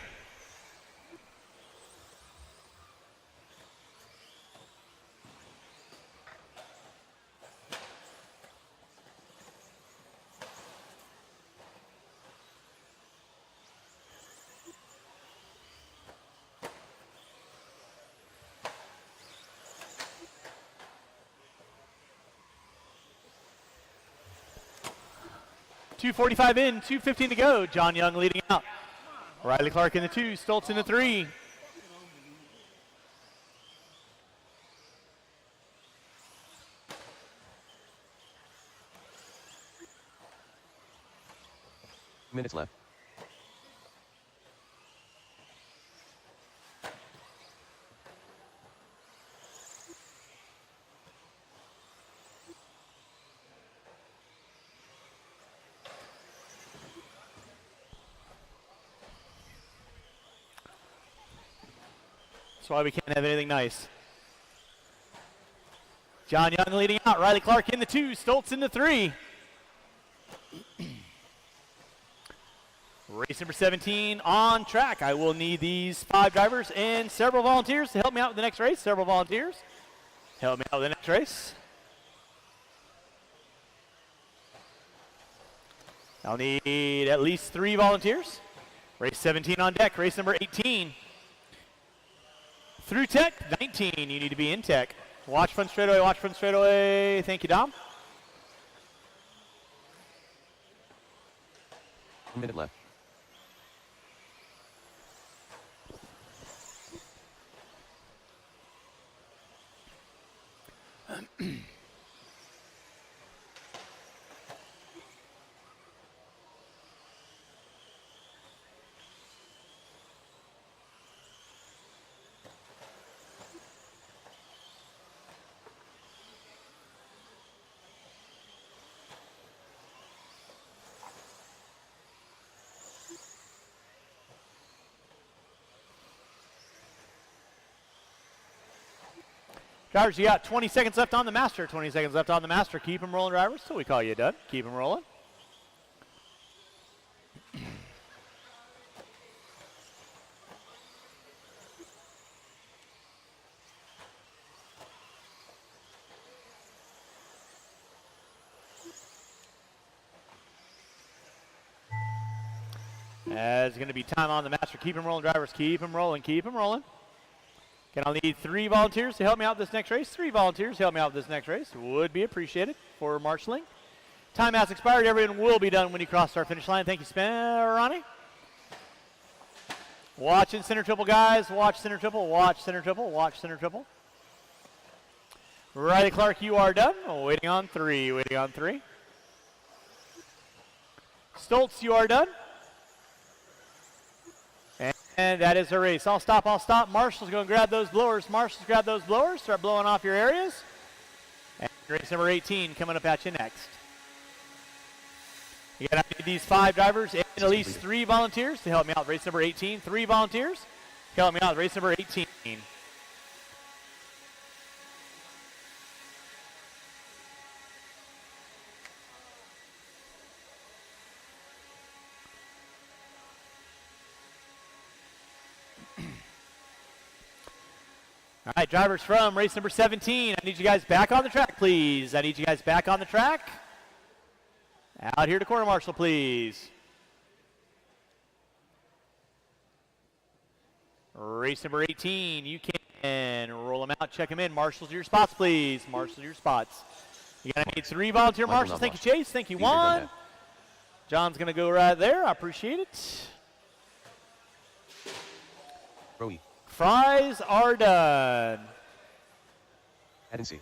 .245 in, 2:15 to go. John Young leading out. Riley Clark in the 2, Stoltz in the 3. Minutes left. That's why we can't have anything nice. John Young leading out. Riley Clark in the 2. Stoltz in the 3. Race number 17 on track. I will need these 5 drivers and several volunteers to help me out with the next race. Several volunteers. Help me out with the next race. I'll need at least 3 volunteers. Race 17 on deck. Race number 18. Through tech, 19. You need to be in tech. Watch front straightaway, watch front straightaway. Thank you, Dom. 1 minute left. Drivers, you got 20 seconds left on the master. 20 seconds left on the master. Keep them rolling, drivers, till we call you done. Keep them rolling. There's going to be time on the master. Keep them rolling, drivers. Keep them rolling. Keep them rolling. I'll need 3 volunteers to help me out with this next race. 3 volunteers to help me out with this next race. Would be appreciated for marshaling. Time has expired. Everyone will be done when you cross our finish line. Thank you, Ronnie. Watching center triple, guys. Watch center triple. Watch center triple. Watch center triple. Riley Clark, you are done. Waiting on 3. Waiting on 3. Stoltz, you are done. And that is the race. I'll stop, I'll stop. Marshall's going to grab those blowers. Marshall's grab those blowers. Start blowing off your areas. And race number 18 coming up at you next. You got to need these 5 drivers and at least 3 volunteers to help me out. Race number 18, 3 volunteers to help me out. Race number 18. All right, drivers from race number 17, I need you guys back on the track, please. I need you guys back on the track. Out here to corner marshal, please. Race number 18, you can roll them out, check them in. Marshals your spots, please. Marshals your spots. You're going to need 3 volunteer marshals. Thank you, Chase. Thank you, Juan. John's going to go right there. I appreciate it. Rowie. Fries are done. I didn't see.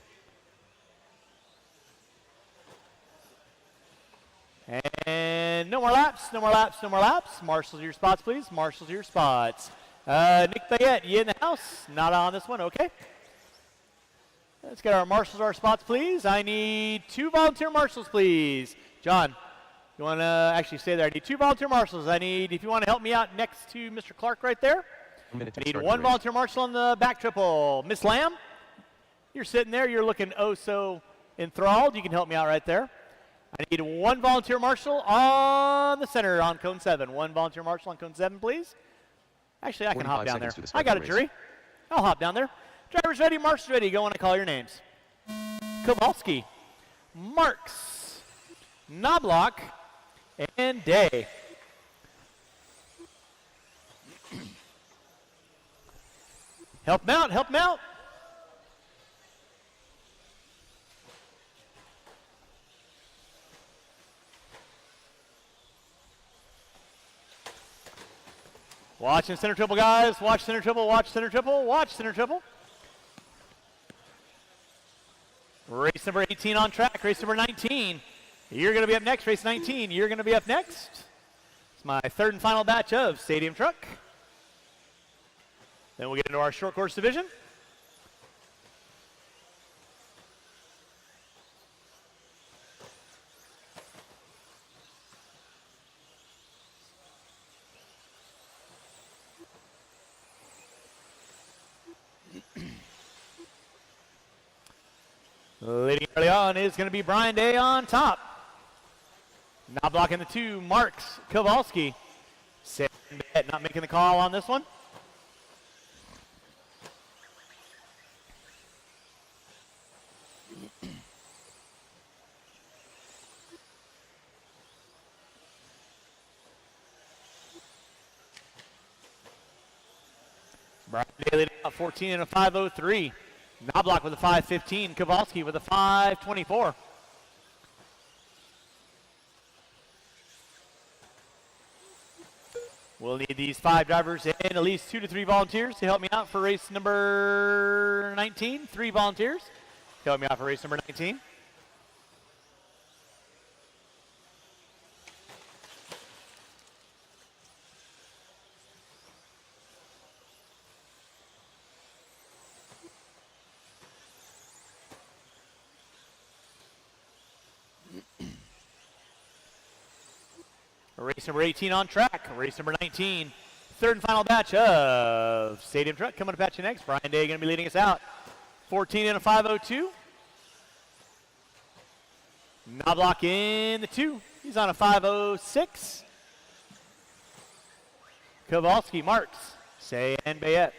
And no more laps, no more laps, no more laps. Marshals your spots, please. Marshals your spots. Nick Bayette, you in the house? Not on this one, okay. Let's get our marshals our spots, please. I need 2 volunteer marshals, please. John, you want to actually stay there? I need 2 volunteer marshals. I need, if you want to help me out next to Mr. Clark right there. I need 1 volunteer marshal on the back triple. Miss Lamb, you're sitting there. You're looking oh so enthralled. You can help me out right there. I need 1 volunteer marshal on the center on cone 7. 1 volunteer marshal on cone 7, please. Actually, I can hop down there. I got a jury. I'll hop down there. Drivers ready, marshals ready. Go when I call your names. Kowalski, Marks, Knobloch, and Day. Help them out, help them out. Watching center triple, guys. Watch center triple, watch center triple, watch center triple. Race number 18 on track, race number 19. You're going to be up next, race 19. You're going to be up next. It's my 3rd and final batch of Stadium Truck. Then we'll get into our short course division. Leading early on is going to be Brian Day on top. Now blocking the 2, Marks Kowalski. Not making the call on this one. Brian Day leading out 14 and a 5:03. Knobloch with a 5:15. Kowalski with a 5:24. We'll need these 5 drivers and at least 2 to 3 volunteers to help me out for race number 19. 3 volunteers to help me out for race number 19. Race number 18 on track. Race number 19. Third and final batch of Stadium Truck coming up at you next. Brian Day going to be leading us out. 14 and a 5:02. Knobloch in the 2. He's on a 5:06. Kowalski, Marks, Say, and Bayette.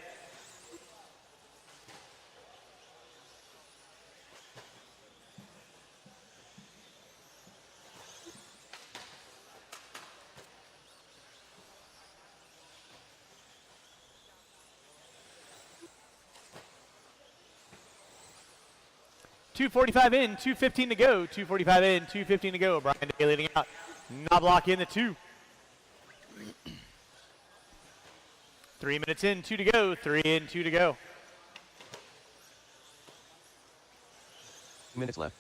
.245 in, 2:15 to go. 2:45 in, 2:15 to go. Brian Day leading out. Knobloch in the 2. 3 minutes in, 2 to go. 3 in, 2 to go. Minutes left.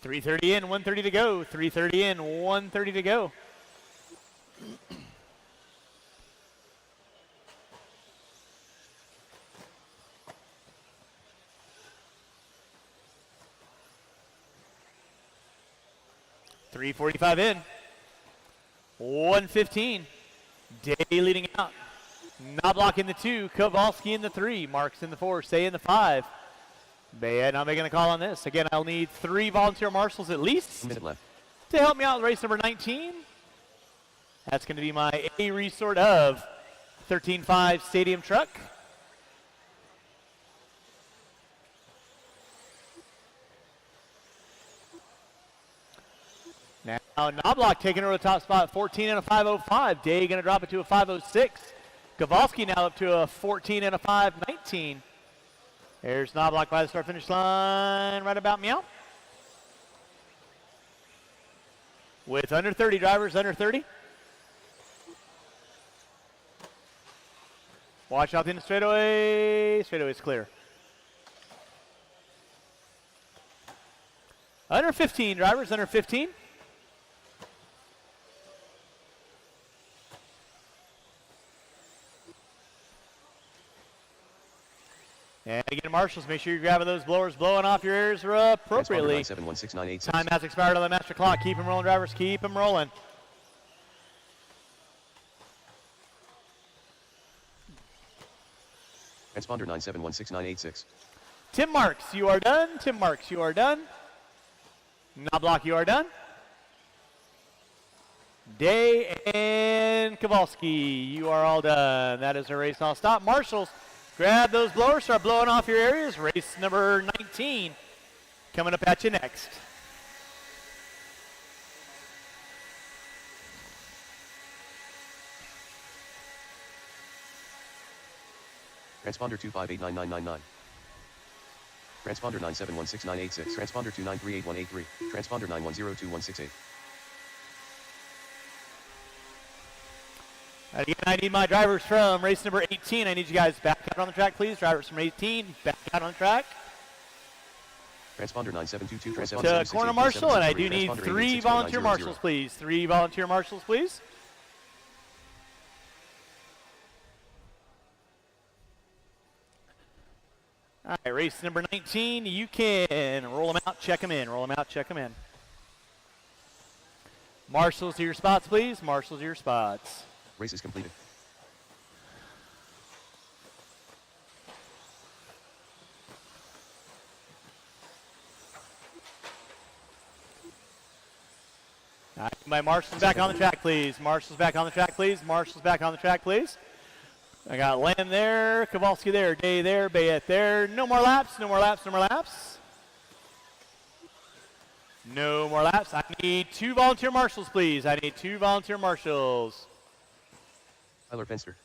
.330 in, 1:30 to go. 3:30 in, 1:30 to go. .345 in, 1:15. Day leading out. Knobloch in the 2, Kowalski in the 3, Marks in the 4, Say in the 5. Bayette not making the call on this. Again, I'll need 3 volunteer marshals at least Minute left. to help me out with race number 19. That's going to be my A resort of 13.5 Stadium Truck. Now Knobloch taking over the top spot, 14 and a 5:05. Day going to drop it to a 5:06. Kowalski now up to a 14 and a 5:19. There's Knobloch by the start-finish line, right about meow. With under 30 drivers, under 30. Watch out in the straightaway. Straightaway's clear. Under 15 drivers, under 15. And again, marshals, make sure you're grabbing those blowers, blowing off your ears appropriately. Time has expired on the master clock. Keep them rolling, drivers. Keep them rolling. Transponder 9716986. Tim Marks, you are done. Tim Marks, you are done. Knobloch, you are done. Day and Kowalski, you are all done. That is a race all stop. Marshals, grab those blowers, start blowing off your areas. Race number 19 coming up at you next. Transponder 2589999. Transponder 9716986. Transponder 2938183. Transponder 9102168. Again, I need my drivers from race number 18. I need you guys back out on the track, please. Drivers from 18, back out on the track. Transponder 9722. Transponder To 768, corner marshal, and I do 773, need transponder 3 886, volunteer 1900. marshals, please. 3 volunteer marshals, please. All right, race number 19. You can roll them out, check them in. Roll them out, check them in. Marshals to your spots, please. Marshals to your spots. Race is completed. All right, my marshals back on the track, please. Marshals back on the track, please. Marshals back on the track, please. I got Lamb there, Kowalski there, Day there, Bayette there. No more laps, no more laps, no more laps. No more laps. I need 2 volunteer marshals, please. I need 2 volunteer marshals. Tyler Fenster.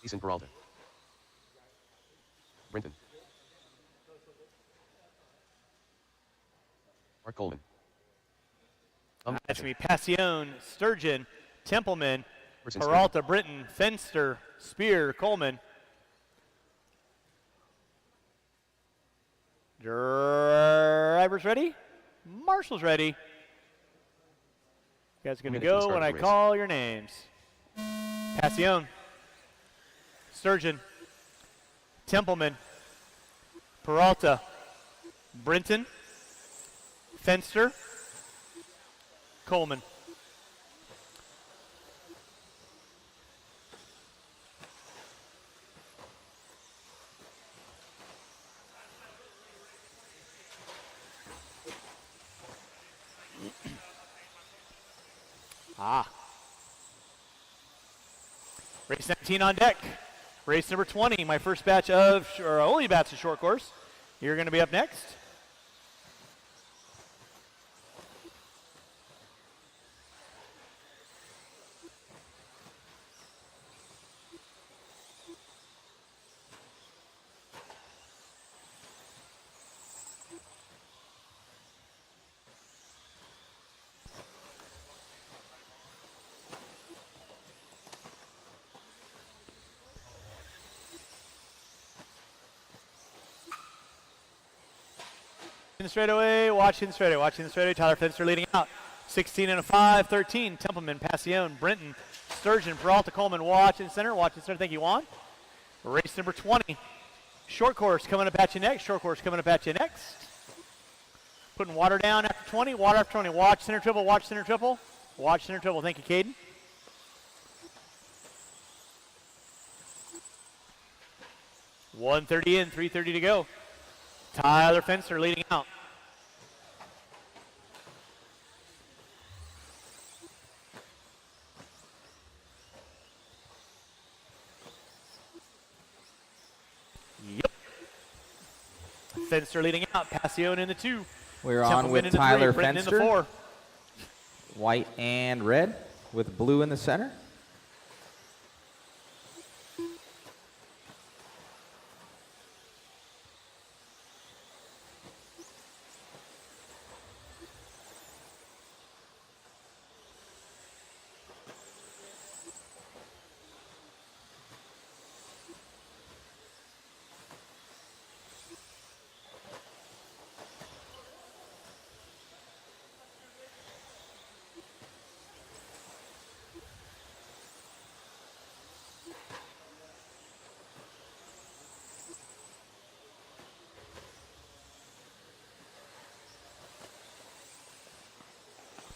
Ethan Peralta. Brenton. Mark Coleman. That's going to be Passion, Sturgeon, Templeman, Person Peralta, Britton, Fenster, Spear, Coleman. Drivers ready? Marshals ready. You guys are going to Minute to the go start when of I the race. call your names. Passion, Sturgeon, Templeman, Peralta, Brinton, Fenster, Coleman. Race 19 on deck. Race number 20, my first batch of, or only batch of short course. You're going to be up next. In the straightaway, watching the straightaway, Tyler Fenster leading out. 16 and a 5, 13, Templeman, Passion, Brinton, Sturgeon, Peralta, Coleman, watch in center, thank you, Juan. Race number 20, short course coming up at you next, Putting water down after 20, water after 20, watch center triple, thank you, Caden. .130 in, 3:30 to go. Tyler Fenster leading out. Yep. Fenster leading out. Passion in the 2. We're on Templeman with in the Tyler 3, Britton in the Fenster. 4. White and red with blue in the center.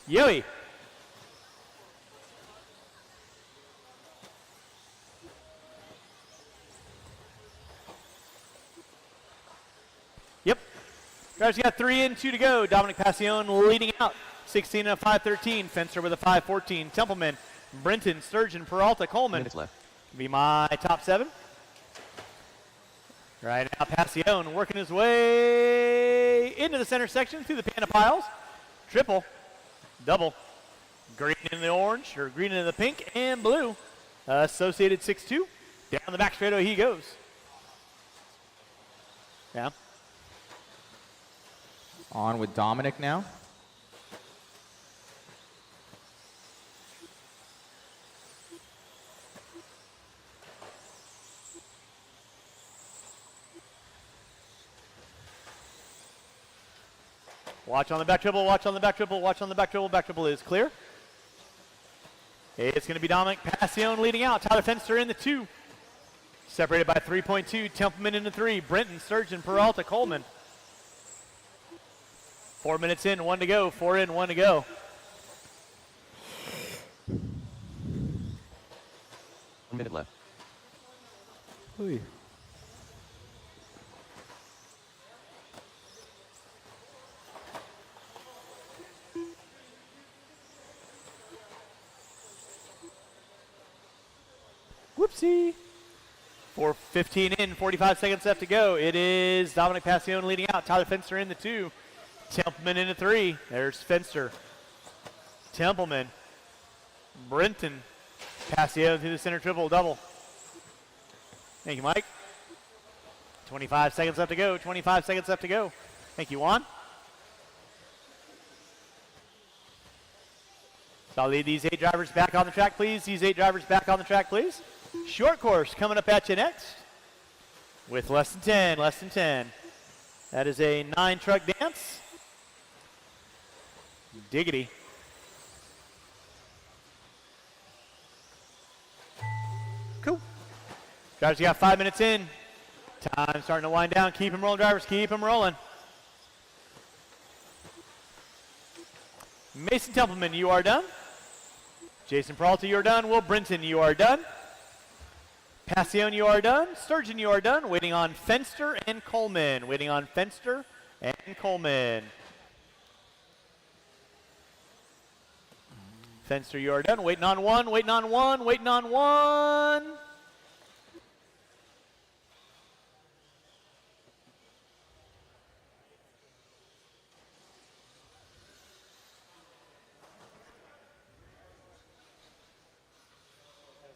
Yui. Yep. Guys, got 3 and 2 to go. Dominic Passion leading out. 16 and a 5-13. Fenster with a 5-14. Templeman, Brinton, Sturgeon, Peralta, Coleman. Minutes left. Be my top 7. Right now, Passion working his way into the center section through the panda piles. Triple, double, green in the orange, or green in the pink, and blue. Associated 6-2. Down the back straightaway he goes. Yeah. On with Dominic now. Watch on the back triple, watch on the back triple, watch on the back triple. Back triple is clear. It's going to be Dominic Passione leading out. Tyler Fenster in the 2. Separated by 3.2. Templeman in the 3. Brenton, Surgeon, Peralta, Coleman. 4 minutes in, 1 to go. 4 in, 1 to go. 1 minute left. Oy. Whoopsie. 4:15 in, 45 seconds left to go. It is Dominic Passione leading out. Tyler Fenster in the 2. Templeman in the 3. There's Fenster. Templeman. Brenton. Passione through the center triple double. Thank you, Mike. 25 seconds left to go. 25 seconds left to go. Thank you, Juan. So I'll lead these 8 drivers back on the track, please. These 8 drivers back on the track, please. Short course coming up at you next with less than 10, less than 10. That is a 9-truck dance. Diggity. Cool. Drivers, you got 5 minutes in. Time starting to wind down. Keep them rolling, drivers. Keep them rolling. Mason Templeman, you are done. Jason Peralta, you are done. Will Brenton, you are done. Passione, you are done. Sturgeon, you are done. Waiting on Fenster and Coleman. Waiting on Fenster and Coleman. Fenster, you are done. Waiting on 1, waiting on 1, waiting on 1.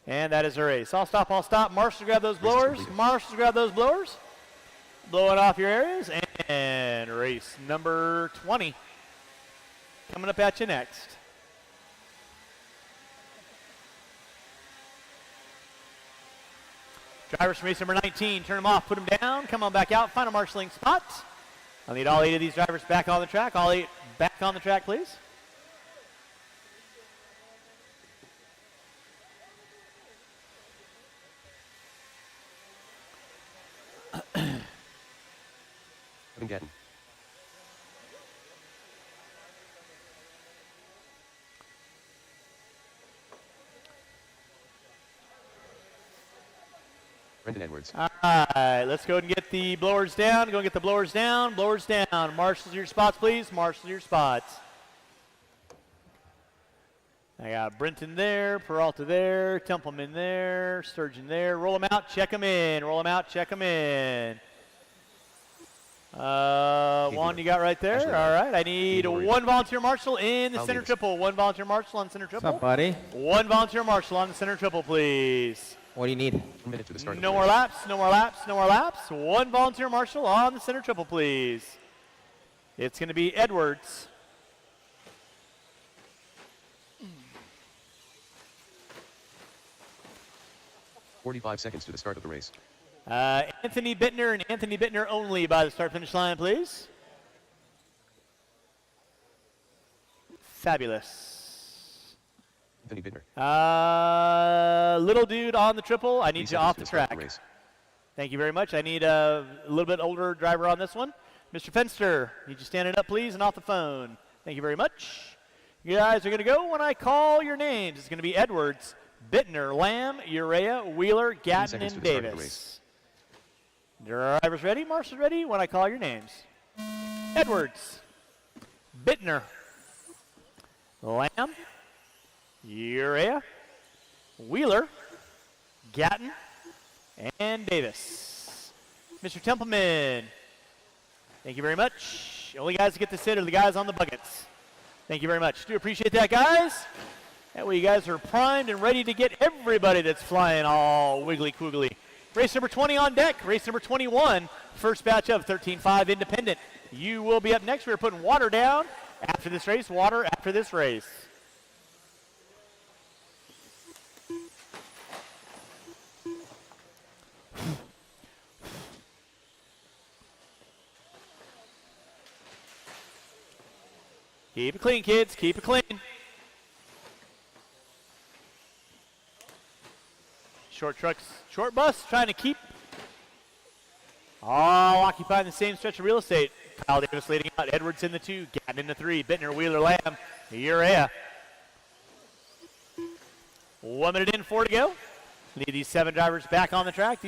And that is a race. I'll stop, I'll stop. Marshals, grab those blowers. Marshals, grab those blowers. Blow it off your areas. And race number 20 coming up at you next. Drivers from race number 19, turn them off, put them down, come on back out, final marshalling spot. I'll need all 8 of these drivers back on the track. All 8 back on the track, please. Getting. Brendan Edwards. All right, let's go and get the blowers down. Go and get the blowers down. Blowers down. Marshals your spots, please. Marshals your spots. I got Brenton there, Peralta there, Templeman there, Sturgeon there. Roll them out, check them in. Roll them out, check them in. Juan, you got right there. All right, I need 1 volunteer marshal in the center triple. 1 volunteer marshal on the center triple. What's up, buddy? 1 volunteer marshal on the center triple, please. What do you need? 1 minute to the start. No more laps, no more laps, no more laps. 1 volunteer marshal on the center triple, please. It's going to be Edwards. "45 seconds to the start of the race. Anthony Bittner and Anthony Bittner only by the start-finish line, please. Fabulous. Anthony Bittner. Little dude on the triple. I need 3 you off seconds to the start track. race. Thank you very much. I need a little bit older driver on this one. Mr. Fenster, need you standing up, please, and off the phone. Thank you very much. You guys are going to go when I call your names. It's going to be Edwards, Bittner, Lamb, Urea, Wheeler, Gatton, and Davis. Drivers ready? Marshals ready? When I call your names. Edwards, Bittner, Lamb, Urea, Wheeler, Gatton, and Davis. Mr. Templeman, thank you very much. The only guys that get to sit are the guys on the buckets. Thank you very much. Do appreciate that, guys. That way you guys are primed and ready to get everybody that's flying all wiggly-quiggly. Race number 20 on deck. Race number 21, first batch of 13.5 Independent. You will be up next. We're putting water down after this race. Water after this race. Keep it clean, kids. Keep it clean. Short trucks, short bus, trying to keep all occupying the same stretch of real estate. Kyle Davis leading out. Edwards in the 2. Gatton in the 3. Bittner, Wheeler, Lamb, Urea. 1 minute in, 4 to go. Lead these 7 drivers back on the track.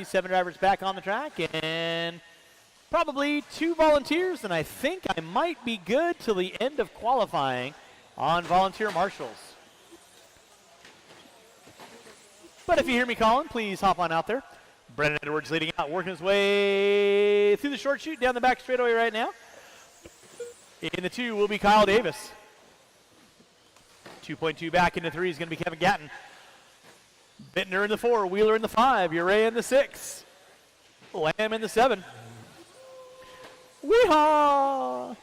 And probably 2 volunteers, and I think I might be good till the end of qualifying on volunteer marshals. But if you hear me calling, please hop on out there. Brennan Edwards leading out, working his way through the short chute down the back straightaway right now. In the 2 will be Kyle Davis. 2.2 back into 3 is going to be Kevin Gatton. Bittner in the 4, Wheeler in the 5, Urea in the 6, Lamb in the 7. Weehaw!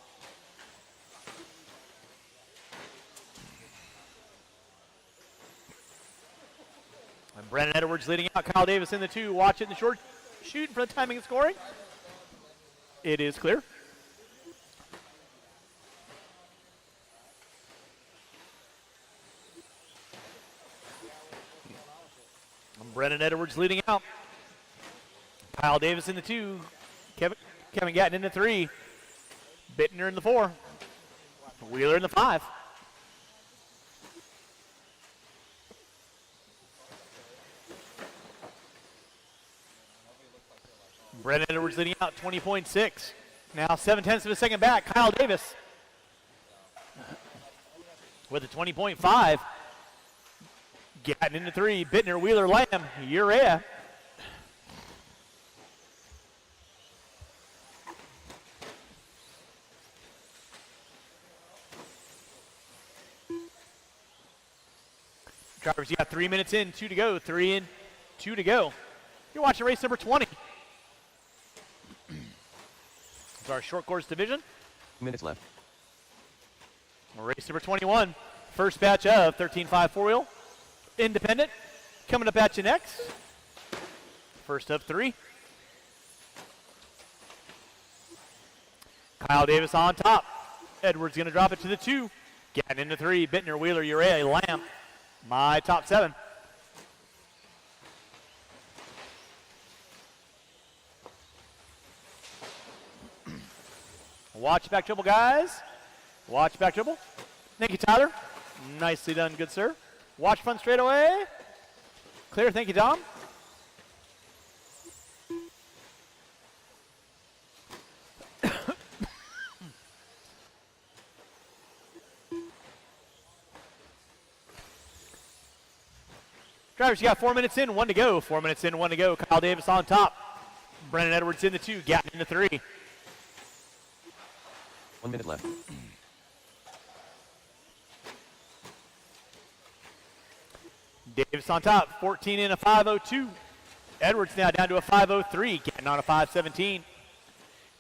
And Brennan Edwards leading out, Kyle Davis in the 2, watch it in the short shoot for the timing and scoring. It is clear. And Brennan Edwards leading out. Kyle Davis in the 2, Kevin Gatton in the 3, Bittner in the 4, Wheeler in the 5. Brennan Edwards leading out, 20.6. Now 7/10 of a second back. Kyle Davis with a 20.5. Gatton in the 3. Bittner, Wheeler, Lamb, Urea. Drivers, you got 3 minutes in, 2 to go. 3 in, 2 to go. You're watching race number 20. It's our short course division. 2 minutes left. Race number 21. First batch of 13.5 4-wheel. Independent. Coming up at you next. First of 3. Kyle Davis on top. Edwards going to drop it to the 2. Getting into 3. Bittner, Wheeler, Urea, Lamb. My top 7. Watch back triple, guys. Watch back triple. Thank you, Tyler. Nicely done, good sir. Watch front straightaway. Clear, thank you, Dom. Drivers, you got 4 minutes in, 1 to go. 4 minutes in, 1 to go. Kyle Davis on top. Brennan Edwards in the 2. Gatton in the 3. 1 minute left. Davis on top, 14 in a 5:02. Edwards now down to a 5:03, getting on a 5:17.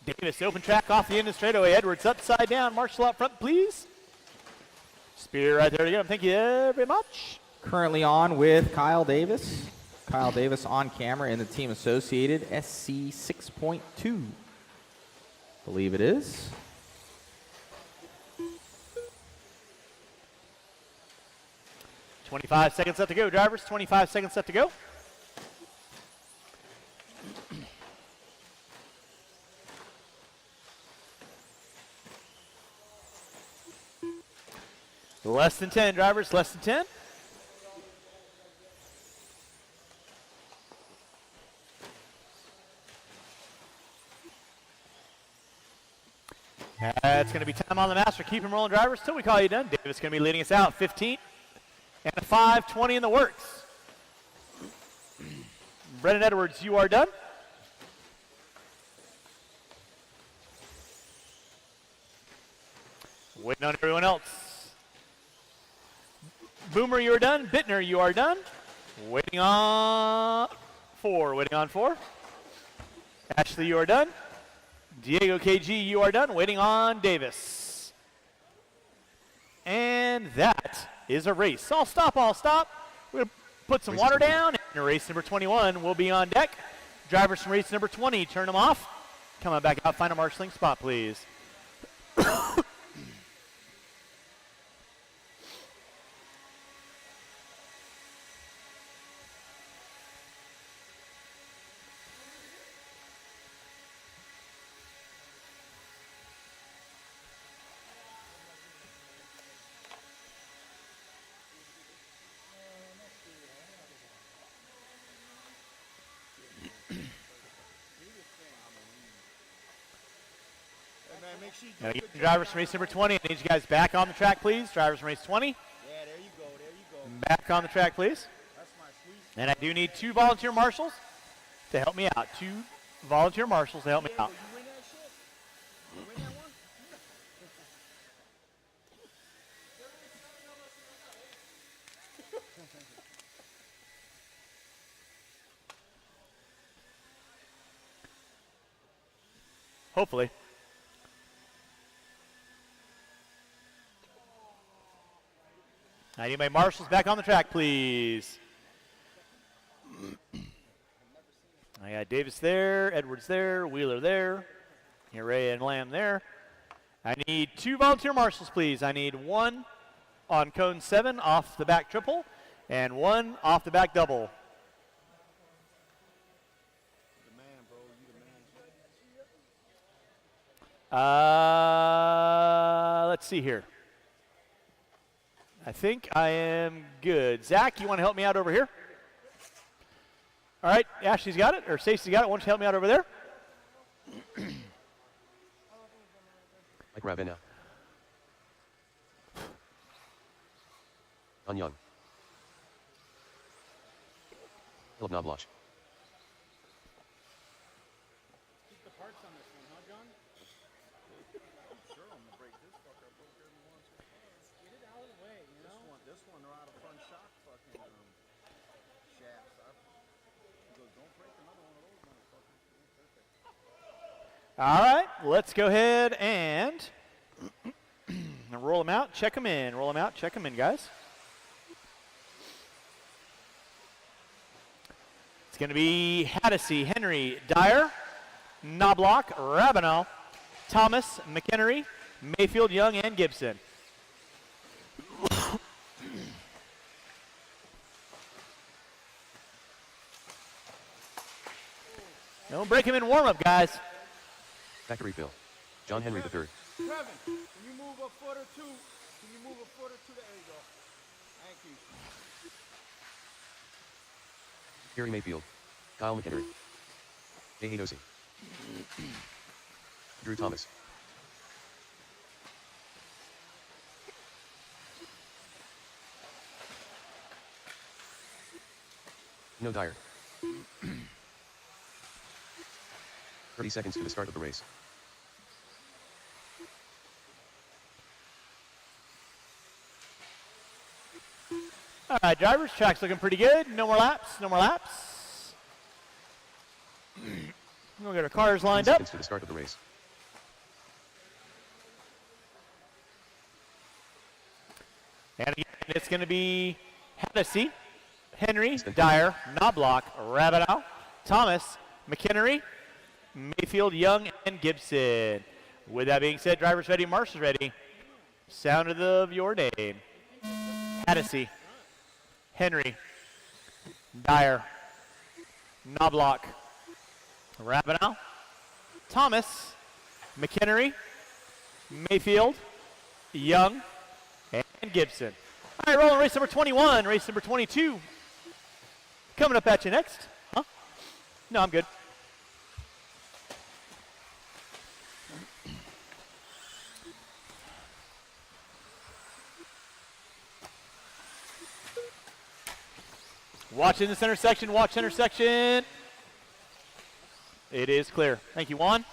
Davis open track off the end of the straightaway. Edwards upside down. Marshall out front, please. Spear right there to get him. Thank you very much. Currently on with Kyle Davis. Kyle Davis on camera in the team associated SC 6.2. Believe it is. $25 seconds left to go, drivers. 25 seconds left to go. Less than 10, drivers. Less than 10. It's going to be time on the master. Keep him rolling, drivers, till we call you done. Davis going to be leading us out. 15 and a 5:20 in the works. Brennan Edwards, you are done. Waiting on everyone else. Boomer, you are done. Bittner, you are done. Waiting on 4. Waiting on 4. Ashley, you are done. Diego KG, you are done. Waiting on Davis. And that is a race. All stop. We're going to put some water down. And race number 21 will be on deck. Drivers from race number 20, turn them off. Come on back out. Find a marshalling spot, please. Now, drivers from race number 20, I need you guys back on the track, please. Drivers from race 20. Yeah, there you go. There you go. Back on the track, please. That's my sweet. And I do need 2 volunteer marshals to help me out. 2 volunteer marshals to help me out. You win that shit? You win that one? Hopefully. I need my marshals back on the track, please. I got Davis there, Edwards there, Wheeler there, Ray and Lamb there. I need 2 volunteer marshals, please. I need 1 on cone 7 off the back triple and 1 off the back double. The man, bro. You the man. Let's see here. I think I am good. Zach, you want to help me out over here? All right, Ashley's got it, or Stacey's got it. Why don't you help me out over there? Mike Ravenna. Young. Philip Knobloch. Keep the parts on this one, huh, John? Sure, I'm gonna break this fucker. I broke every once. Get it out of the way, you know? This one, they're out of front shock fucking shafts. He goes, don't break another one of those motherfuckers. Perfect. All right, let's go ahead and roll them out, check them in. Roll them out, check them in, guys. It's going to be Haddisy, Henry, Dyer, Knobloch, Ravenel, Thomas, McHenry, Mayfield, Young, and Gibson. Don't break him in warm-up, guys. Factory fill. John Henry III. Kevin, can you move a foot or two? There you go. Thank you. Gary Mayfield. Kyle McHenry. J. Hadosi. Drew Thomas. No Dyer. 30 seconds to the start of the race. All right, drivers, track's looking pretty good. No more laps, no more laps. We'll get our cars 10 lined up. seconds to the start of the race. And again, it's going to be Haddisy, Henry, Dyer, Knobloch, Ravenel, Thomas, McHenry, Mayfield, Young, and Gibson. With that being said, drivers ready, marshals ready. Sound of your name. Haddisy, Henry, Dyer, Knobloch, Ravenel, Thomas, McHenry, Mayfield, Young, and Gibson. All right, rolling race number 21, race number 22. Coming up at you next. Huh? No, I'm good. Watch in this intersection, watch intersection. It is clear. Thank you, Juan.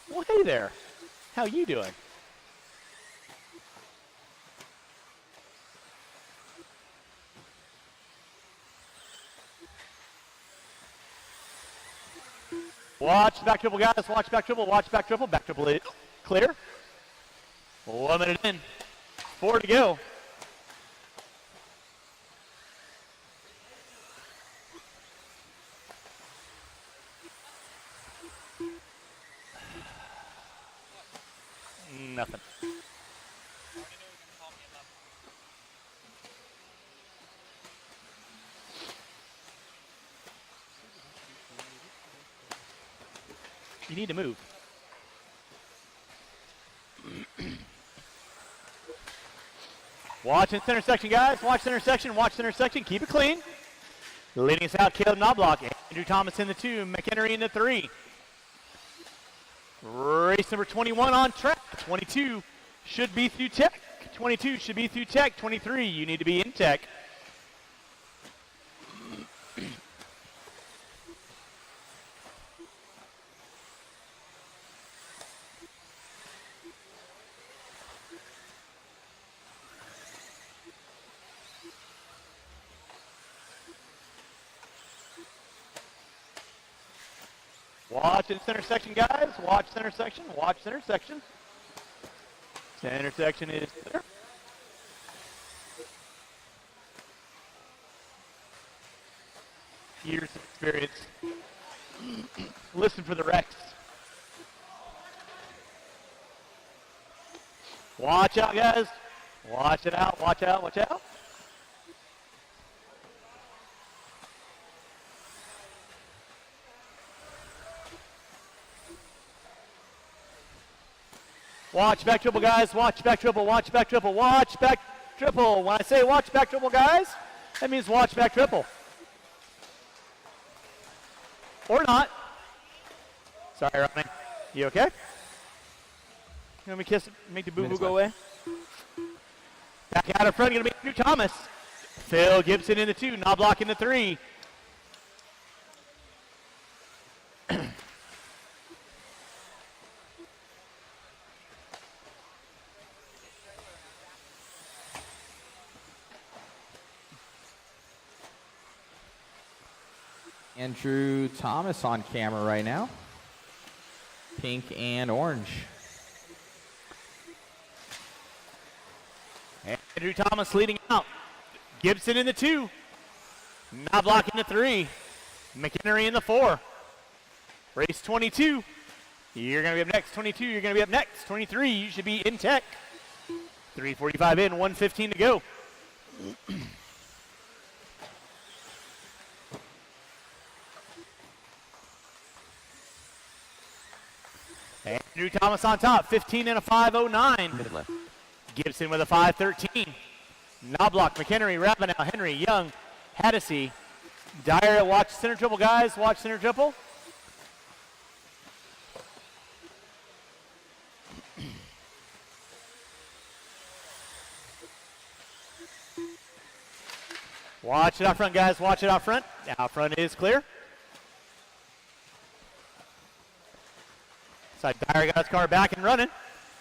Well, hey there. How you doing? Watch back triple, guys. Watch back triple, watch back triple. Back triple is clear. 1 minute in. 4 to go. Nothing. You need to move. Watch this intersection, guys. Watch the intersection. Watch the intersection. Keep it clean. Leading us out, Caleb Knobloch. Andrew Thomas in the 2, McHenry in the 3. Race number 21 on track. 22 should be through tech. 22 should be through tech. 23, you need to be in tech. Watch in center section, guys. Watch center section. Watch center section. Center section is clear. Years of experience. Listen for the wrecks. Watch out, guys. Watch it out. Watch out. Watch out. Watch back triple, guys. Watch back triple. Watch back triple. Watch back triple. When I say watch back triple, guys, that means watch back triple. Or not. Sorry, Ronnie. You okay? You want me to kiss, make the boo-boo go away? Back out in front, going to be Andrew Thomas. Phil Gibson in the 2, Knobloch in the 3. Andrew Thomas on camera right now. Pink and orange. Andrew Thomas leading out. Gibson in the 2. Knobloch in the 3. McHenry in the 4. Race 22. You're going to be up next. 22, you're going to be up next. 23, you should be in tech. 3:45 in, 1:15 to go. Andrew Thomas on top, 15 and a 5:09. Minute left. Gibson with a 5:13. Knobloch, McHenry, Ravenel, Henry, Young, Haddisy. Dyer, watch center triple, guys. Watch center triple. Watch it out front, guys. Watch it out front. Out front is clear. So Dyer got his car back and running.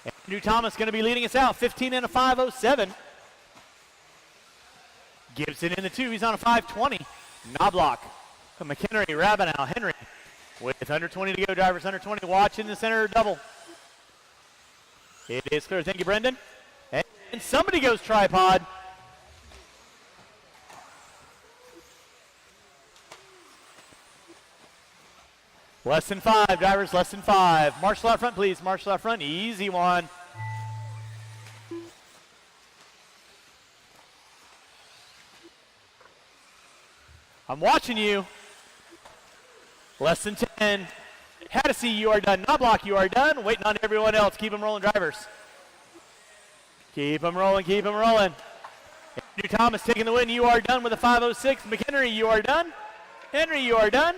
Andrew Thomas going to be leading us out, 15 and a 5:07. Gibson in the 2, he's on a 5:20. Knobloch, McHenry, Ravenel, Henry. With under 20 to go, drivers under 20. Watch in the center double. It is clear. Thank you, Brendan. And somebody goes tripod. Less than 5, drivers, less than 5. Marshall out front, please. Marshall out front, easy one. I'm watching you. Less than 10. Haddisy, you are done. Knobloch, you are done. Waiting on everyone else. Keep them rolling, drivers. Keep them rolling, keep them rolling. Andrew Thomas taking the win. You are done with a 5:06. McHenry, you are done. Henry, you are done.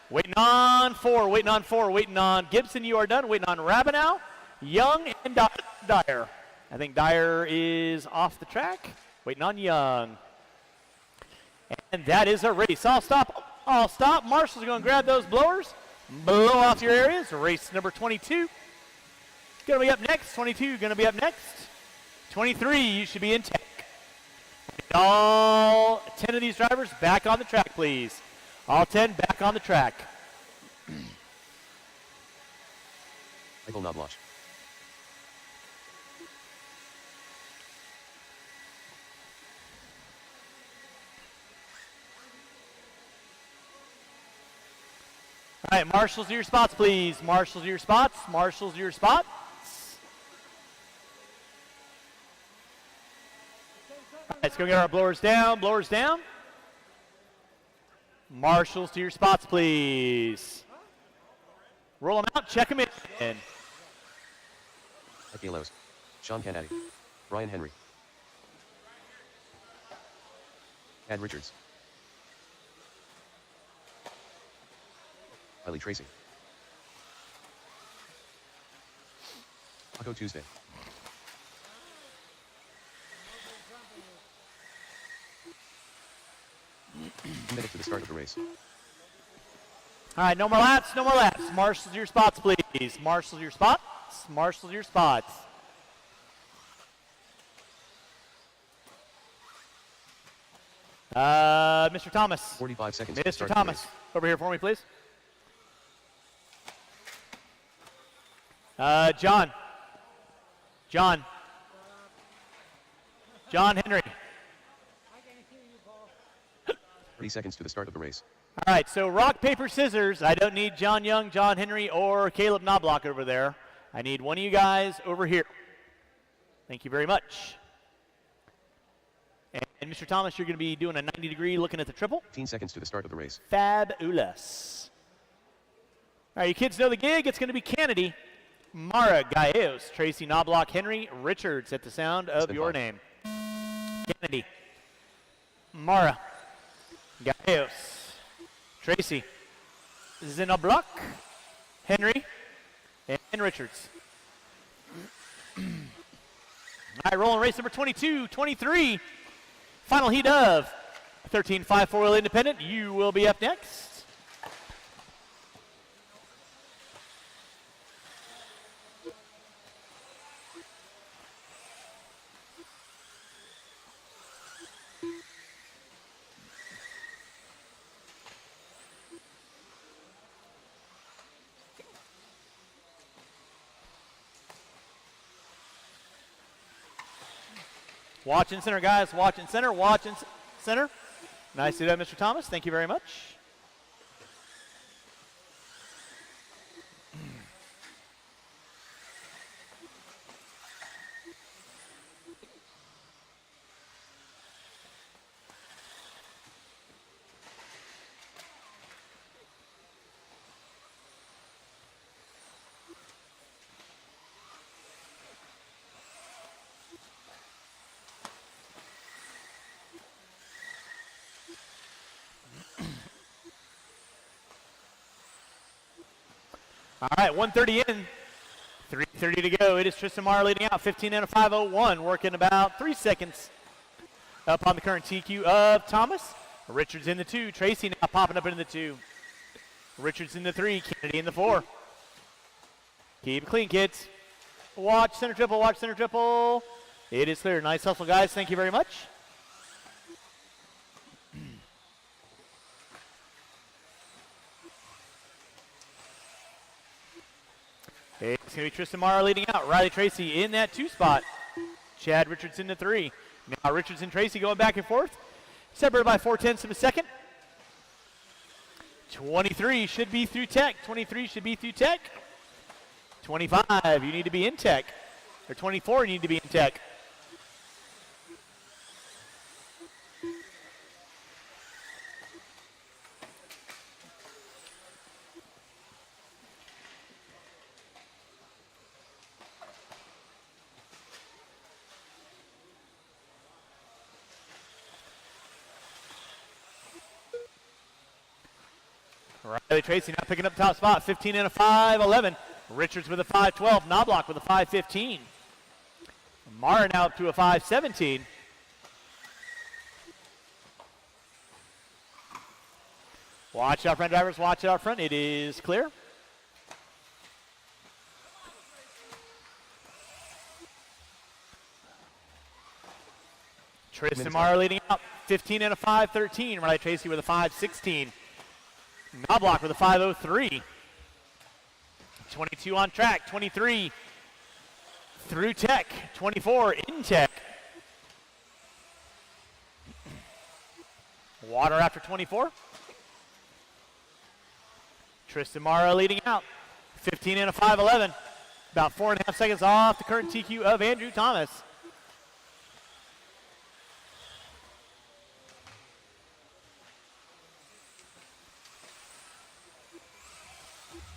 Waiting on 4, waiting on 4, waiting on Gibson, you are done. Waiting on Ravenel, Young, and Dyer. I think Dyer is off the track. Waiting on Young. And that is a race. I'll stop. I'll stop. Marshall's going to grab those blowers. Blow off your areas. Race number 22. Going to be up next. 22 going to be up next. 23, you should be in tech. All 10 of these drivers back on the track, please. All 10 back on the track. Michael Knobloch. All right, marshals to your spots, please. Marshals to your spots. Marshals to your spots. All right, let's go get our blowers down. Blowers down. Marshals to your spots, please. Roll them out. Check them in. Ike Lowe's. Sean Canady. Brian Henry. Ad Richards. Riley Tracy. Taco Tuesday. 2 minutes to the start of the race. All right, no more laps, no more laps. Marshals your spots, please. Marshals your spots. Marshals your spots. Mr. Thomas. 45 seconds to the Mr. start of the Thomas, race. over here for me, please. John. John. John Henry. 30 seconds to the start of the race. All right, so rock, paper, scissors. I don't need John Young, John Henry, or Caleb Knobloch over there. I need one of you guys over here. Thank you very much. And Mr. Thomas, you're going to be doing a 90-degree looking at the triple. 15 seconds to the start of the race. Fabulous. All right, you kids know the gig. It's going to be Kennedy, Mara, Gallegos, Tracy, Knobloch, Henry, Richards at the sound of Stand your by. name. Kennedy, Mara, Gallegos, Tracy, Knobloch, Henry, and Richards. All right, rolling race number 22, 23. Final heat of 13.5 four-wheel independent. You will be up next. Watch in center, guys. Watch in center. Watch in center. Nice to do that, Mr. Thomas. Thank you very much. All right, 1:30 in, 3:30 to go. It is Tristan Marr leading out, 15 and a 5:01, working about 3 seconds up on the current TQ of Thomas. Richards in the 2, Tracy now popping up into the 2. Richards in the 3, Kennedy in the 4. Keep it clean, kids. Watch center triple, watch center triple. It is clear. Nice hustle, guys. Thank you very much. It's going to be Tristan Marr leading out. Riley Tracy in that 2 spot. Chad Richards in the 3. Now Richards and Tracy going back and forth. Separated by 0.4 of a second. 23 should be through tech. 23 should be through tech. 25, you need to be in tech. Or 24, you need to be in tech. Riley Tracy now picking up top spot, 15 and a 5:11. Richards with a 5:12. Knobloch with a 5:15. Mara now up to a 5:17. Watch out front, drivers. Watch out front. It is clear. Tristan Mara leading out, 15 and a 5:13. Riley Tracy with a 5:16. Knobloch with a 5:03. 22 on track, 23 through tech, 24 in tech. Water after 24. Tristan Mara leading out, 15 and a 5:11. About 4.5 seconds off the current TQ of Andrew Thomas.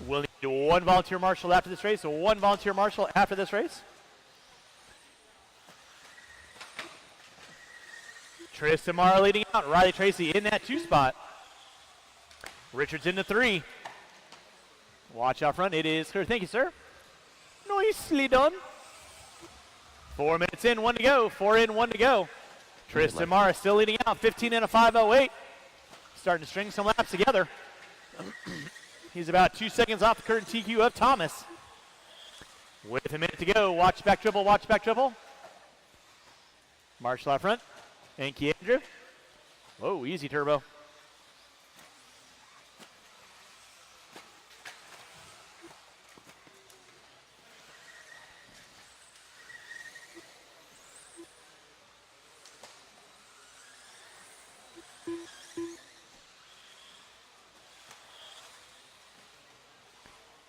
We'll need one volunteer marshal after this race, so one volunteer marshal after this race. Tristan Mara leading out, Riley Tracy in that 2 spot. Richards in the 3. Watch out front. It is clear. Thank you, sir. Nicely done. 4 minutes in, 1 to go. 4 in, 1 to go. Tristan Mara still leading out, 15 and a 5:08. Starting to string some laps together. He's about 2 seconds off the current TQ of Thomas. With a minute to go, watch back triple, watch back triple. Marshall out front. Thank you, Andrew. Whoa, easy turbo.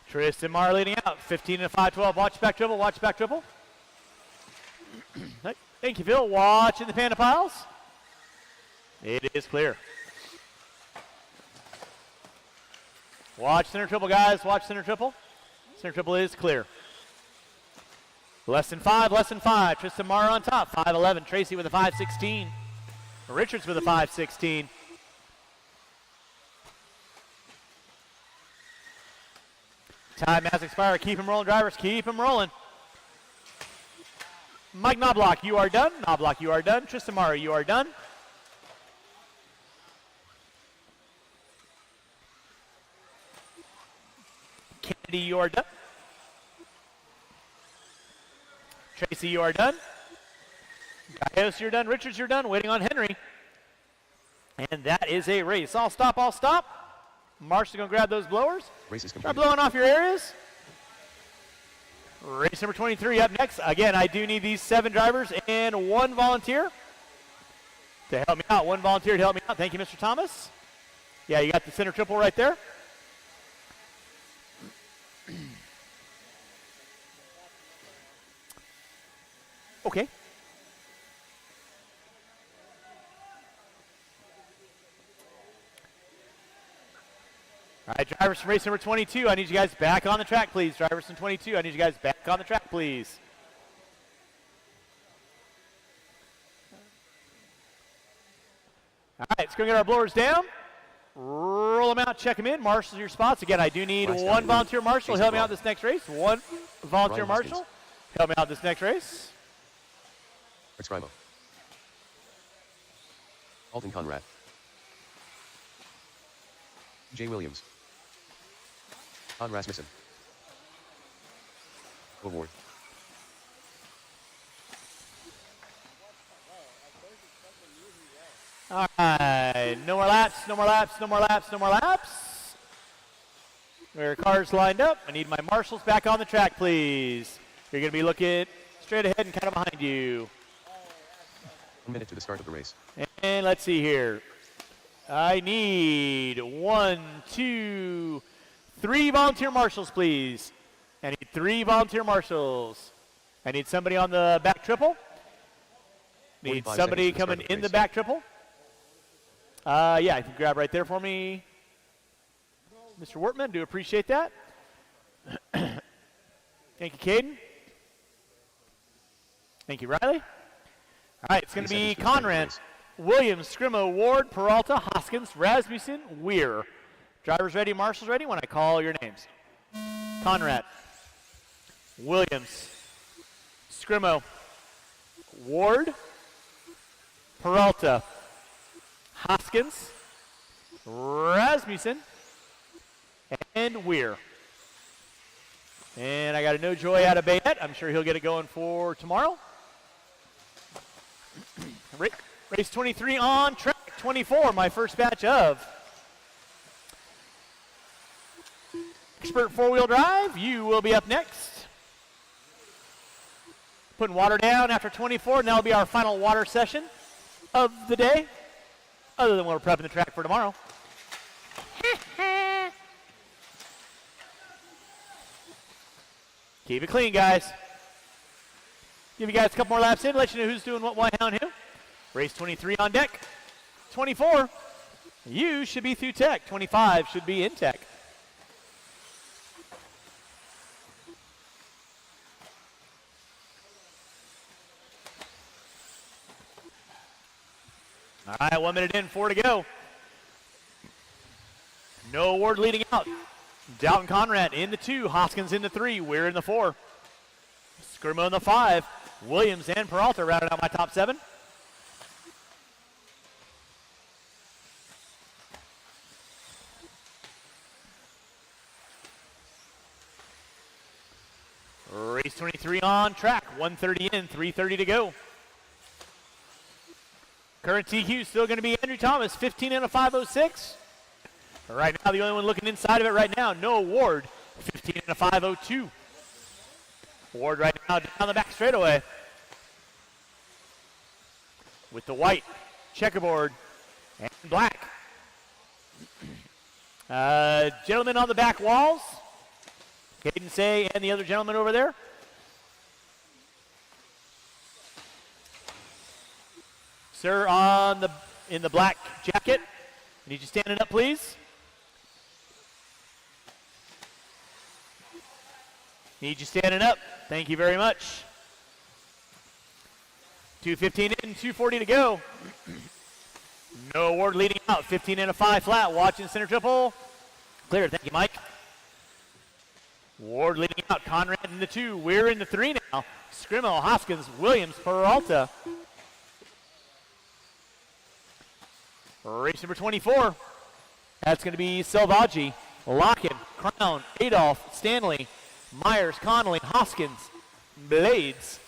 Tristan Marr leading out, 15 and a 5:12. Watch back triple, watch back triple. Thank you, Phil. Watching the Panda Piles. It is clear. Watch center triple, guys. Watch center triple. Center triple is clear. Less than 5, less than 5. Tristan Marr on top, 5:11. Tracy with a 5:16. Richards with a 5:16. Time has expired. Keep him rolling, drivers. Keep him rolling. Mike Knobloch, you are done. Knobloch, you are done. Tristan Marr, you are done. Kennedy, you are done. Tracy, you are done. Gaios, you're done. Richards, you're done. Waiting on Henry. And that is a race. I'll stop, I'll stop. Marshall's going to grab those blowers. Race is Start completed. blowing off your areas. Race number 23 up next. Again, I do need these 7 drivers and 1 volunteer to help me out. 1 volunteer to help me out. Thank you, Mr. Thomas. Yeah, you got the center triple right there. Okay. All right, drivers from race number 22, I need you guys back on the track, please. Drivers from 22, I need you guys back on the track, please. All right, let's go get our blowers down. Roll them out, check them in. Marshal your spots. Again, I do need Last 1 time. volunteer marshal. Jason Help me Braun. out this next race. 1 volunteer Ryan marshal. Hoskins. Help me out this next race. Fritz Grimo. Alton Conrad. Jay Williams. Todd Rasmussen. Award. All right, no more laps, no more laps, no more laps, no more laps. There are cars lined up. I need my marshals back on the track, please. You're going to be looking straight ahead and kind of behind you. 1 minute to the start of the race. And let's see here. I need 1, 2, 3 volunteer marshals, please. I need 3 volunteer marshals. I need somebody on the back triple. Need 45 somebody seconds to the start coming of the in the race. back triple. Yeah, you can grab right there for me. Mr. Wortman, do appreciate that. Thank you, Caden. Thank you, Riley. All right, it's going to 30 be seconds to the start of the Conrad, race. Williams, Scrimo, Ward, Peralta, Hoskins, Rasmussen, Weir. Drivers ready, marshals ready when I call your names. Conrad, Williams, Scrimo, Ward, Peralta, Hoskins, Rasmussen, and Weir. And I got a No Joy out of Bayette. I'm sure he'll get it going for tomorrow. Race 23 on track 24, my first batch of Expert 4-wheel drive. You will be up next. Putting water down after 24, and that'll be our final water session of the day, other than we're prepping the track for tomorrow. Keep it clean, guys. Give you guys a couple more laps in, let you know who's doing what, why, how, and who. Race 23 on deck. 24, you should be through tech. 25 should be in tech. All right, 1 minute in, 4 to go. No award leading out. Dalton Conrad in the 2, Hoskins in the 3, Weir in the 4. Scrimo in the 5, Williams and Peralta rounded out my top 7. Race 23 on track, 1:30 in, 3:30 to go. Current TQ still going to be Andrew Thomas, 15 and a 5:06. Right now, the only one looking inside of it right now, Noah Ward, 15 and a 5:02. Ward right now down the back straightaway with the white checkerboard and black. Gentlemen on the back walls, Caden Say and the other gentleman over there. Sir in the black jacket, need you standing up, please. Need you standing up. Thank you very much. 2:15 in, 2:40 to go. No Ward leading out, 15 and a 5 flat. Watching center triple. Clear, thank you, Mike. Ward leading out, Conrad in the 2. We're in the 3 now. Scrimmel, Hoskins, Williams, Peralta. Race number 24. That's going to be Selvaggi, Locken, Crown, Adolph, Stanley, Myers, Connolly, Hoskins, Blades.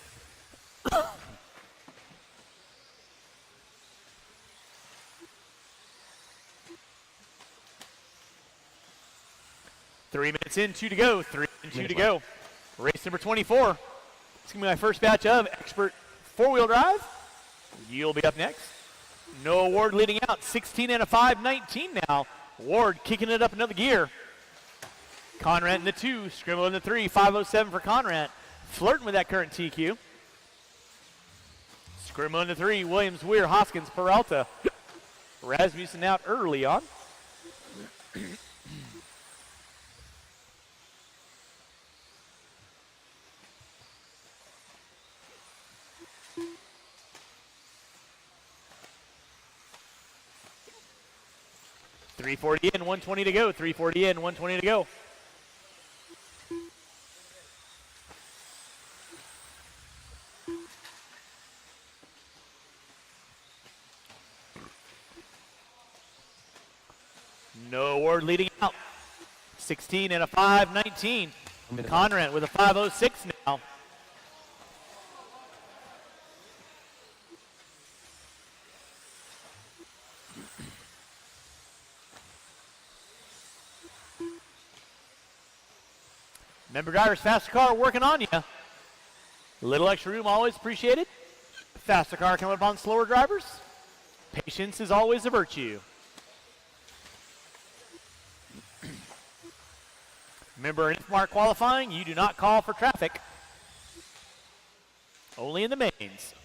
Three minutes in, 2 to go. 3 and 2 to go. Race number 24. It's going to be my first batch of expert four-wheel drive. You'll be up next. Noah Ward leading out, 16 and a 5:19 now. Ward kicking it up another gear. Conrad in the 2, Scrimmel in the 3, 5:07 for Conrad. Flirting with that current TQ. Scrimmel in the 3, Williams, Weir, Hoskins, Peralta. Rasmussen out early on. .340 in, 120 to go. 340 in, 120 to go. No Ward leading out. 16 and a 5:19. Conrad with a 5:06 now. Remember, drivers, faster car working on you. A little extra room always appreciated. Faster car coming up on slower drivers. Patience is always a virtue. Remember, in F-Mark qualifying, you do not call for traffic. Only in the mains.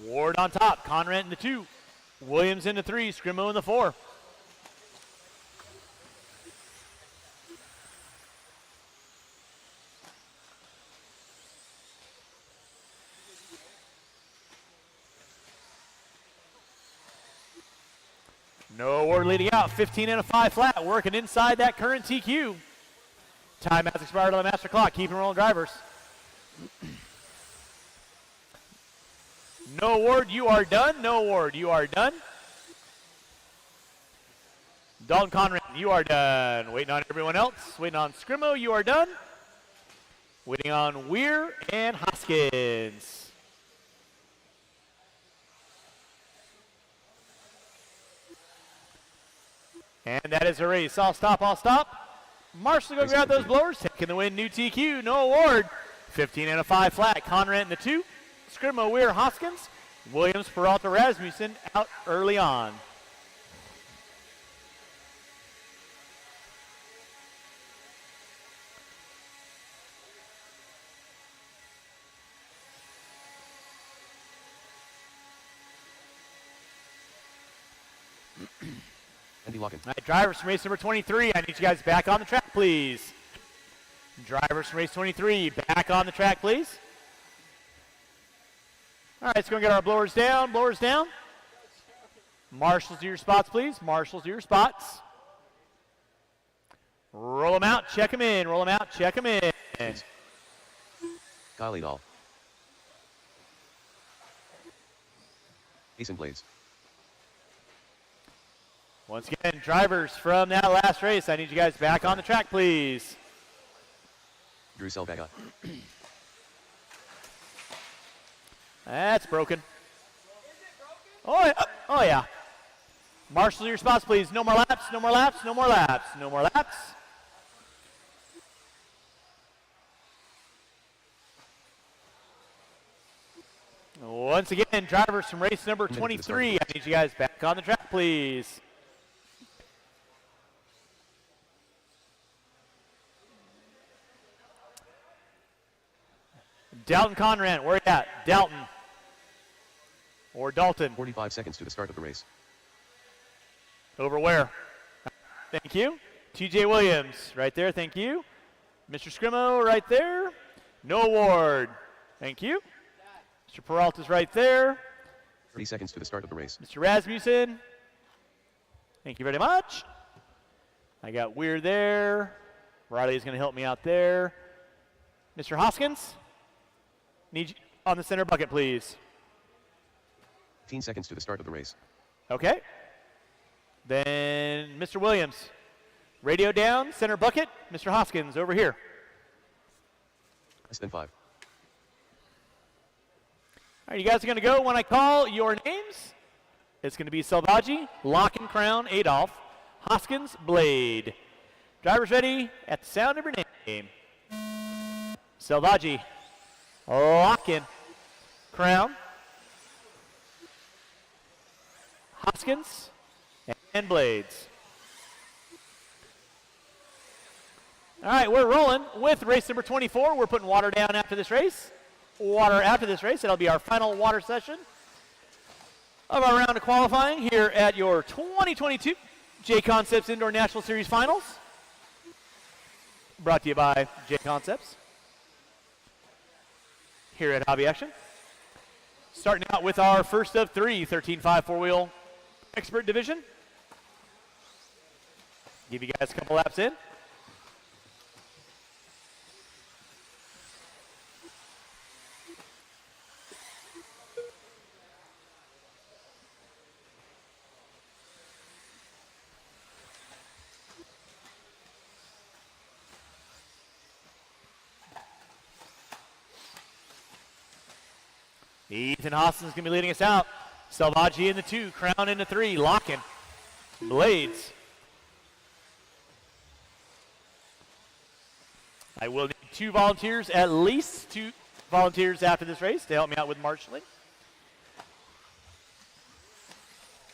Ward on top, Conrad in the 2. Williams in the 3, Scrimmel in the 4. No Ward leading out, 15 and a 5 flat, working inside that current TQ. Time has expired on the master clock, keeping rolling drivers. No Ward, you are done. No Ward, you are done. Dalton Conrad, you are done. Waiting on everyone else. Waiting on Scrimmel, you are done. Waiting on Weir and Hoskins. And that is a race. I'll stop, I'll stop. Marshall, go grab those blowers. Taking the win, new TQ, no award. 15 and a 5 flat. Conrad in the 2. Scrimmel, Weir, Hoskins. Williams, Peralta, Rasmussen out early on. All right, drivers from race number 23, I need you guys back on the track, please. Drivers from race 23, back on the track, please. All right, let's go and get our blowers down, blowers down. Marshals to your spots, please. Marshals to your spots. Roll them out, check them in. Roll them out, check them in. Kyle Adol. Ace and Blades. Once again, drivers from that last race, I need you guys back on the track, please. Drew Selvaga. That's broken. Oh, yeah. Oh, yeah. Marshal to your spots, please. No more laps, no more laps, no more laps, no more laps. Once again, drivers from race number 23, I need you guys back on the track, please. Dalton Conran, where you at? Dalton. Or Dalton. 45 seconds to the start of the race. Over where? Thank you. TJ Williams, right there, thank you. Mr. Scrimo, right there. No Ward, thank you. Mr. Peralta's right there. 30 seconds to the start of the race. Mr. Rasmussen, thank you very much. I got Weir there. Riley's going to help me out there. Mr. Hoskins, need you on the center bucket, please. 15 seconds to the start of the race. Okay. Then Mr. Williams, radio down, center bucket. Mr. Hoskins, over here. Less than 5. All right, you guys are going to go when I call your names. It's going to be Salvaggi, Lock and Crown, Adolph, Hoskins, Blade. Drivers ready at the sound of your name. Salvaggi, Lock in, Crown, Hoskins, and Blades. All right, we're rolling with race number 24. We're putting water down after this race. Water after this race. It'll be our final water session of our round of qualifying here at your 2022 JConcepts Indoor National Series Finals. Brought to you by JConcepts here at Hobby Action. Starting out with our first of 3 13.5 four-wheel expert division. Give you guys a couple laps in. Ethan Hoskins is going to be leading us out. Salvaggi in the 2, Crown in the 3, Lockin, Blades. I will need 2 volunteers, at least 2 volunteers after this race to help me out with marshalling.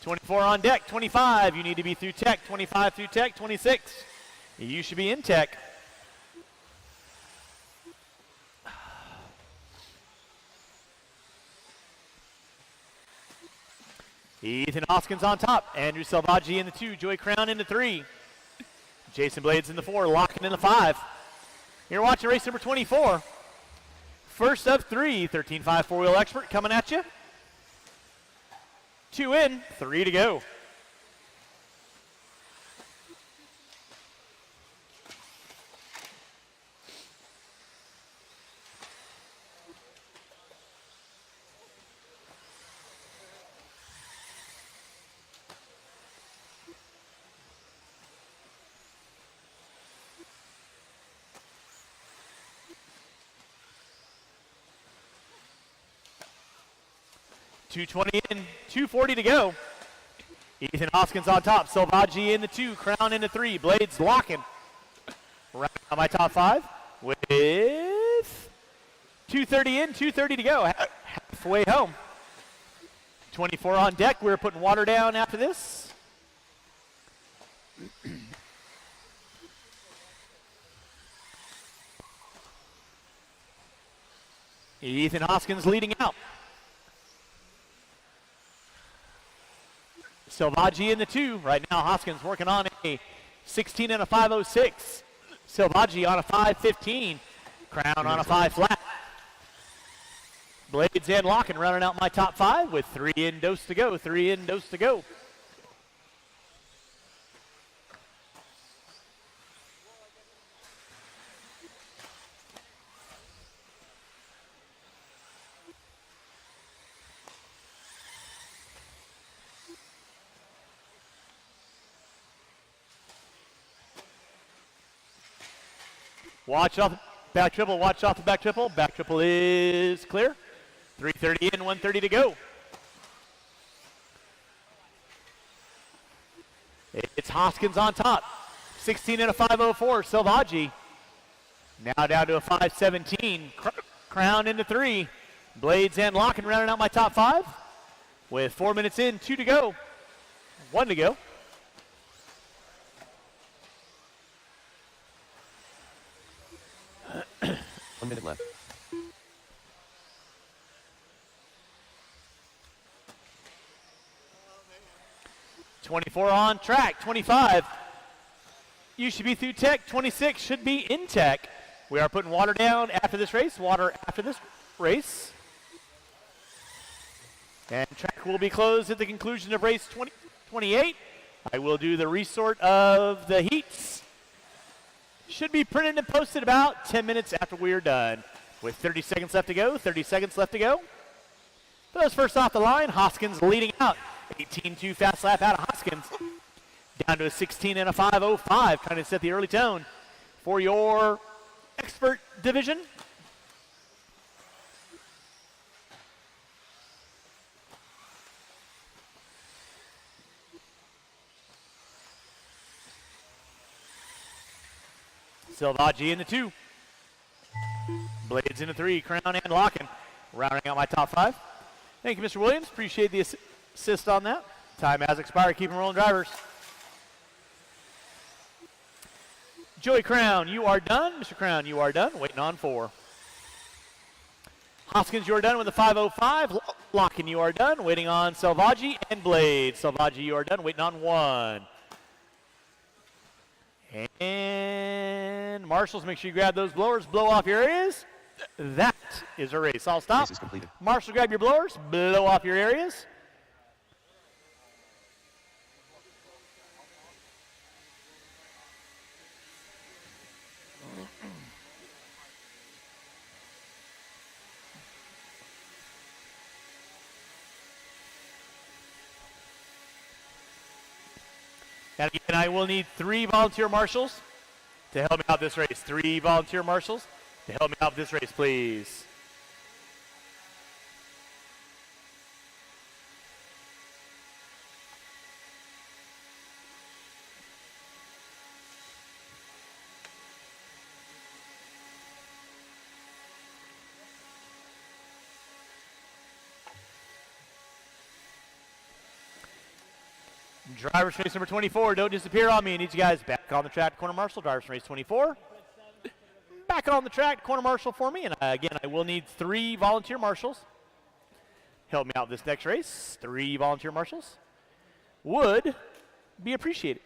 24 on deck, 25, you need to be through tech, 25 through tech, 26, you should be in tech. Ethan Hoskins on top. Andrew Salvaggi in the 2. Joey Crown in the 3. Jason Blades in the 4. Locking in the 5. You're watching race number 24. First of 3. 13.5 four-wheel expert coming at you. 2 in. 3 to go. .220 in, 240 to go. Ethan Hoskins on top. Salvaggi in the 2, Crown in the 3. Blades locking. Right on my top 5 with 230 in, 230 to go. Halfway home. 24 on deck. We're putting water down after this. Ethan Hoskins leading out. Salvaggi in the 2. Right now, Hoskins working on a 16 and a 5.06. Salvaggi on a 5.15. Crown on a 5 flat. Blades and Lockin running out my top 5 with 3 in, dose to go. 3 in, dose to go. Watch off back triple, watch off the back triple. Back triple is clear. 3:30 in, 1:30 to go. It's Hoskins on top. 16 and a 5:04. Selvaggi now down to a 5:17. Crown into 3. Blades and Locken rounding out my top 5. With 4 minutes in, 2 to go. 1 to go. One minute left. '24 on track. 25. You should be through tech. 26 should be in tech. We are putting water down after this race. Water after this race. And track will be closed at the conclusion of race 28. I will do the resort of the heats. Should be printed and posted about 10 minutes after we are done. With 30 seconds left to go, 30 seconds left to go. For those first off the line, Hoskins leading out. 18-2 fast lap out of Hoskins. Down to a 16 and a 5:05, trying to set the early tone for your expert division. Selvaggi in the 2. Blades in the 3. Crown and Locken. Rounding out my top 5. Thank you, Mr. Williams. Appreciate the assist on that. Time has expired. Keep them rolling, drivers. Joey Crown, you are done. Mr. Crown, you are done. Waiting on 4. Hoskins, you are done with the 5:05. Locken, you are done. Waiting on Selvaggi and Blades. Selvaggi, you are done. Waiting on 1. And marshals, make sure you grab those blowers, blow off your areas. That is a race. I'll stop. Race is completed. Marshal, grab your blowers, blow off your areas. And again, I will need 3 volunteer marshals to help me out this race. 3 volunteer marshals to help me out this race, please. Drivers race number 24, don't disappear on me. I need you guys back on the track, corner marshal. Drivers race 24. Back on the track, corner marshal for me. And again, I will need 3 volunteer marshals. Help me out this next race. 3 volunteer marshals would be appreciated.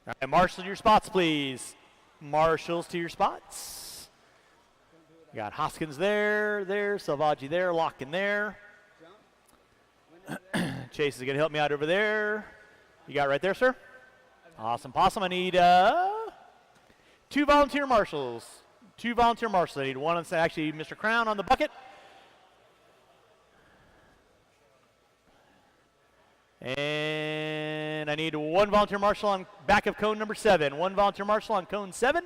All right, marshal to your spots, please. Marshals to your spots. You got Hoskins there, Selvaggi there, Locken there. Chase is going to help me out over there. You got right there, sir? Awesome, possum. I need 2 volunteer marshals. 2 volunteer marshals. I need 1 on, actually, Mr. Crown on the bucket. And I need 1 volunteer marshal on back of cone number 7. 1 volunteer marshal on cone 7.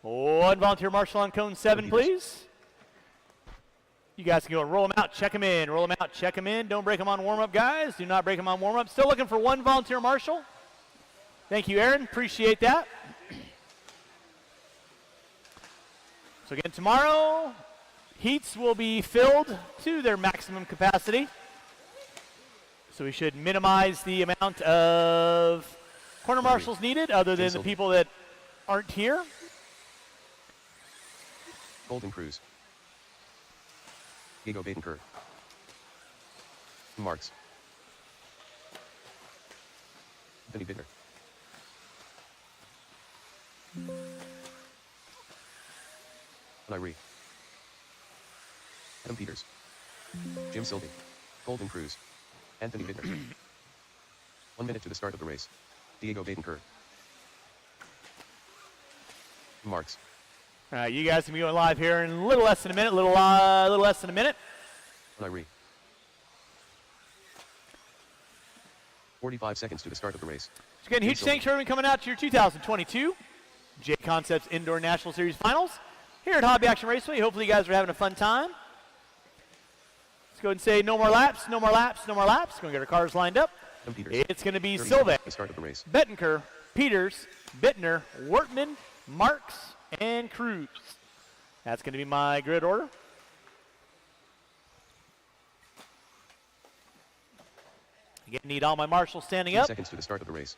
1 volunteer marshal on cone 7, please. You guys can go and roll them out, check them in, roll them out, check them in. Don't break them on warm-up, guys. Do not break them on warm-up. Still looking for 1 volunteer marshal. Thank you, Aaron. Appreciate that. So again, tomorrow, heats will be filled to their maximum capacity. So we should minimize the amount of corner marshals needed other than the people that aren't here. Golden Cruz. Diego Badenker. Marks. Anthony Bittner. Irie. Adam Peters. Jim Sylvie. Golden Cruz. Anthony Bittner. 1 minute to the start of the race. Diego Badenker. Marks. All right, you guys can be going live here in a little less than a minute, little less than a minute. Irie. 45 seconds to the start of the race. So again, huge thanks for everyone coming out to your 2022 JConcepts Indoor National Series Finals here at Hobby Action Raceway. Hopefully you guys are having a fun time. Let's go ahead and say no more laps, no more laps, no more laps. Going to get our cars lined up. It's going to be Sylvain, Bettenker, Peters, Bittner, Wortman, Marks, and Cruz. That's going to be my grid order. Again, need all my marshals standing up. 10 seconds to the start of the race.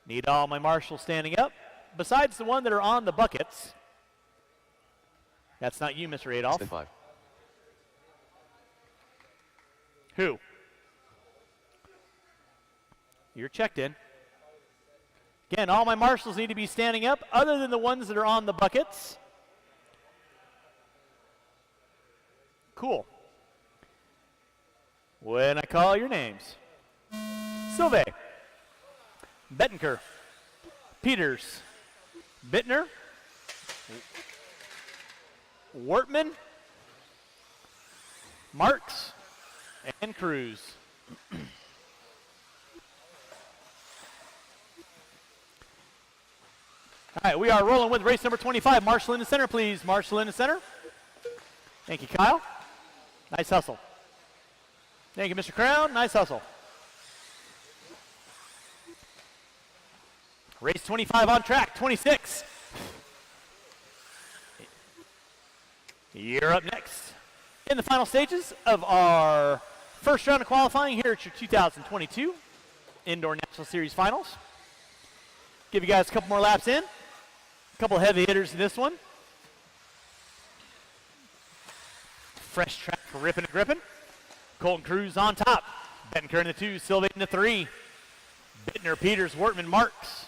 Need all my marshals standing up. Besides the one that are on the buckets. That's not you, Mr. Adolph. 5. Who? You're checked in. Again, all my marshals need to be standing up other than the ones that are on the buckets. Cool. When I call your names. Sylvain. Bettenker. Peters. Bittner. Wortman. Marks. And Cruz. All right, we are rolling with race number 25. Marshall in the center, please. Marshall in the center. Thank you, Kyle. Nice hustle. Thank you, Mr. Crown. Nice hustle. Race 25 on track. 26. You're up next. In the final stages of our first round of qualifying here at your 2022 Indoor National Series Finals. Give you guys a couple more laps in. A couple heavy hitters in this one. Fresh track for ripping and gripping. Colton Cruz on top. Bettenker in the 2, Sylvain in the 3. Bittner, Peters, Wortman, Marks.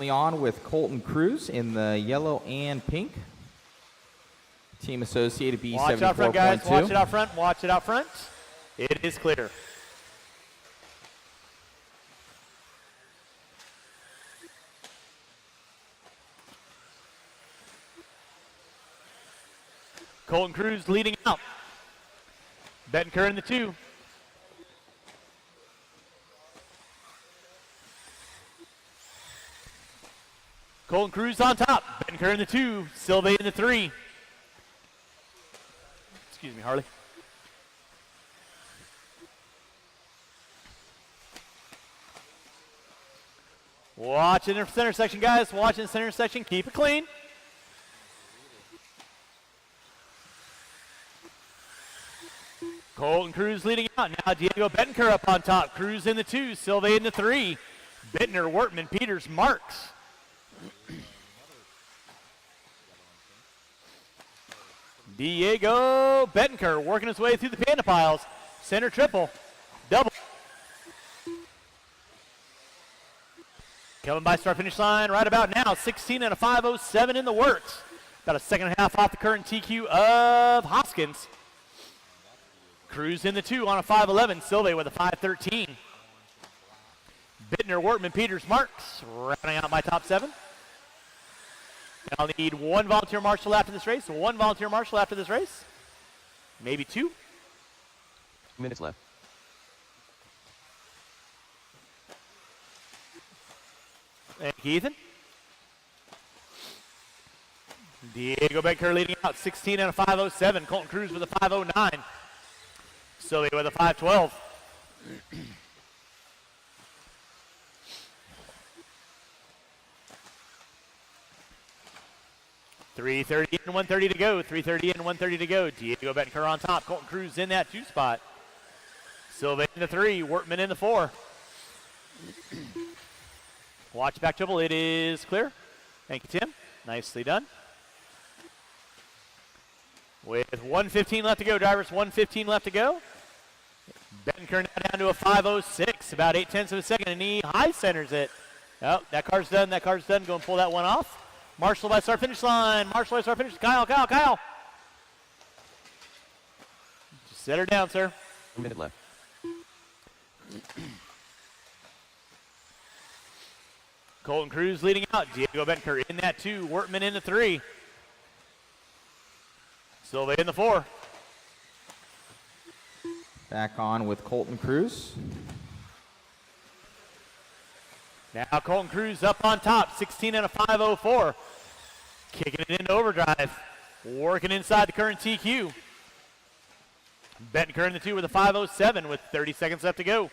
On with Colton Cruz in the yellow and pink. Team Associated B74.2. Watch out front, guys. Watch it out front. Watch it out front. It is clear. Colton Cruz leading out. Bettenker in the 2. Colton Cruz on top. Bettenker in the 2. Sylvain in the 3. Excuse me, Harley. Watch in the center section, guys. Watch in the center section. Keep it clean. Colton Cruz leading out. Now Diego Bettenker up on top. Cruz in the 2. Sylvain in the 3. Bittner, Wortman, Peters, Marks. Diego Bettenker working his way through the panda piles. Center triple. Double. Coming by start finish line right about now. 16 and a 5:07 in the works. About a second and a half off the current TQ of Hoskins. Cruz in the 2 on a 5:11. Sylvain with a 5:13. Bittner, Wortman, Peters, Marks rounding out my top 7. I'll need one volunteer marshal after this race, one volunteer marshal after this race, maybe 2. 2 minutes left. Thank you, Ethan. Diego Bettenker leading out, 16 and a 5:07. Colton Cruz with a 5:09. Sylvia with a 5:12. 3:30 and 1:30 to go. 3:30 and 1:30 to go. Diego Bettenker on top. Colton Cruz in that 2 spot. Silva in the 3. Wortman in the 4. Watch back triple. It is clear. Thank you, Tim. Nicely done. With 1:15 left to go, drivers. 1:15 left to go. Bettenker now down to a 5:06. About 0.8 of a second, and he high centers it. Oh, that car's done. That car's done. Go and pull that one off. Marshall by start finish line. Marshall by start finish. Kyle. Just set her down, sir. 1 minute left. Colton Cruz leading out. Diego Bettenker in that 2. Wortman in the 3. Silva in the 4. Back on with Colton Cruz. Now Colton Cruz up on top, 16 and a 5:04. Kicking it into overdrive. Working inside the current TQ. Bettenker in the 2 with a 5:07 with 30 seconds left to go.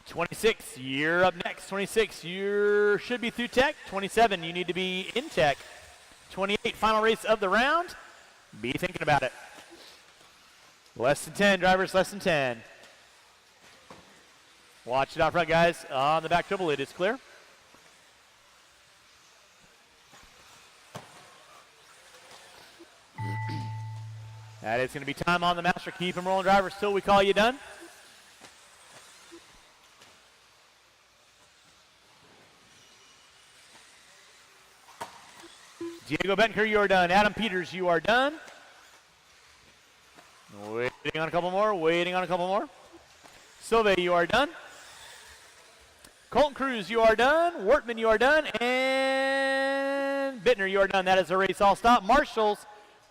26, you're up next. 26, you should be through tech. 27, you need to be in tech. 28, final race of the round. Be thinking about it. Less than 10, drivers, less than 10. Watch it out front, guys. On the back triple, it is clear. That is going to be time on the master. Keep him rolling, drivers, till we call you done. Diego Bettenker, you are done. Adam Peters, you are done. Waiting on a couple more. Silva, you are done. Colton Cruz, you are done. Wortman, you are done. And Bittner, you are done. That is the race all stop. Marshals,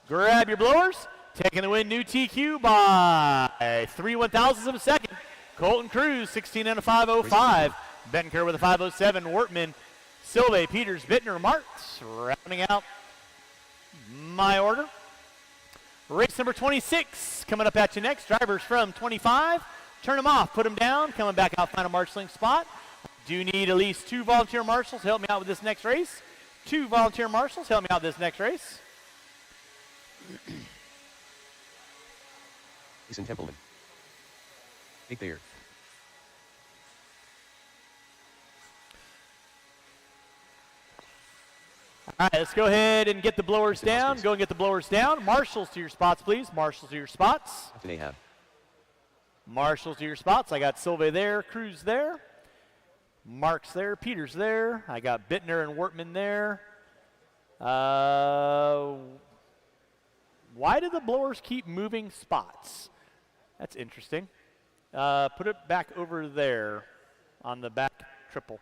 grab your blowers. Taking the win, new TQ by 3/1000ths of a second. Colton Cruz, 16 and a 5:05. Bettenker with a 5:07. Wortman, Silva, Peters, Bittner, Martz, rounding out my order. Race number 26 coming up at you next. Drivers from 25, turn them off, put them down, coming back out, find a marshalling spot. Do need at least 2 volunteer marshals to help me out with this next race. 2 volunteer marshals help me out with this next race. Jason Templeman. Jake Bayer. All right, let's go ahead and get the blowers down. Go and get the blowers down. Marshals to your spots, please. Marshals to your spots. Austin Ahab. Marshals to your spots. I got Silva there, Cruz there. Marks there, Peters there. I got Bittner and Wortman there. Why do the blowers keep moving spots? That's interesting. Put it back over there on the back triple.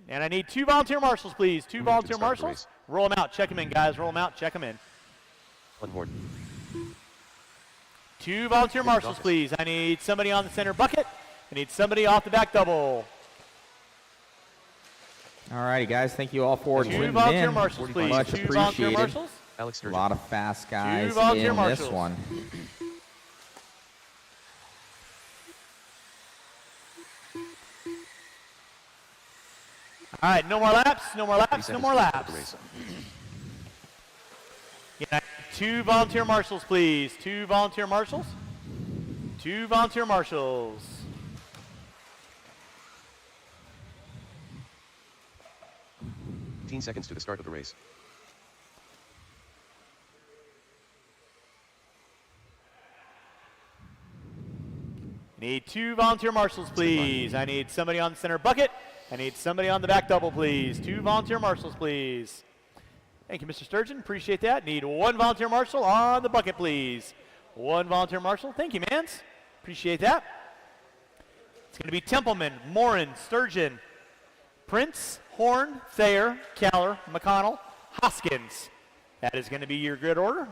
And I need 2 volunteer marshals, please. 2 volunteer marshals. Roll them out. Check them in, guys. Roll them out. Check them in. One more. 2 volunteer marshals, please. I need somebody on the center bucket. I need somebody off the back double. All righty, guys. Thank you all for 2 tuning volunteer in. marshals, please. Much 2 volunteer appreciated. marshals. Alex A Sturgeon. lot of fast guys volunteer in marshals. this one. All right, no more laps, no more laps, no more laps. Yeah, 2 volunteer marshals, please. 2 volunteer marshals. 2 volunteer marshals. Seconds to the start of the race. Need 2 volunteer marshals, please. I need somebody on the center bucket. I need somebody on the back double, please. 2 volunteer marshals, please. Thank you, Mr. Sturgeon. Appreciate that. Need 1 volunteer marshal on the bucket, please. 1 volunteer marshal. Thank you, Mans. Appreciate that. It's going to be Templeman, Morin, Sturgeon, Prince, Horn, Thayer, Caller, McConnell, Hoskins. That is going to be your grid order.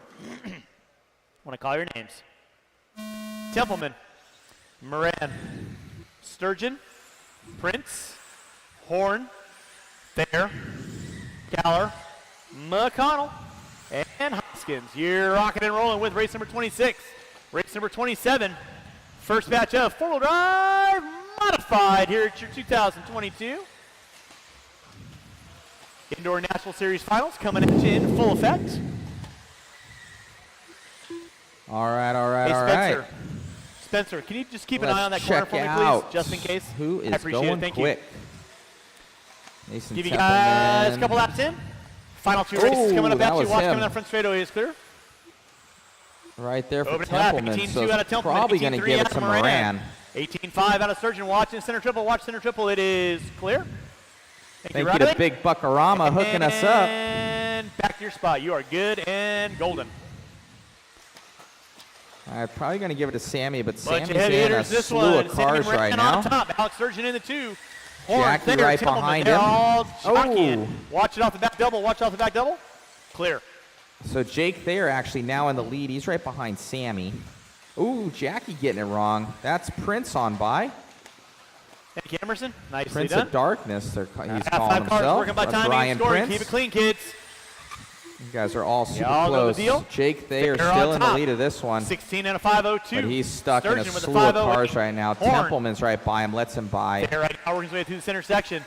I want to call your names. Templeman, Moran, Sturgeon, Prince, Horn, Thayer, Caller, McConnell, and Hoskins. You're rocking and rolling with race number 26. Race number 27. First batch of 4-wheel drive modified here at your 2022 Indoor National Series Finals coming at you in full effect. All right. Hey, All Spencer. right. Spencer, can you just keep an Let's eye on that corner check for me, out please, just in case? who I is appreciate going it. Thank quick. you. Mason Give you guys a Templeman. couple laps in. Final 2 races coming up that at you. was Watch him. coming down front straightaway is clear. Right there for Opening lap, Templeman. 18-2 So out of Templeman, probably going to 18-3 give out it to of Moran. Moran. 18-5 out of Surgeon. Watching center triple. Watch center triple. It is clear. Thank you Riley. to Big Buckarama hooking us up. And back to your spot. You are good and golden. I'm probably going to give it to Sammy, but Bunch Sammy's of heavy in a hitters this slew one. of cars Sammy right Moran now. on top. Alex Surgeon in the 2. Horn, Jackie Thayer, right Templeman, behind they're him. all jockeying. Oh. Watch it off the back double. Watch off the back double. Clear. So Jake Thayer actually now in the lead. He's right behind Sammy. Ooh, Jackie getting it wrong. That's Prince on by. Thank you, Emerson. Nicely Prince done. of Darkness, he's Half calling 5 cars himself. working by That's timing Brian and scoring. Prince. Keep it clean, kids. You guys are all super Y'all know the close. deal. Jake Thayer Thayer still on in the top. lead of this one. 16 and a 502. But he's stuck in a Sturgeon with slew of 508. cars right now. Horn. Templeman's right by him, lets him by. Thayer right now working his way through the center section.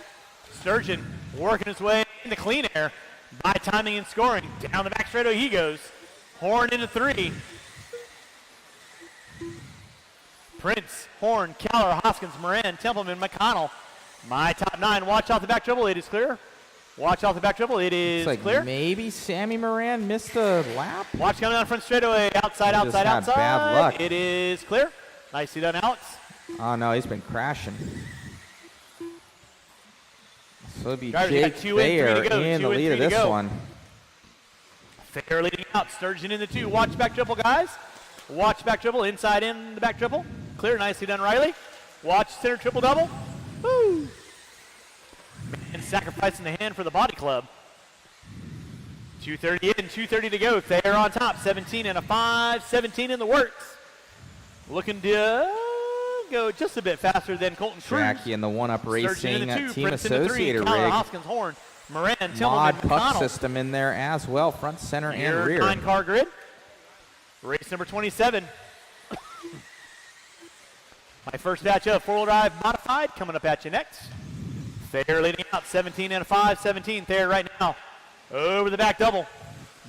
Sturgeon working his way into clean air by timing and scoring. Down the back straightaway he goes. Horn into 3. Prince, Horn, Keller, Hoskins, Moran, Templeman, McConnell. My top 9. Watch off the back triple. It is clear. Watch off the back triple. It is It's like clear. maybe Sammy Moran missed a lap. Watch coming down front straightaway. Outside, He just outside, had outside. bad luck. It is clear. Nicely done, Alex. Oh no, he's been crashing. So it'll be Guys, we got Jake 2 and 3 Thayer to go, in 2 the and lead 3 of to this go. one. Thayer leading out. Sturgeon in the 2. Watch back triple, guys. Watch back triple. Inside in the back triple. Clear. Nicely done, Riley. Watch center triple double. Woo! And sacrificing the hand for the body club. 2:30 in, 2:30 to go. Thayer on top. 17 and a 5. 17 in the works. Looking to go just a bit faster than Colton Cruz. Jackie in the one-up Sturgeon in racing the 2. team Prince in the 3. associated Keller, rig. Hoskins, Horn, Moran, Tillman, Mod puck McConnell. system in there as well, front, center, and Your rear. 9-car grid. Race number 27. My first batch of 4-wheel drive modified coming up at you next. Thayer leading out 17 and a 5, 17. Thayer right now over the back double.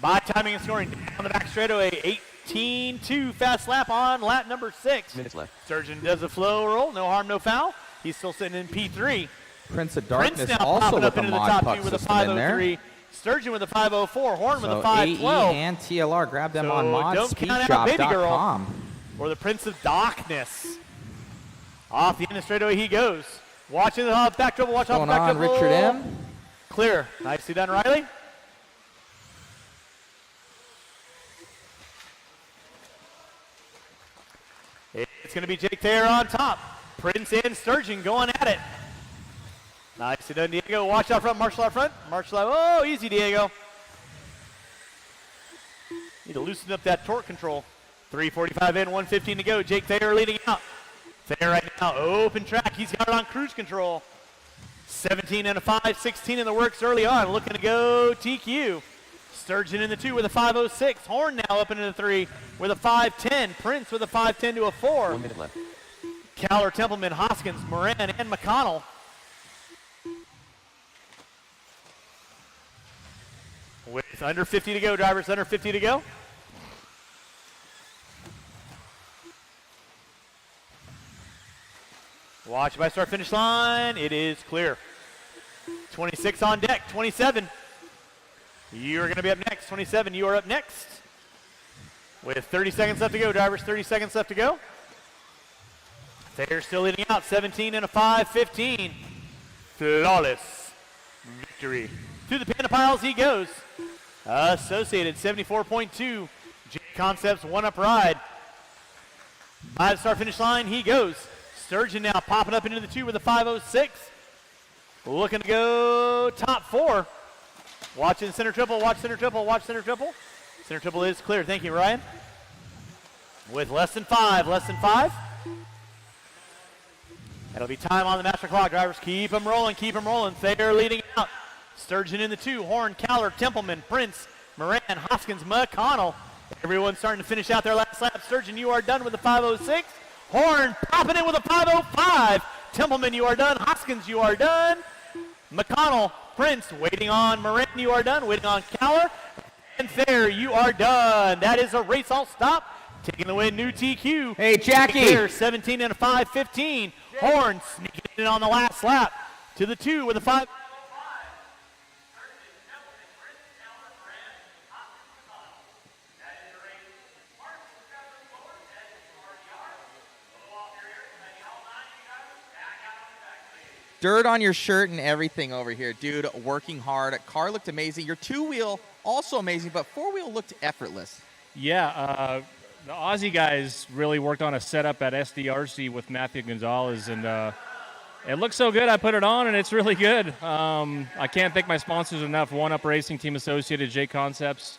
By timing and scoring down the back straightaway. 18-2 fast lap on lap number 6. Minutes left. Surgeon does a flow roll. No harm, no foul. He's still sitting in P3. Prince of Prince Darkness now also popping with up the into the mod top puck 2 with a system in there. 503. Sturgeon with a 504. Horn with So a 512. AE and TLR, grab them on So don't count out Baby Girl. modspeedshop.com. Or the Prince of Darkness. Off the end of straightaway he goes. Watching the back double. Watch off the Going back on, double. Richard M. Clear. Nicely done, Riley. It's going to be Jake Thayer on top. Prince and Sturgeon going at it. Nicely done, Diego. Watch out front. Marshall out front. Marshall out. Oh, easy, Diego. Need to loosen up that torque control. 3:45 in, 1:15 to go. Jake Thayer leading out. Thayer right now, open track. He's got it on cruise control. 17 and a 5, 16 in the works early on. Looking to go TQ. Sturgeon in the 2 with a 506. Horn now up into the 3 with a 510. Prince with a 510 to a 4. 1 minute left. Keller, Templeman, Hoskins, Moran, and McConnell. With under 50 to go, drivers, under 50 to go. Watch by start finish line. It is clear. 26 on deck. 27. You are going to be up next. 27, you are up next. With 30 seconds left to go, drivers. 30 seconds left to go. Thayer still leading out. 17 and a 5, 15. Flawless victory. Through the panda piles he goes. Associated 74.2. JConcepts one-up ride. By the start finish line he goes. Sturgeon now popping up into the 2 with a 506. Looking to go top 4. Watching center triple, watch center triple, watch center triple. Center triple is clear. Thank you, Ryan. With less than 5, less than 5. That'll be time on the master clock. Drivers, keep them rolling, keep them rolling. Thayer leading out. Sturgeon in the 2. Horn, Keller, Templeman, Prince, Moran, Hoskins, McConnell. Everyone starting to finish out their last lap. Sturgeon, you are done with the 506. Horn popping in with a 505. Templeman, you are done. Hoskins, you are done. McConnell, Prince, waiting on Moran, you are done. Waiting on Cowler. And there, you are done. That is a race all stop. Taking the win, new TQ. Hey, Jackie. Here, 17 and a 5:15. Horn sneaking in on the last lap to the 2 with a 5. Dirt on your shirt and everything over here, dude. Working hard. Car looked amazing. Your two-wheel also amazing, but four-wheel looked effortless. Yeah, the Aussie guys really worked on a setup at SDRC with Matthew Gonzalez, and it looks so good. I put it on, and it's really good. I can't thank my sponsors enough. One Up Racing Team Associated, JConcepts.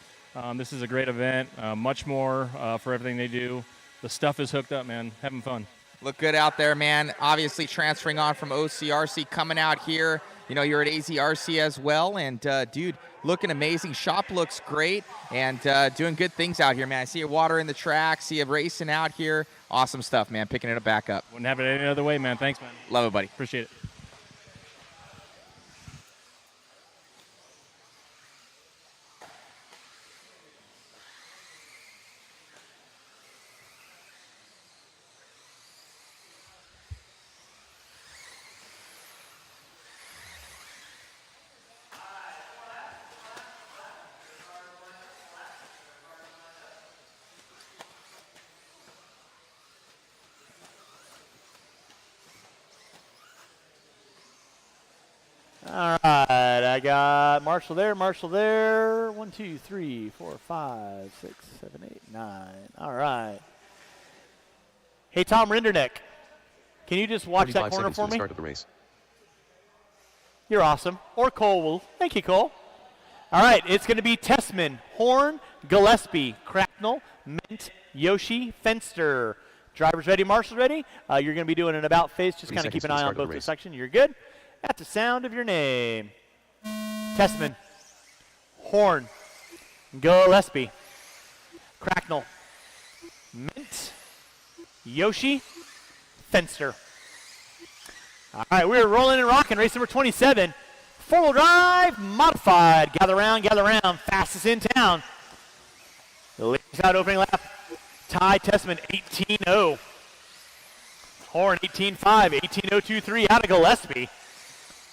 This is a great event. Much more for everything they do. The stuff is hooked up, man. Having fun. Look good out there, man. Obviously transferring on from OCRC, coming out here. You know, you're at AZRC as well. And, dude, looking amazing. Shop looks great and doing good things out here, man. I see you watering the track, see you racing out here. Awesome stuff, man. Picking it up back up. Wouldn't have it any other way, man. Thanks, man. Love it, buddy. Appreciate it. All right, I got Marshall there, Marshall there. 1, 2, 3, 4, 5, 6, 7, 8, 9. All right. Hey, Tom Rinderneck, can you just watch that 35 corner seconds for to the me? start of the race. You're awesome. Or Cole will. Thank you, Cole. All right, it's going to be Tessman, Horn, Gillespie, Cracknell, Mint, Yoshi, Fenster. Drivers ready, Marshall ready? You're going to be doing an about face. Just 3 kind of keep seconds an to the eye start on of the both the race. sections. You're good? At the sound of your name. Tessman, Horn, Gillespie, Cracknell, Mint, Yoshi, Fenster. All right, we're rolling and rocking. Race number 27. Four-wheel drive, modified. Gather round, fastest in town. The ladies out opening lap. Ty Tessman, 18-0. Horn, 18-5, 18-0-2-3 out of Gillespie.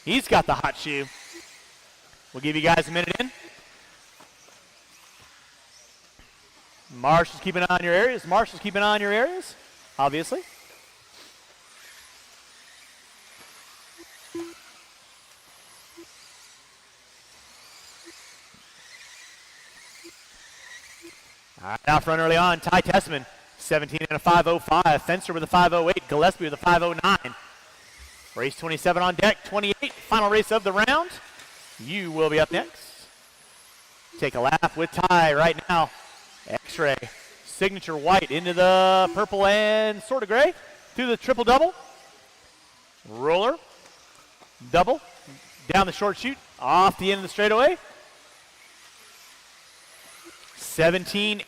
He's got the hot shoe. We'll give you guys a minute in. Marshall's keeping an eye on your areas. Marshall's keeping an eye on your areas, obviously. All right, out front early on, Ty Tessman, 17 and a 5.05. Fenster with a 5.08. Gillespie with a 5.09. Race 27 on deck, 28. Final race of the round. You will be up next. Take a lap with Ty right now. X-ray, signature white into the purple and sort of gray. Through the triple double. Roller, double, down the short chute, off the end of the straightaway. 17-8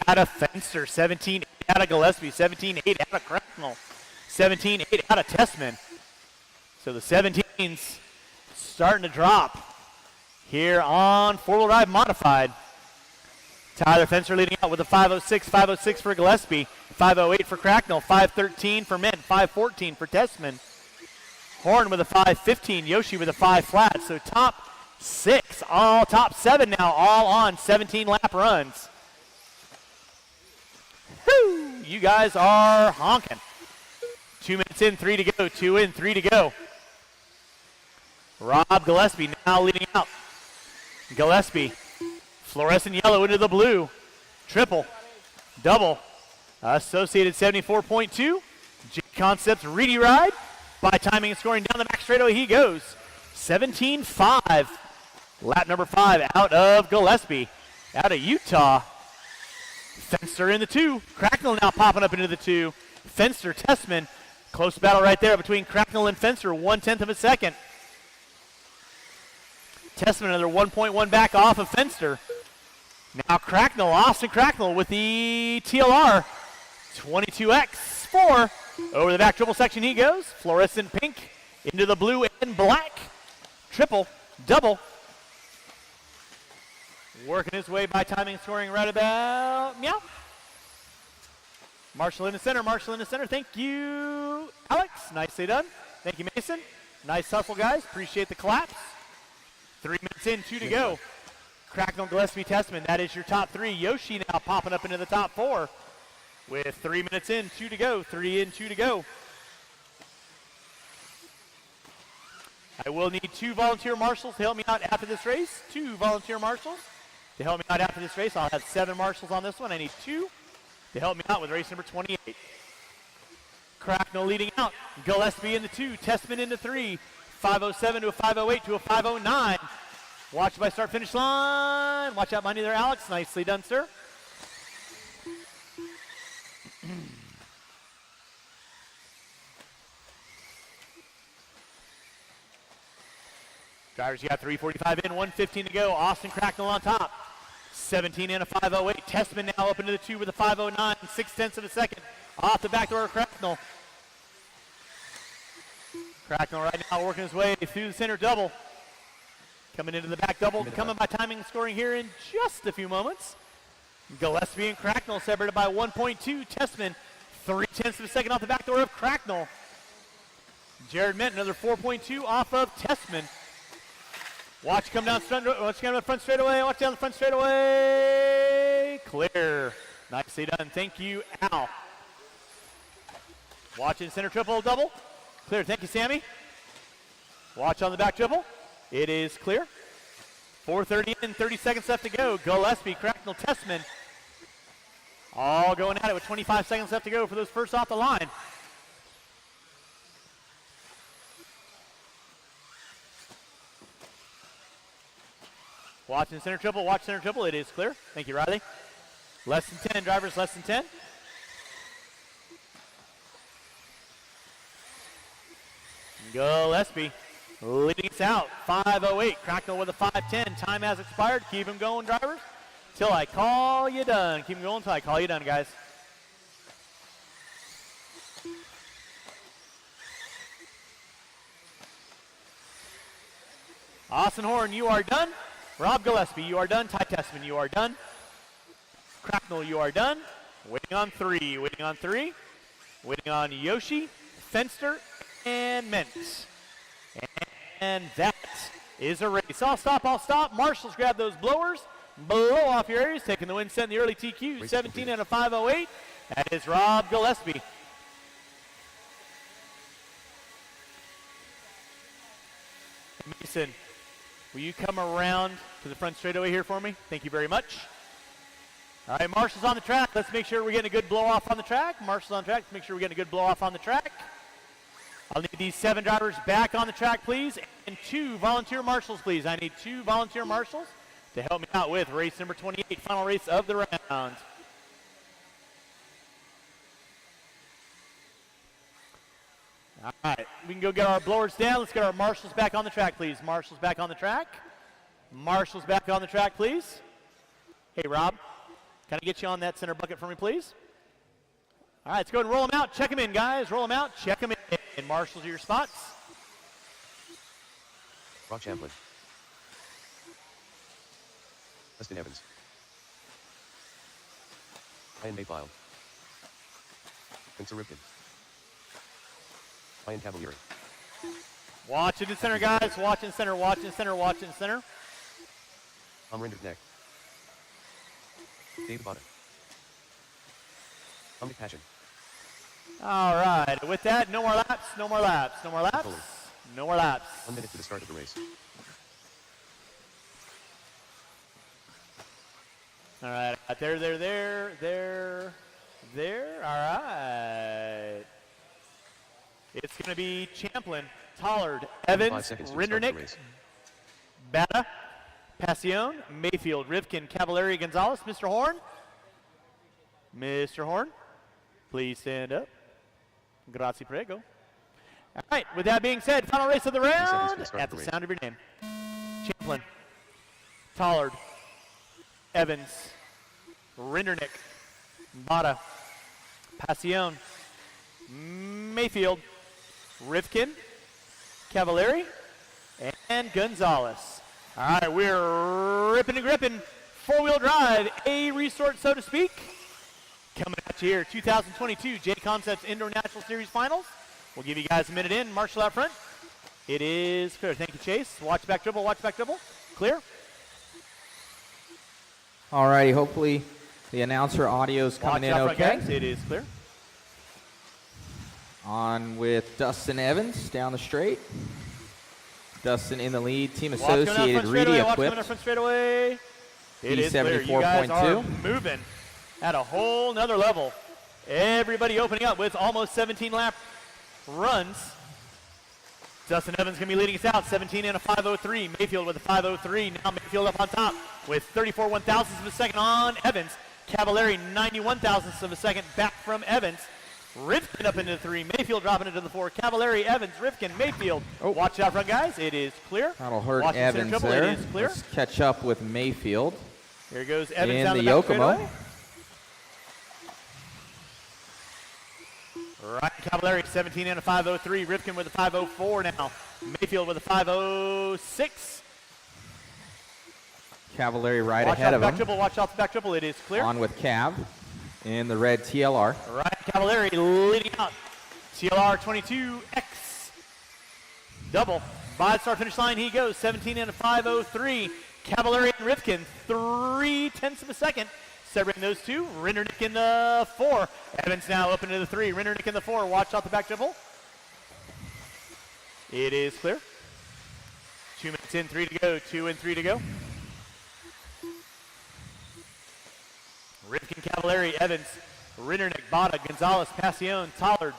out of Fenster, 17-8 out of Gillespie, 17-8 out of Cracknell, 17-8 out of Tessman. So the 17s starting to drop here on four-wheel drive modified. Tyler Fenster leading out with a 5.06, 5.06 for Gillespie, 5.08 for Cracknell, 5.13 for Mint, 5.14 for Tessman. Horn with a 5.15, Yoshi with a 5 flat. So top 6, all top 7 now, all on 17 lap runs. Whew, you guys are honking. 2 minutes in, 3 to go, 2 in, 3 to go. Rob Gillespie now leading out. Gillespie, fluorescent yellow into the blue. Triple, double, Associated 74.2. JConcepts Reedy Ride. By timing and scoring down the back straightaway he goes. 17-5. Lap number 5 out of Gillespie. Out of Utah. Fenster in the 2. Cracknell now popping up into the 2. Fenster, Tessman. Close battle right there between Cracknell and Fenster. 1/10 of a second. Tessman another 1.1 back off of Fenster. Now Cracknell, Austin Cracknell with the TLR. 22X4. Over the back triple section he goes. Fluorescent pink into the blue and black. triple, double. Working his way by timing, scoring right about meow. Marshall in the center, Marshall in the center. Thank you, Alex. Nicely done. Thank you, Mason. Nice hustle, guys. Appreciate the claps. 3 minutes in, 2 to go. Cracknell, Gillespie, Testman. That is your top 3. Yoshi now popping up into the top 4 with 3 minutes in, 2 to go. 3 in, 2 to go. I will need 2 volunteer marshals to help me out after this race. 2 volunteer marshals to help me out after this race. I'll have 7 marshals on this one. I need 2 to help me out with race number 28. Cracknell leading out. Gillespie into 2. Testman into 3. 5:07 to a 5:08 to a 5:09. Watch by start finish line. Watch out behind you there, Alex. Nicely done, sir. Drivers, you got 3:45 in, 1:15 to go. Austin Cracknell on top. 17 in a 5:08. Testman now up into the 2 with a 5:09, 6/10 of a second. Off the back door of Cracknell. Cracknell right now working his way through the center double. Coming into the back double, coming by timing and scoring here in just a few moments. Gillespie and Cracknell separated by 1.2. Testman, 3/10 of a second off the back door of Cracknell. Jared Mint, another 4.2 off of Testman. Watch come down the front straightaway. Watch down the front straightaway. Clear. Nicely done. Thank you, Al. Watching center triple double. Clear. Thank you, Sammy. Watch on the back triple. It is clear. 4:30 in, 30 seconds left to go. Gillespie, Cracknell, Testman. All going at it with 25 seconds left to go for those first off the line. Watching center triple, watch center triple. It is clear. Thank you, Riley. Less than 10, drivers, less than 10. Gillespie leading us out. 5:08. Cracknell with a 5:10. Time has expired. Keep him going, drivers, till I call you done. Keep him going till I call you done, guys. Austin Horn, you are done. Rob Gillespie, you are done. Ty Testman, you are done. Cracknell, you are done. Waiting on 3. Waiting on 3. Waiting on Yoshi, Fenster, and Mentz. And that is a race. I'll stop, I'll stop. Marshals grab those blowers. Blow off your areas. Taking the win set in the early TQ. 17 and a 5:08. That is Rob Gillespie. Mason, will you come around to the front straightaway here for me? Thank you very much. All right, Marshall's on the track. Let's make sure we're getting a good blow off on the track. Marshall's on the track. Let's make sure we're getting a good blow off on the track. I'll need these 7 drivers back on the track, please, and 2 volunteer marshals, please. I need 2 volunteer marshals to help me out with race number 28, final race of the round. All right, we can go get our blowers down. Let's get our marshals back on the track, please. Marshals back on the track. Marshals back on the track, please. Hey, Rob, can I get you on that center bucket for me, please? All right, let's go ahead and roll them out. Check them in, guys. Roll them out. Check them in. And marshals to your spots. Rock Champlin. Weston Evans. Ryan Mayfile. Spencer Ripken. Ryan Cavalieri. Watch it in center, guys. Watch in center, watch in center, watch in center. Tom Rinderknecht. Dave Bada. Tom McPassion. All right. With that, no more laps, no more laps, no more laps, no more laps. 1 minute to the start of the race. All right. There. All right. It's going to be Champlin, Tollard, Evans, Rinderknecht, Bada, Passion, Mayfield, Rivkin, Cavalieri, Gonzalez. Mr. Horn. Mr. Horn, please stand up. Grazie, prego. All right, with that being said, final race of the round at the sound of your name. Champlin, Tollard, Evans, Rinderknecht, Bada, Passion, Mayfield, Rivkin, Cavalieri, and and Gonzalez. All right, we're ripping and gripping. Four-wheel drive, a resort, so to speak. Coming at you here, 2022 JConcepts Indoor National Series Finals. We'll give you guys a minute in. Marshall out front. It is clear. Thank you, Chase. Watch back dribble, watch back dribble. Clear. All righty, hopefully the announcer audio's coming in Watch out front, okay. guys. It is clear. On with Dustin Evans down the straight. Dustin in the lead. Team Watch coming out Associated front straightaway. Reedy Watch coming out equipped. front straightaway. It is clear. You guys are moving at a whole nother level. Everybody opening up with almost 17 lap runs. Dustin Evans going to be leading us out, 17 and a 5:03. Mayfield with a 5:03. Now Mayfield up on top with 34 one-thousandths of a second on Evans. Cavallari 91 thousandths of a second back from Evans. Rifkin up into the 3. Mayfield dropping into the 4. Cavallari, Evans, Rifkin, Mayfield. Oh. Watch out front, guys. It is clear. That'll hurt Watch the center Evans triple. there. It is clear. Let's catch up with Mayfield. Here goes Evans in down the the back Yokomo. straightaway. Ryan Cavallari, 17 and a 5:03. Rifkin with a 5:04 now. Mayfield with a 5:06. Cavallari right Watch ahead out of the back him. triple. Watch out the back triple. It is clear. On with Cav in the red TLR. Ryan Cavallari leading out. TLR 22X. Double. By the start finish line he goes. 17 and a 5:03. Cavallari and Rifkin, 0.3 of a second. Separating those two. Rindernick in the 4. Evans now up into the 3. Rindernick in the 4. Watch out the back triple. It is clear. 2 minutes in, 3 to go. 2 and 3 to go. Rifkin, Cavallari, Evans, Rindernick, Bada, Gonzalez, Passion, Tollard.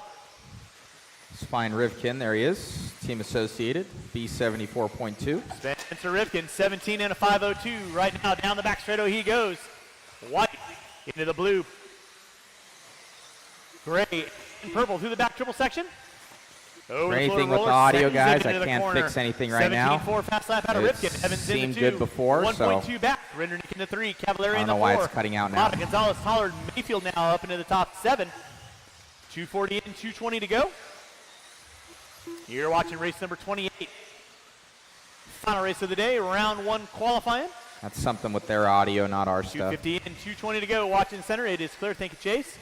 Let's find Rivkin. There he is. Team Associated, B74.2. Spencer Rifkin, 17 and a 5:02. Right now, down the back straightaway he goes. White into the blue. Gray and purple through the back triple section. Over Anything the with the audio, guys? I can't fix anything right now. 17.4 fast lap out of It Rifkin. Evans in seemed the 2. good before, 1.2 back. Rindernick in the 3. Cavallari I in don't the know 4. why it's cutting out now. Bada, Gonzalez, Tollard, Mayfield now up into the top 7. 2:40 in, 2:20 to go. You're watching race number 28. Final race of the day, round 1 qualifying. That's something with their audio, not our stuff. 2:50 and 2:20 to go. Watching center, it is clear. Thank you, Chase.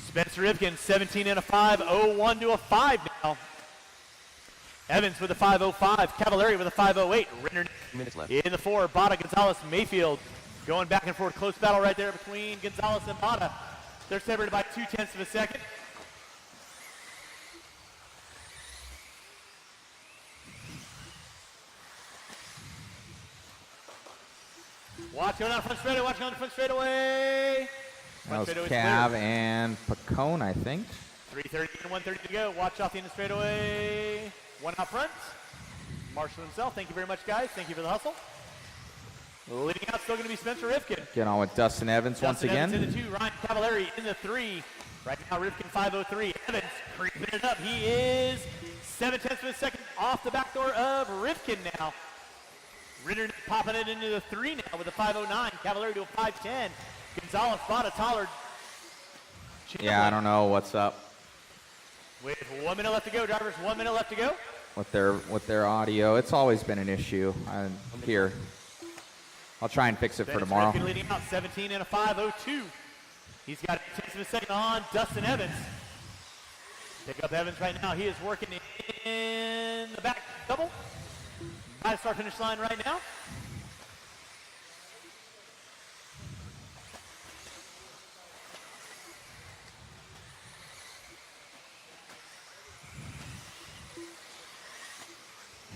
Spencer Rifkin, 17 and a 5:01 to a 5 now. Evans with a 5:05. Cavallari with a 5:08. Rindernick 2 minutes left. in the 4. Bada, Gonzalez, Mayfield going back and forth. Close battle right there between Gonzalez and Bada. They're separated by 0.2 of a second. Watch going on front straightaway. Watch going on front straightaway. That was straightaway's Cav clear. and Pacone, I think. 3:30 and 1:30 to go. Watch off the end of straightaway. One out front. Marshall himself. Thank you very much, guys. Thank you for the hustle. Leading out still going to be Spencer Rifkin. Get on with Dustin Evans once Dustin again. Evans in the 2. Ryan Cavallari in the 3. Right now, Rifkin 5:03. Evans creeping it up. He is 0.7 of a second off the back door of Rifkin now. Ritter popping it into the 3 now with a 5:09. Cavallari to a 5:10. Gonzalez, Bada, Tollard. Yeah, I don't know what's up With 1 minute left to go, drivers. 1 minute left to go. with their audio. It's always been an issue here. I'll try and fix it for tomorrow. Rifkin leading out 17 and a 5:02. He's got 10 of a second on Dustin Evans. Pick up Evans right now. He is working in the back double. By the start finish line right now.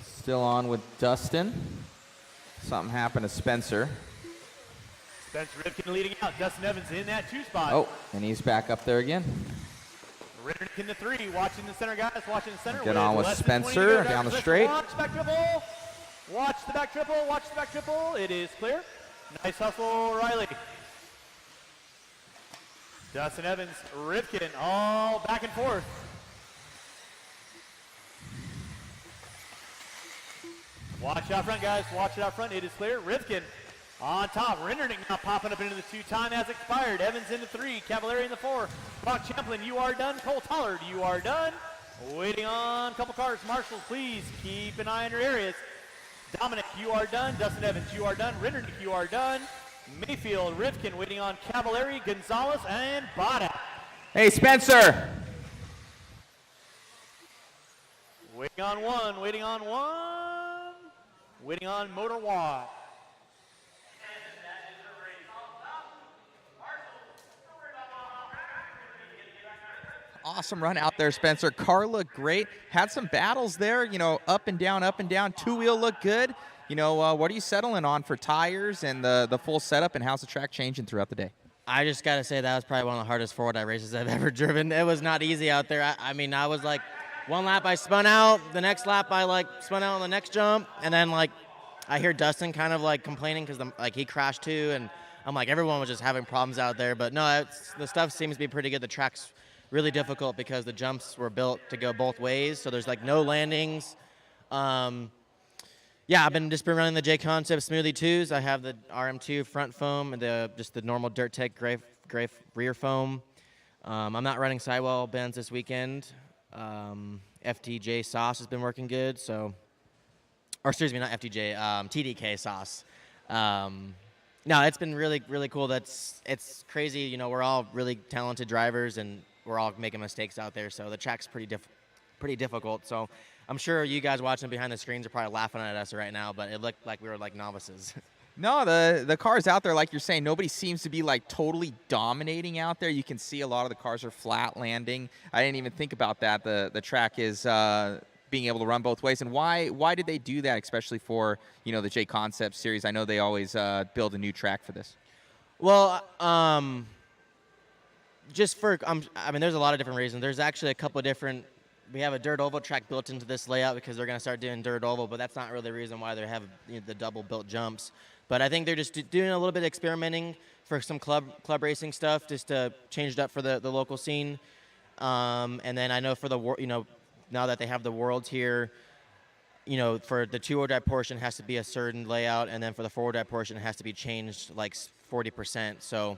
Still on with Dustin. Something happened to Spencer. Spencer Rifkin leading out. Dustin Evans in that 2 spot. Oh, and he's back up there again. Ritter in the 3. Watching the center, guys. Watching the center. Get on with less than 20 to Spencer go. down the Drivers, straight. Watch the back triple. Watch the back triple. Watch the back triple. It is clear. Nice hustle, Riley. Dustin Evans, Rifkin, all back and forth. Watch out front, guys. Watch it out front. It is clear. Rifkin on top. Rindernick now popping up into the 2. Time has expired. Evans in the 3. Cavallari in the 4. Brock Champlin, you are done. Cole Tollard, you are done. Waiting on a couple cars. Marshall, please keep an eye on your areas. Dominic, you are done. Dustin Evans, you are done. Rindernick, you are done. Mayfield, Rivkin, waiting on Cavallari, Gonzalez, and Bada. Hey, Spencer. Waiting on one, waiting on one. Waiting on Motor Y. Awesome run out there, Spencer. Car looked great. Had some battles there, you know, up and down, up and down. Two-wheel looked good. You know, what are you settling on for tires and the full setup, and how's the track changing throughout the day? I just got to say that was probably one of the hardest four-wheel drive races I've ever driven. It was not easy out there. I mean, I was like, one lap I spun out. The next lap I, like, spun out on the next jump. And then, like, I hear Dustin kind of, like, complaining because, like, he crashed too. And I'm like, everyone was just having problems out there. But, no, the stuff seems to be pretty good. The track's really difficult because the jumps were built to go both ways. So there's, like, no landings. Yeah, I've been running the JConcepts Smoothie 2s. I have the RM2 front foam and just the normal Dirt Tech gray rear foam. I'm not running sidewall bends this weekend. FTJ sauce has been working good, so, or excuse me, not FTJ, TDK sauce. No, it's been really, really cool. It's crazy. You know, we're all really talented drivers, and we're all making mistakes out there. So the track's pretty difficult. So I'm sure you guys watching behind the screens are probably laughing at us right now, but it looked like we were like novices. No, the cars out there, like you're saying, nobody seems to be like totally dominating out there. You can see a lot of the cars are flat landing. I didn't even think about that. The track is being able to run both ways. And why did they do that, especially for, you know, the JConcepts series? I know they always build a new track for this. Well, just for, I mean, there's a lot of different reasons. There's actually a couple of different, we have a dirt oval track built into this layout because they're going to start doing dirt oval, but that's not really the reason why they have, you know, the double built jumps. But I think they're just doing a little bit of experimenting for some club racing stuff, just to change it up for the local scene. And then I know for the, you know, now that they have the Worlds here, you know, for the two-wheel drive portion it has to be a certain layout, and then for the four-wheel drive portion it has to be changed like 40%. So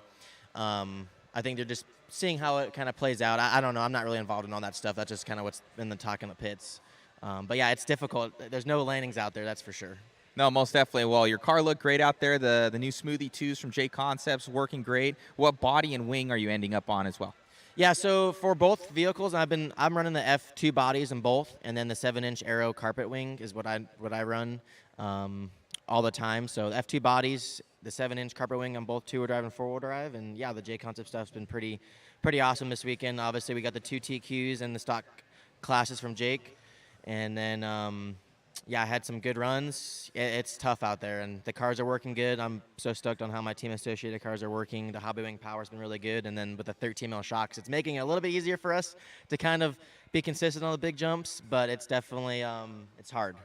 I think they're just seeing how it kind of plays out. I don't know. I'm not really involved in all that stuff. That's just kind of what's in the talk in the pits. But yeah, it's difficult. There's no landings out there, that's for sure. No, most definitely. Well, your car looked great out there. The new Smoothie 2s from JConcepts working great. What body and wing are you ending up on as well? Yeah, so for both vehicles, I'm running the F2 bodies in both, and then the 7-inch Aero carpet wing is what I run all the time. So the F2 bodies, the 7-inch carpet wing on both two-wheel drive and four-wheel drive, and yeah, the JConcept stuff's been pretty awesome this weekend. Obviously, we got the 2 TQs and the stock classes from Jake, and then yeah, I had some good runs. It's tough out there, and the cars are working good. I'm so stoked on how my team associated cars are working. The Hobby Wing power's been really good, and then with the 13 mil shocks, it's making it a little bit easier for us to kind of be consistent on the big jumps, but it's definitely it's hard.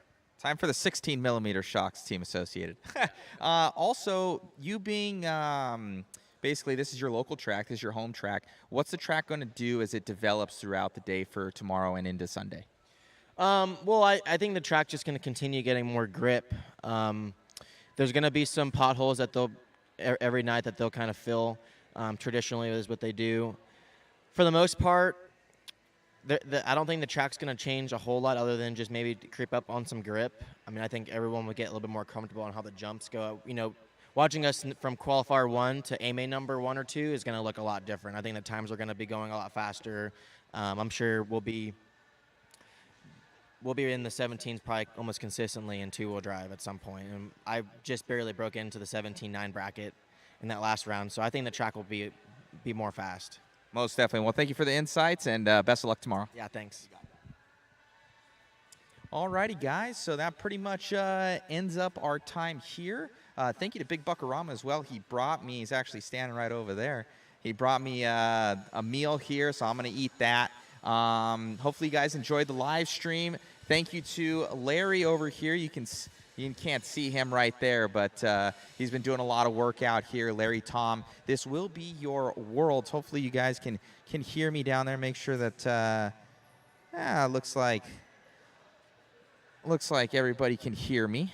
Time for the 16 millimeter shocks, team associated. Also, you being basically this is your local track, this is your home track. What's the track going to do as it develops throughout the day for tomorrow and into Sunday? Well, I think the track's just going to continue getting more grip. There's going to be some potholes that they'll every night that they'll kind of fill. Traditionally, is what they do. For the most part, I don't think the track's going to change a whole lot other than just maybe creep up on some grip. I mean, I think everyone would get a little bit more comfortable on how the jumps go. You know, watching us from qualifier 1 to AMA number 1 or 2 is going to look a lot different. I think the times are going to be going a lot faster. I'm sure we'll be in the 17s probably almost consistently in two-wheel drive at some point. And I just barely broke into the 17-9 bracket in that last round, so I think the track will be more fast. Most definitely. Well, thank you for the insights, and best of luck tomorrow. Yeah, thanks. All righty, guys. So that pretty much ends up our time here. Thank you to Big Buckarama as well. He brought me, he's actually standing right over there. He brought me a meal here, so I'm going to eat that. Hopefully you guys enjoyed the live stream. Thank you to Larry over here. You can't see him right there, but he's been doing a lot of work out here. Larry, Tom, this will be your Worlds. Hopefully you guys can hear me down there. Make sure that looks like everybody can hear me.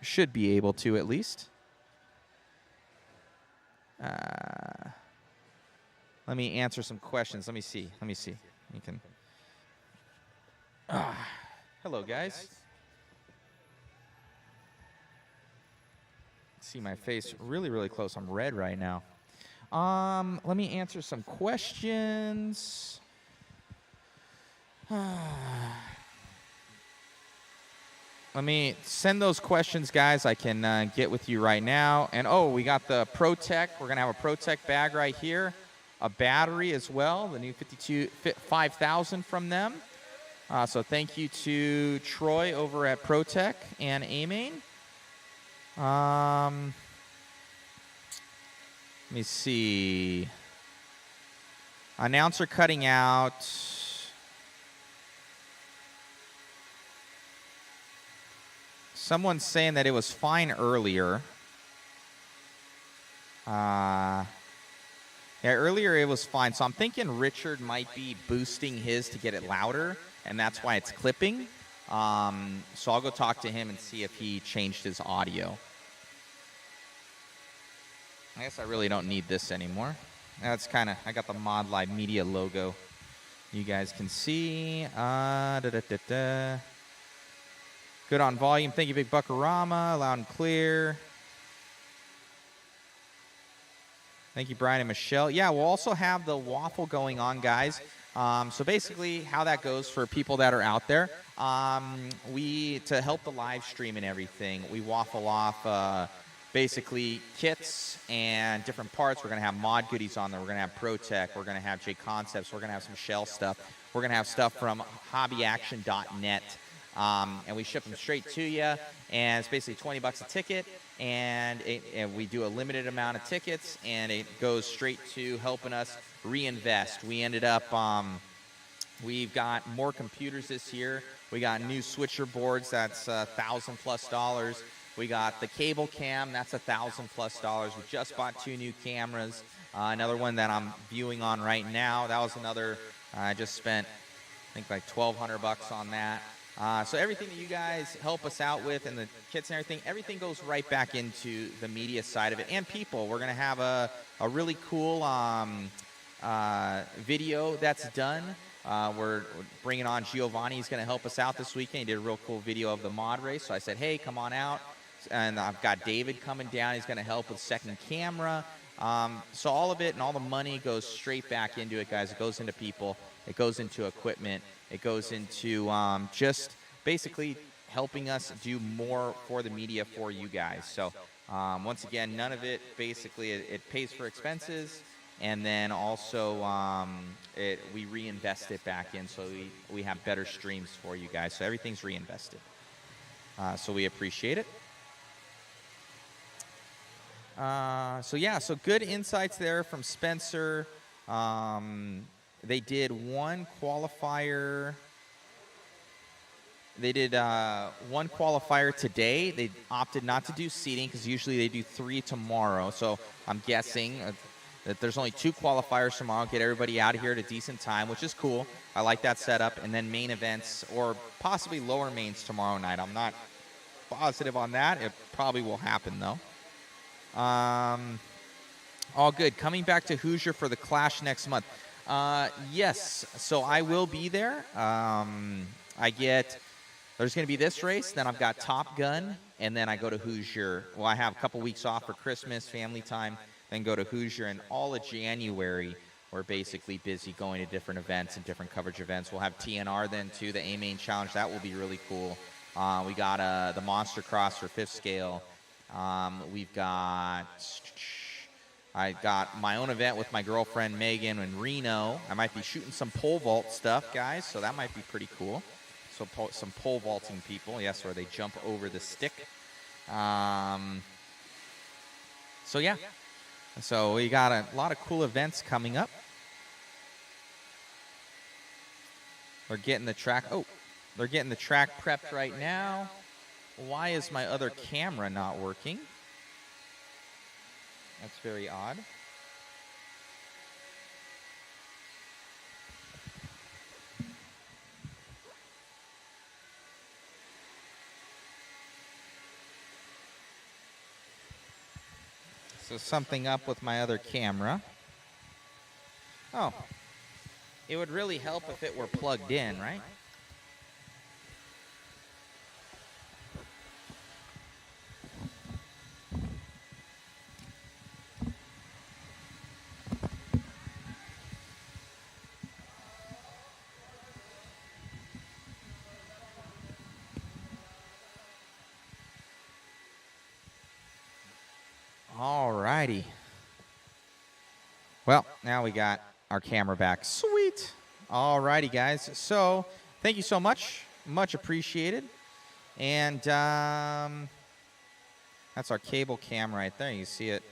Should be able to at least. Let me answer some questions. Let me see. You can. Hello, guys. See my face really, really close. I'm red right now. Let me answer some questions. Let me send those questions, guys. I can get with you right now. And, oh, we got the ProTech. We're going to have a ProTech bag right here. A battery as well, the new 5000 from them. So thank you to Troy over at ProTech and AMain. Let me see. Announcer cutting out. Someone's saying that it was fine earlier. Yeah, earlier it was fine. So I'm thinking Richard might be boosting his to get it louder, and that's why it's clipping. So I'll go talk to him and see if he changed his audio. I guess I really don't need this anymore. That's kind of, I got the Mod Live Media logo. You guys can see. Good on volume. Thank you, Big Buckarama. Loud and clear. Thank you, Brian and Michelle. Yeah, we'll also have the waffle going on, guys. So basically how that goes for people that are out there, to help the live stream and everything, we waffle off basically kits and different parts. We're going to have mod goodies on there. We're going to have ProTech. We're going to have JConcepts. We're going to have some shell stuff. We're going to have stuff from hobbyaction.net. And we ship them straight to you, and it's basically $20 a ticket, and we do a limited amount of tickets, and it goes straight to helping us reinvest. We ended up, we've got more computers this year. We got new switcher boards, that's $1,000+. We got the cable cam, that's $1,000+. We just bought 2 new cameras. Another one that I'm viewing on right now, that was another, I just spent, I think like $1,200 on that. So everything that you guys help us out with and the kits and everything goes right back into the media side of it. And people, we're going to have a really cool video that's done. We're bringing on Giovanni. He's going to help us out this weekend. He did a real cool video of the mod race. So I said, hey, come on out. And I've got David coming down. He's going to help with second camera. So all of it and all the money goes straight back into it, guys. It goes into people. It goes into equipment. It goes into just basically helping us do more for the media for you guys. So once again, none of it, basically, it pays for expenses. And then also we reinvest it back in so we have better streams for you guys. So everything's reinvested. So we appreciate it. So yeah, so good insights there from Spencer. They did one qualifier. They did one qualifier today. They opted not to do seating because usually they do 3 tomorrow. So I'm guessing that there's only 2 qualifiers tomorrow. Get everybody out of here at a decent time, which is cool. I like that setup. And then main events or possibly lower mains tomorrow night. I'm not positive on that. It probably will happen, though. All good. Coming back to Hoosier for the Clash next month. Yes, so I will be there. There's going to be this race, then I've got Top Gun, and then I go to Hoosier. Well, I have a couple weeks off for Christmas, family time, then go to Hoosier, and all of January, we're basically busy going to different events and different coverage events. We'll have TNR then, too, the AMain Challenge. That will be really cool. We got the Monster Cross for 5th scale. I got my own event with my girlfriend Megan in Reno. I might be shooting some pole vault stuff, guys, so that might be pretty cool. So some pole vaulting people, yes, where they jump over the stick. So yeah, so we got a lot of cool events coming up. They're getting the track. Oh, they're getting the track prepped right now. Why is my other camera not working? That's very odd. So something up with my other camera. Oh, it would really help if it were plugged in, right? All righty. Well, now we got our camera back. Sweet. All righty, guys. So thank you so much. Much appreciated. And that's our cable cam right there. You see it.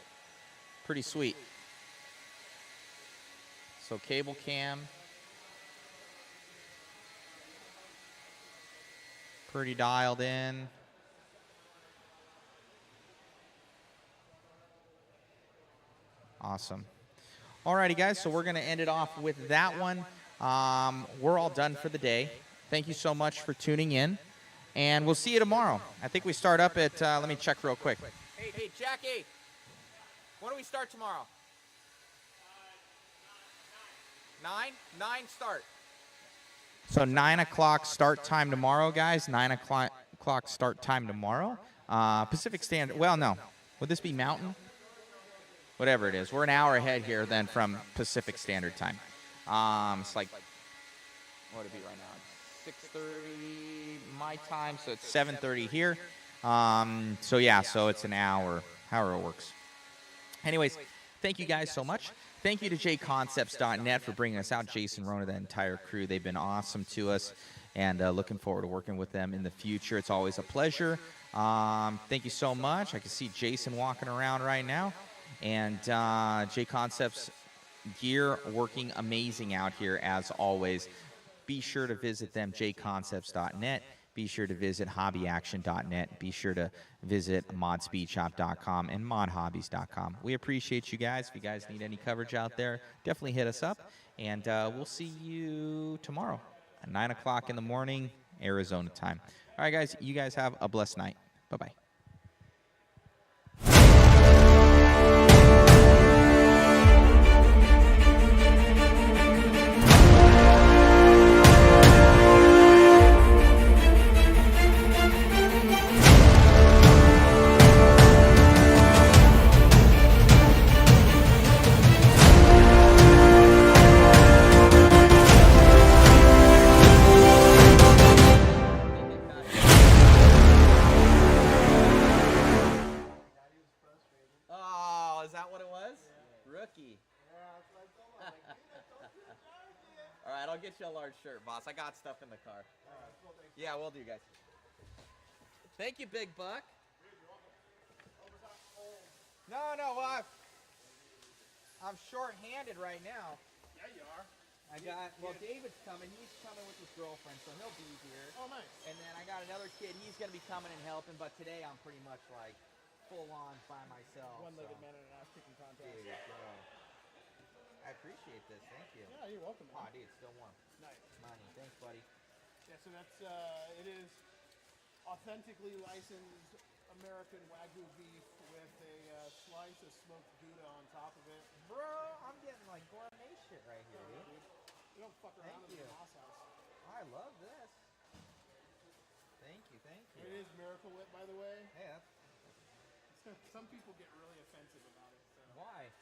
Pretty sweet. So cable cam. Pretty dialed in. Awesome. Alrighty, guys, so we're going to end it off with that one. We're all done for the day. Thank you so much for tuning in, and we'll see you tomorrow. I think we start up at, let me check real quick. Hey, Jackie, when do we start tomorrow? 9? 9 start. So 9 o'clock start time tomorrow, guys. 9 o'clock start time tomorrow. Pacific Standard, well, no. Would this be Mountain? Whatever it is. We're an hour ahead here then from Pacific Standard Time. It's like, what would it be right now? 6:30 my time, so it's 7:30 here. So yeah, so it's an hour, however it works. Anyways, thank you guys so much. Thank you to JConcepts.net for bringing us out. Jason, Rona, the entire crew. They've been awesome to us, and looking forward to working with them in the future. It's always a pleasure. Thank you so much. I can see Jason walking around right now. And JConcepts gear working amazing out here as always. Be sure to visit them, jconcepts.net. Be sure to visit hobbyaction.net. Be sure to visit modspeedshop.com and modhobbies.com. We appreciate you guys. If you guys need any coverage out there, definitely hit us up. And we'll see you tomorrow at 9 o'clock in the morning, Arizona time. All right, guys, you guys have a blessed night. Bye-bye. I'll get you a large shirt, boss. I got stuff in the car. Yeah, we'll do, guys. Thank you, Big Buck. No, well, I'm short-handed right now. Yeah, you are. David's coming. He's coming with his girlfriend, so he'll be here. Oh, nice. And then I got another kid. He's going to be coming and helping, but today I'm pretty much like full-on by myself. One-legged man in an ass-kicking contest. Dude, I appreciate this. Thank you. Yeah, you're welcome, man. Oh, dude, it's still warm. Nice. Money. Thanks, buddy. Yeah, so that's, it is authentically licensed American Wagyu beef with a slice of smoked Gouda on top of it. Bro, I'm getting like gourmet shit right here, dude. You don't fuck around in the boss house. I love this. Thank you. It is Miracle Whip, by the way. Hey, some people get really offensive about it. So. Why?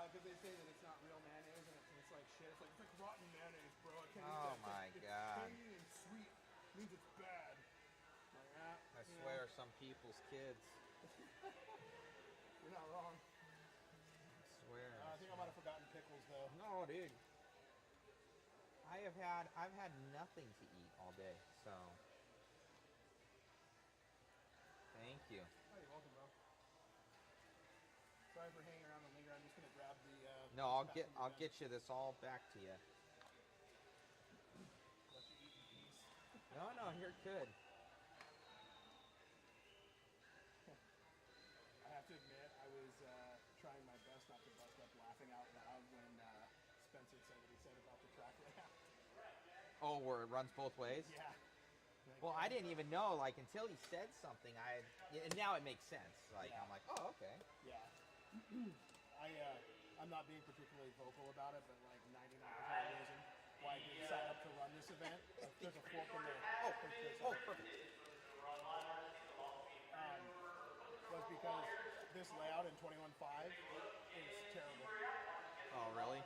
Because they say that it's not real mayonnaise and it's like shit. It's like rotten mayonnaise, bro. I can't eat Oh that. my It's God. tangy and sweet. It means it's bad. Like that. I swear, some people's kids. You're not wrong. I swear. I think I might have forgotten pickles though. No, dude. I've had nothing to eat all day, so. Thank you. Oh, you're welcome, bro. Sorry for hanging around and lingering. I'm just gonna grab the. No, I'll get you this all back to you. Let you eat in peace. No, you're good. I have to admit, I was trying my best not to bust up laughing out loud when Spencer said what he said about the track layout. Oh, where it runs both ways? Yeah. Well, I didn't even know, like, until he said something, and now it makes sense. Like, Yeah. I'm like, oh, okay. Yeah. I'm not being particularly vocal about it, but like 99% of the reason why I did sign up to run this event, there's a fork in there. Oh, perfect. Was because this layout in 21.5 is terrible. Oh, really?